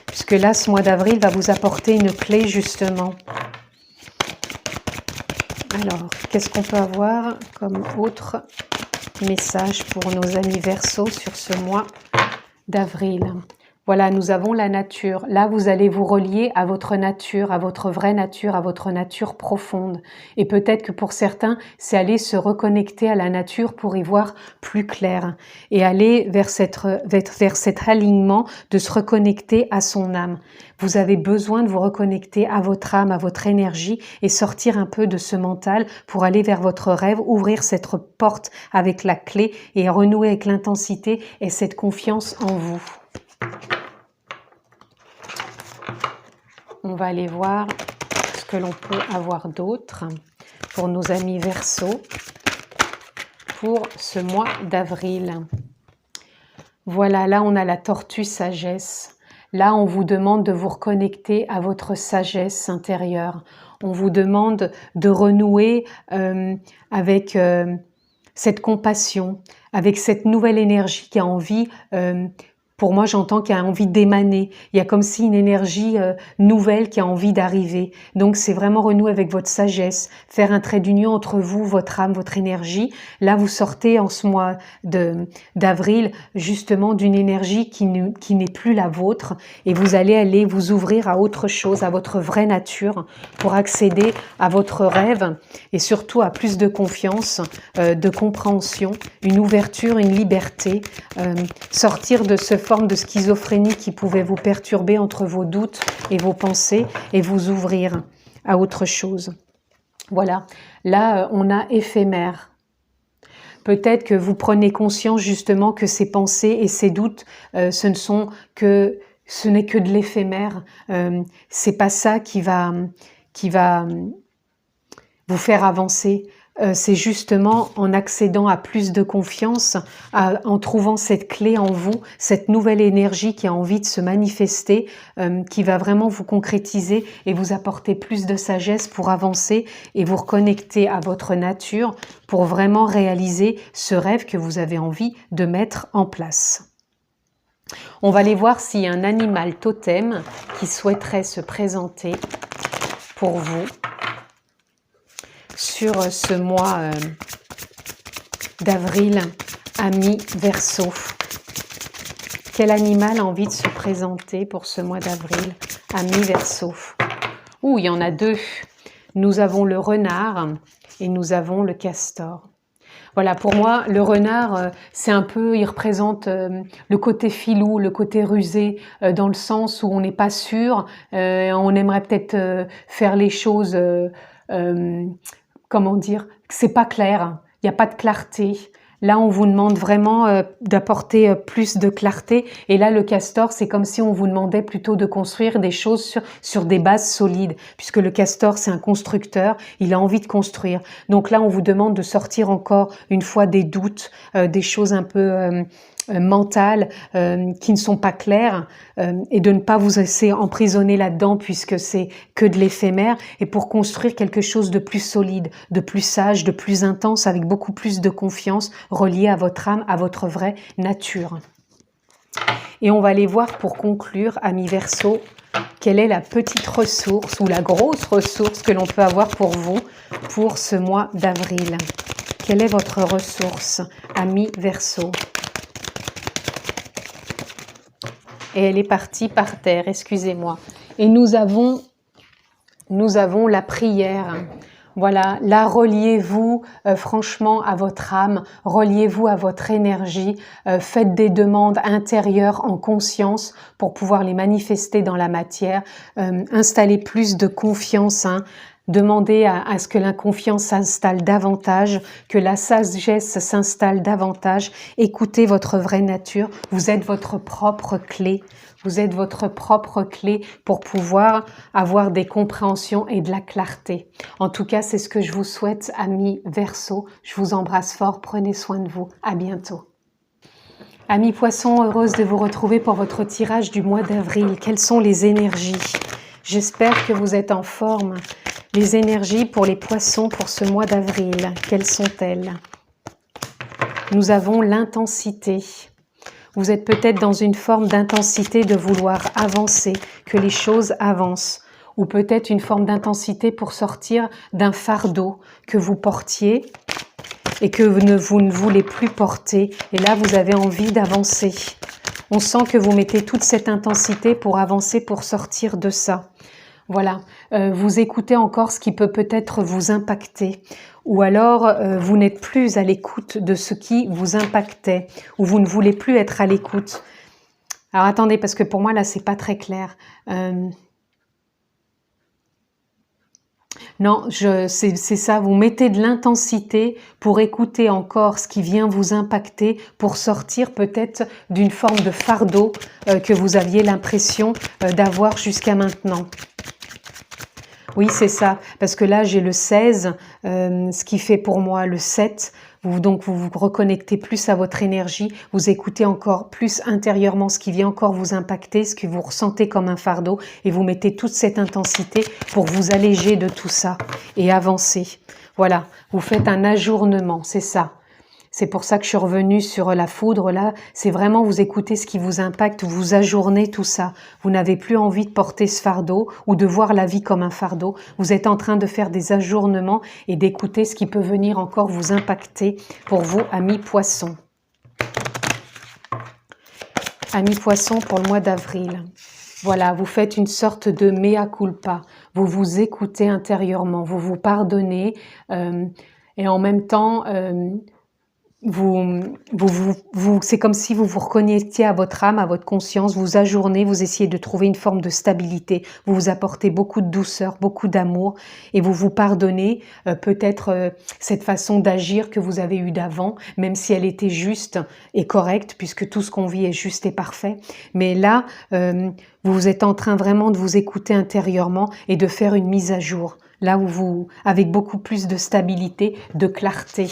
puisque là, ce mois d'avril va vous apporter une clé, justement. Alors, qu'est-ce qu'on peut avoir comme autre message pour nos amis Verseau sur ce mois d'avril ? Voilà, nous avons la nature. Là, vous allez vous relier à votre nature, à votre vraie nature, à votre nature profonde. Et peut-être que pour certains, c'est aller se reconnecter à la nature pour y voir plus clair. Et aller vers cet alignement de se reconnecter à son âme. Vous avez besoin de vous reconnecter à votre âme, à votre énergie et sortir un peu de ce mental pour aller vers votre rêve, ouvrir cette porte avec la clé et renouer avec l'intensité et cette confiance en vous. On va aller voir ce que l'on peut avoir d'autre pour nos amis Verseau pour ce mois d'avril. Voilà, là on a la tortue sagesse. Là on vous demande de vous reconnecter à votre sagesse intérieure. On vous demande de renouer avec cette compassion, avec cette nouvelle énergie qui a envie pour moi, j'entends qu'il y a envie d'émaner. Il y a comme si une énergie nouvelle qui a envie d'arriver. Donc, c'est vraiment renouer avec votre sagesse, faire un trait d'union entre vous, votre âme, votre énergie. Là, vous sortez en ce mois d'avril, justement, d'une énergie qui n'est plus la vôtre. Et vous allez vous ouvrir à autre chose, à votre vraie nature, pour accéder à votre rêve et surtout à plus de confiance, de compréhension, une ouverture, une liberté, sortir de ce forme de schizophrénie qui pouvait vous perturber entre vos doutes et vos pensées et vous ouvrir à autre chose. Voilà, là on a éphémère. peut-être que vous prenez conscience justement que ces pensées et ces doutes, ce n'est que de l'éphémère. C'est pas ça qui va vous faire avancer. C'est justement en accédant à plus de confiance, en trouvant cette clé en vous, cette nouvelle énergie qui a envie de se manifester, qui va vraiment vous concrétiser et vous apporter plus de sagesse pour avancer et vous reconnecter à votre nature pour vraiment réaliser ce rêve que vous avez envie de mettre en place. On va aller voir s'il y a un animal totem qui souhaiterait se présenter pour vous sur ce mois d'avril, ami Verseau. Quel animal a envie de se présenter pour ce mois d'avril, ami Verseau? Ouh, il y en a deux. Nous avons le renard et nous avons le castor. Voilà, pour moi, le renard, c'est un peu, il représente le côté filou, le côté rusé, dans le sens où on n'est pas sûr, on aimerait peut-être faire les choses, comment dire, c'est pas clair, il n'y a pas de clarté. Là, on vous demande vraiment d'apporter plus de clarté. Et là, le castor, c'est comme si on vous demandait plutôt de construire des choses sur des bases solides. Puisque le castor, c'est un constructeur, il a envie de construire. Donc là, on vous demande de sortir encore une fois des doutes, des choses un peu mentales qui ne sont pas claires et de ne pas vous laisser emprisonner là-dedans puisque c'est que de l'éphémère et pour construire quelque chose de plus solide, de plus sage, de plus intense avec beaucoup plus de confiance relié à votre âme, à votre vraie nature. Et on va aller voir pour conclure, amis Verseau, quelle est la petite ressource ou la grosse ressource que l'on peut avoir pour vous pour ce mois d'avril. Quelle est votre ressource, amis Verseau? Et elle est partie par terre, excusez-moi. Et nous avons la prière. Voilà, là, reliez-vous franchement à votre âme, reliez-vous à votre énergie, faites des demandes intérieures en conscience pour pouvoir les manifester dans la matière, installez plus de confiance, demandez à ce que la confiance s'installe davantage, que la sagesse s'installe davantage, écoutez votre vraie nature, vous êtes votre propre clé. Vous êtes votre propre clé pour pouvoir avoir des compréhensions et de la clarté. En tout cas, c'est ce que je vous souhaite, amis Verseau. Je vous embrasse fort, prenez soin de vous. À bientôt. Amis Poissons, heureuse de vous retrouver pour votre tirage du mois d'avril. Quelles sont les énergies? J'espère que vous êtes en forme. Les énergies pour les Poissons pour ce mois d'avril, quelles sont-elles? Nous avons l'intensité. Vous êtes peut-être dans une forme d'intensité de vouloir avancer, que les choses avancent. Ou peut-être une forme d'intensité pour sortir d'un fardeau que vous portiez et que vous ne voulez plus porter. Et là, vous avez envie d'avancer. On sent que vous mettez toute cette intensité pour avancer, pour sortir de ça. Voilà, vous écoutez encore ce qui peut peut-être vous impacter. Ou alors, vous n'êtes plus à l'écoute de ce qui vous impactait. Ou vous ne voulez plus être à l'écoute. Alors attendez, parce que pour moi, là, c'est pas très clair. Non, c'est ça, vous mettez de l'intensité pour écouter encore ce qui vient vous impacter, pour sortir peut-être d'une forme de fardeau que vous aviez l'impression d'avoir jusqu'à maintenant. Oui, c'est ça, parce que là, j'ai le 16, ce qui fait pour moi le 7. Donc, vous vous reconnectez plus à votre énergie, vous écoutez encore plus intérieurement ce qui vient encore vous impacter, ce que vous ressentez comme un fardeau, et vous mettez toute cette intensité pour vous alléger de tout ça et avancer. Voilà, vous faites un ajournement, c'est ça. C'est pour ça que je suis revenue sur la foudre, là. C'est vraiment vous écoutez ce qui vous impacte, vous ajournez tout ça. Vous n'avez plus envie de porter ce fardeau ou de voir la vie comme un fardeau. Vous êtes en train de faire des ajournements et d'écouter ce qui peut venir encore vous impacter pour vous, amis Poissons. Amis Poissons pour le mois d'avril. Voilà, vous faites une sorte de mea culpa. Vous vous écoutez intérieurement, vous vous pardonnez et en même temps... c'est comme si vous vous reconnectiez à votre âme, à votre conscience, vous ajournez, vous essayez de trouver une forme de stabilité, vous vous apportez beaucoup de douceur, beaucoup d'amour et vous vous pardonnez peut-être cette façon d'agir que vous avez eue d'avant, même si elle était juste et correcte, puisque tout ce qu'on vit est juste et parfait. Mais là, vous êtes en train vraiment de vous écouter intérieurement et de faire une mise à jour, là où avec beaucoup plus de stabilité, de clarté.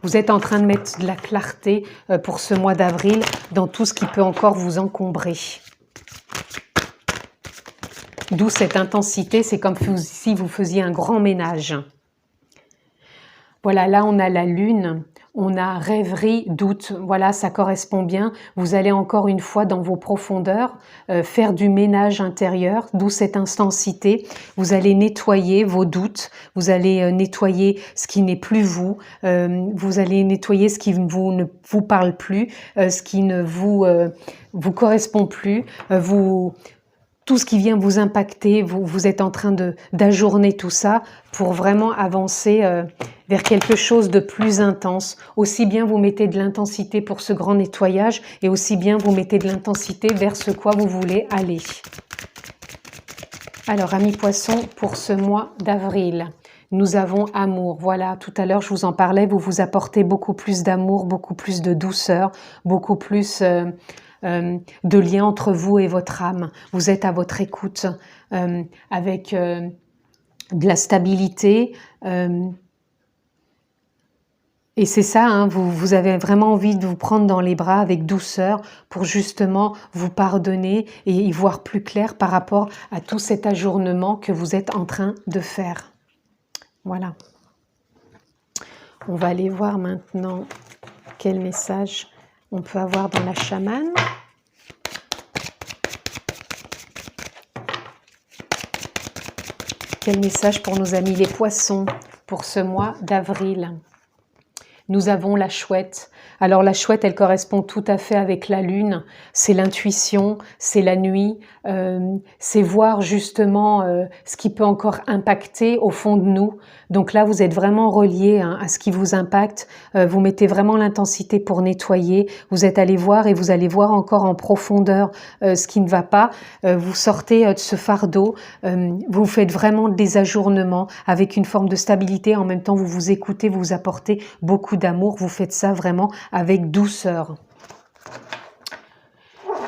Vous êtes en train de mettre de la clarté pour ce mois d'avril dans tout ce qui peut encore vous encombrer. D'où cette intensité, c'est comme si vous faisiez un grand ménage. Voilà, là on a la lune, on a rêverie, doute, voilà, ça correspond bien. Vous allez encore une fois dans vos profondeurs faire du ménage intérieur, d'où cette intensité. Vous allez nettoyer vos doutes, vous allez nettoyer ce qui n'est plus vous, vous allez nettoyer ce qui ne vous parle plus, ce qui ne vous correspond plus, tout ce qui vient vous impacter, vous êtes en train d'ajourner tout ça pour vraiment avancer vers quelque chose de plus intense. Aussi bien vous mettez de l'intensité pour ce grand nettoyage et aussi bien vous mettez de l'intensité vers ce quoi vous voulez aller. Alors, amis poissons, pour ce mois d'avril, nous avons amour. Voilà, tout à l'heure je vous en parlais, vous vous apportez beaucoup plus d'amour, beaucoup plus de douceur, beaucoup plus de lien entre vous et votre âme. Vous êtes à votre écoute avec de la stabilité. Et c'est ça, hein, vous avez vraiment envie de vous prendre dans les bras avec douceur pour justement vous pardonner et y voir plus clair par rapport à tout cet ajournement que vous êtes en train de faire. Voilà. On va aller voir maintenant quel message on peut avoir dans la chamane. Quel message pour nos amis les poissons pour ce mois d'avril? Nous avons la chouette. Alors la chouette, elle correspond tout à fait avec la lune. C'est l'intuition, c'est la nuit, c'est voir justement ce qui peut encore impacter au fond de nous. Donc là, vous êtes vraiment relié à ce qui vous impacte. Vous mettez vraiment l'intensité pour nettoyer. Vous êtes allé voir et vous allez voir encore en profondeur ce qui ne va pas. Vous sortez de ce fardeau. Vous faites vraiment des ajournements avec une forme de stabilité. En même temps, vous vous écoutez, vous apportez beaucoup d'amour. Vous faites ça vraiment avec douceur.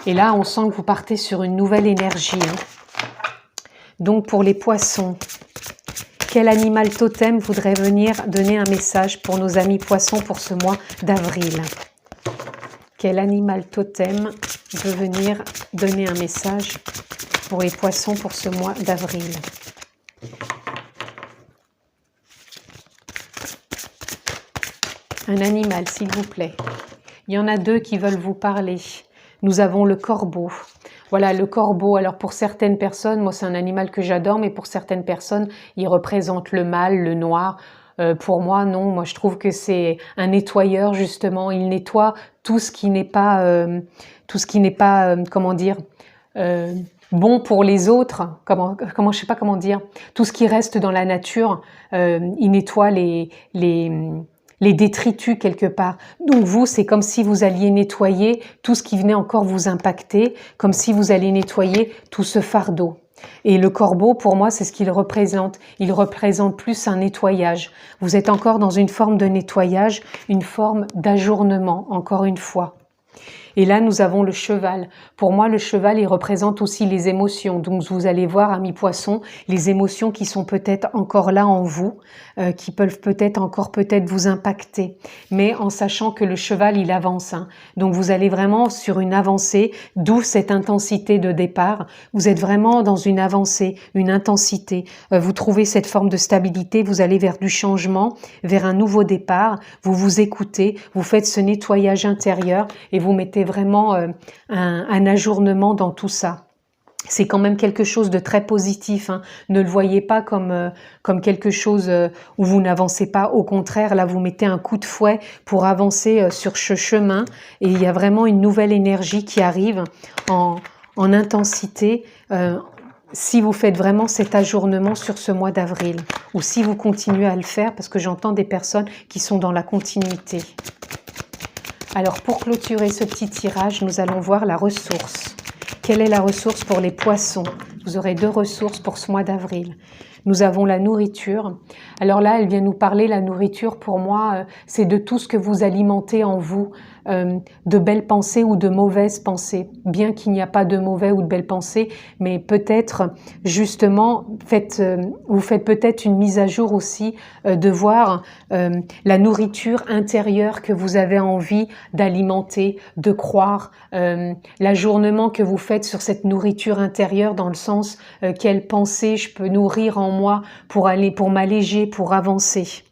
Et là, on sent que vous partez sur une nouvelle énergie. Donc, pour les poissons, quel animal totem voudrait venir donner un message pour nos amis poissons pour ce mois d'avril? Quel animal totem veut venir donner un message pour les poissons pour ce mois d'avril? Un animal, s'il vous plaît. Il y en a deux qui veulent vous parler. Nous avons le corbeau. Voilà, le corbeau. Alors pour certaines personnes, moi c'est un animal que j'adore, mais pour certaines personnes, il représente le mal, le noir. Pour moi, non. Moi, je trouve que c'est un nettoyeur justement. Il nettoie tout ce qui n'est pas, comment dire, bon pour les autres. Je sais pas comment dire. Tout ce qui reste dans la nature, il nettoie les détritus quelque part. Donc vous, c'est comme si vous alliez nettoyer tout ce qui venait encore vous impacter, comme si vous alliez nettoyer tout ce fardeau. Et le corbeau, pour moi, c'est ce qu'il représente. Il représente plus un nettoyage. Vous êtes encore dans une forme de nettoyage, une forme d'ajournement, encore une fois. Et là, nous avons le cheval. Pour moi, le cheval, il représente aussi les émotions. Donc, vous allez voir, amis poissons, les émotions qui sont peut-être encore là en vous, qui peuvent peut-être encore vous impacter. Mais en sachant que le cheval, il avance. Donc, vous allez vraiment sur une avancée, d'où cette intensité de départ. Vous êtes vraiment dans une avancée, une intensité. Vous trouvez cette forme de stabilité, vous allez vers du changement, vers un nouveau départ. Vous vous écoutez, vous faites ce nettoyage intérieur et vous mettez vraiment un ajournement dans tout ça. C'est quand même quelque chose de très positif. Ne le voyez pas comme quelque chose où vous n'avancez pas. Au contraire, là, vous mettez un coup de fouet pour avancer sur ce chemin. Et il y a vraiment une nouvelle énergie qui arrive en intensité. si vous faites vraiment cet ajournement sur ce mois d'avril, ou si vous continuez à le faire, parce que j'entends des personnes qui sont dans la continuité. Alors pour clôturer ce petit tirage, nous allons voir la ressource. Quelle est la ressource pour les poissons? Vous aurez 2 ressources pour ce mois d'avril. Nous avons la nourriture. Alors là, elle vient nous parler, la nourriture, pour moi, c'est de tout ce que vous alimentez en vous, de belles pensées ou de mauvaises pensées. Bien qu'il n'y a pas de mauvais ou de belles pensées, mais peut-être, justement, vous faites peut-être une mise à jour aussi de voir la nourriture intérieure que vous avez envie d'alimenter, de croire, l'ajournement que vous faites sur cette nourriture intérieure dans le sens quelle pensée je peux nourrir en moi pour m'alléger, pour avancer.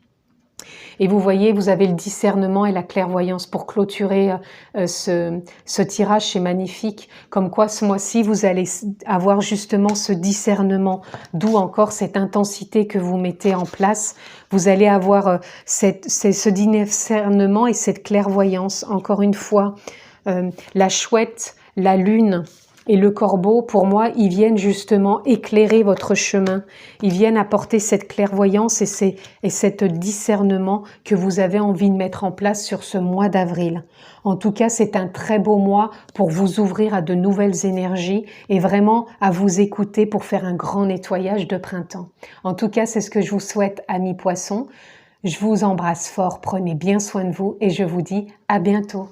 Et vous voyez, vous avez le discernement et la clairvoyance pour clôturer ce tirage, c'est magnifique. Comme quoi, ce mois-ci, vous allez avoir justement ce discernement, d'où encore cette intensité que vous mettez en place. Vous allez avoir ce discernement et cette clairvoyance. Encore une fois, la chouette, la lune et le corbeau, pour moi, ils viennent justement éclairer votre chemin. Ils viennent apporter cette clairvoyance et cet discernement que vous avez envie de mettre en place sur ce mois d'avril. En tout cas, c'est un très beau mois pour vous ouvrir à de nouvelles énergies et vraiment à vous écouter pour faire un grand nettoyage de printemps. En tout cas, c'est ce que je vous souhaite, amis poissons. Je vous embrasse fort, prenez bien soin de vous et je vous dis à bientôt.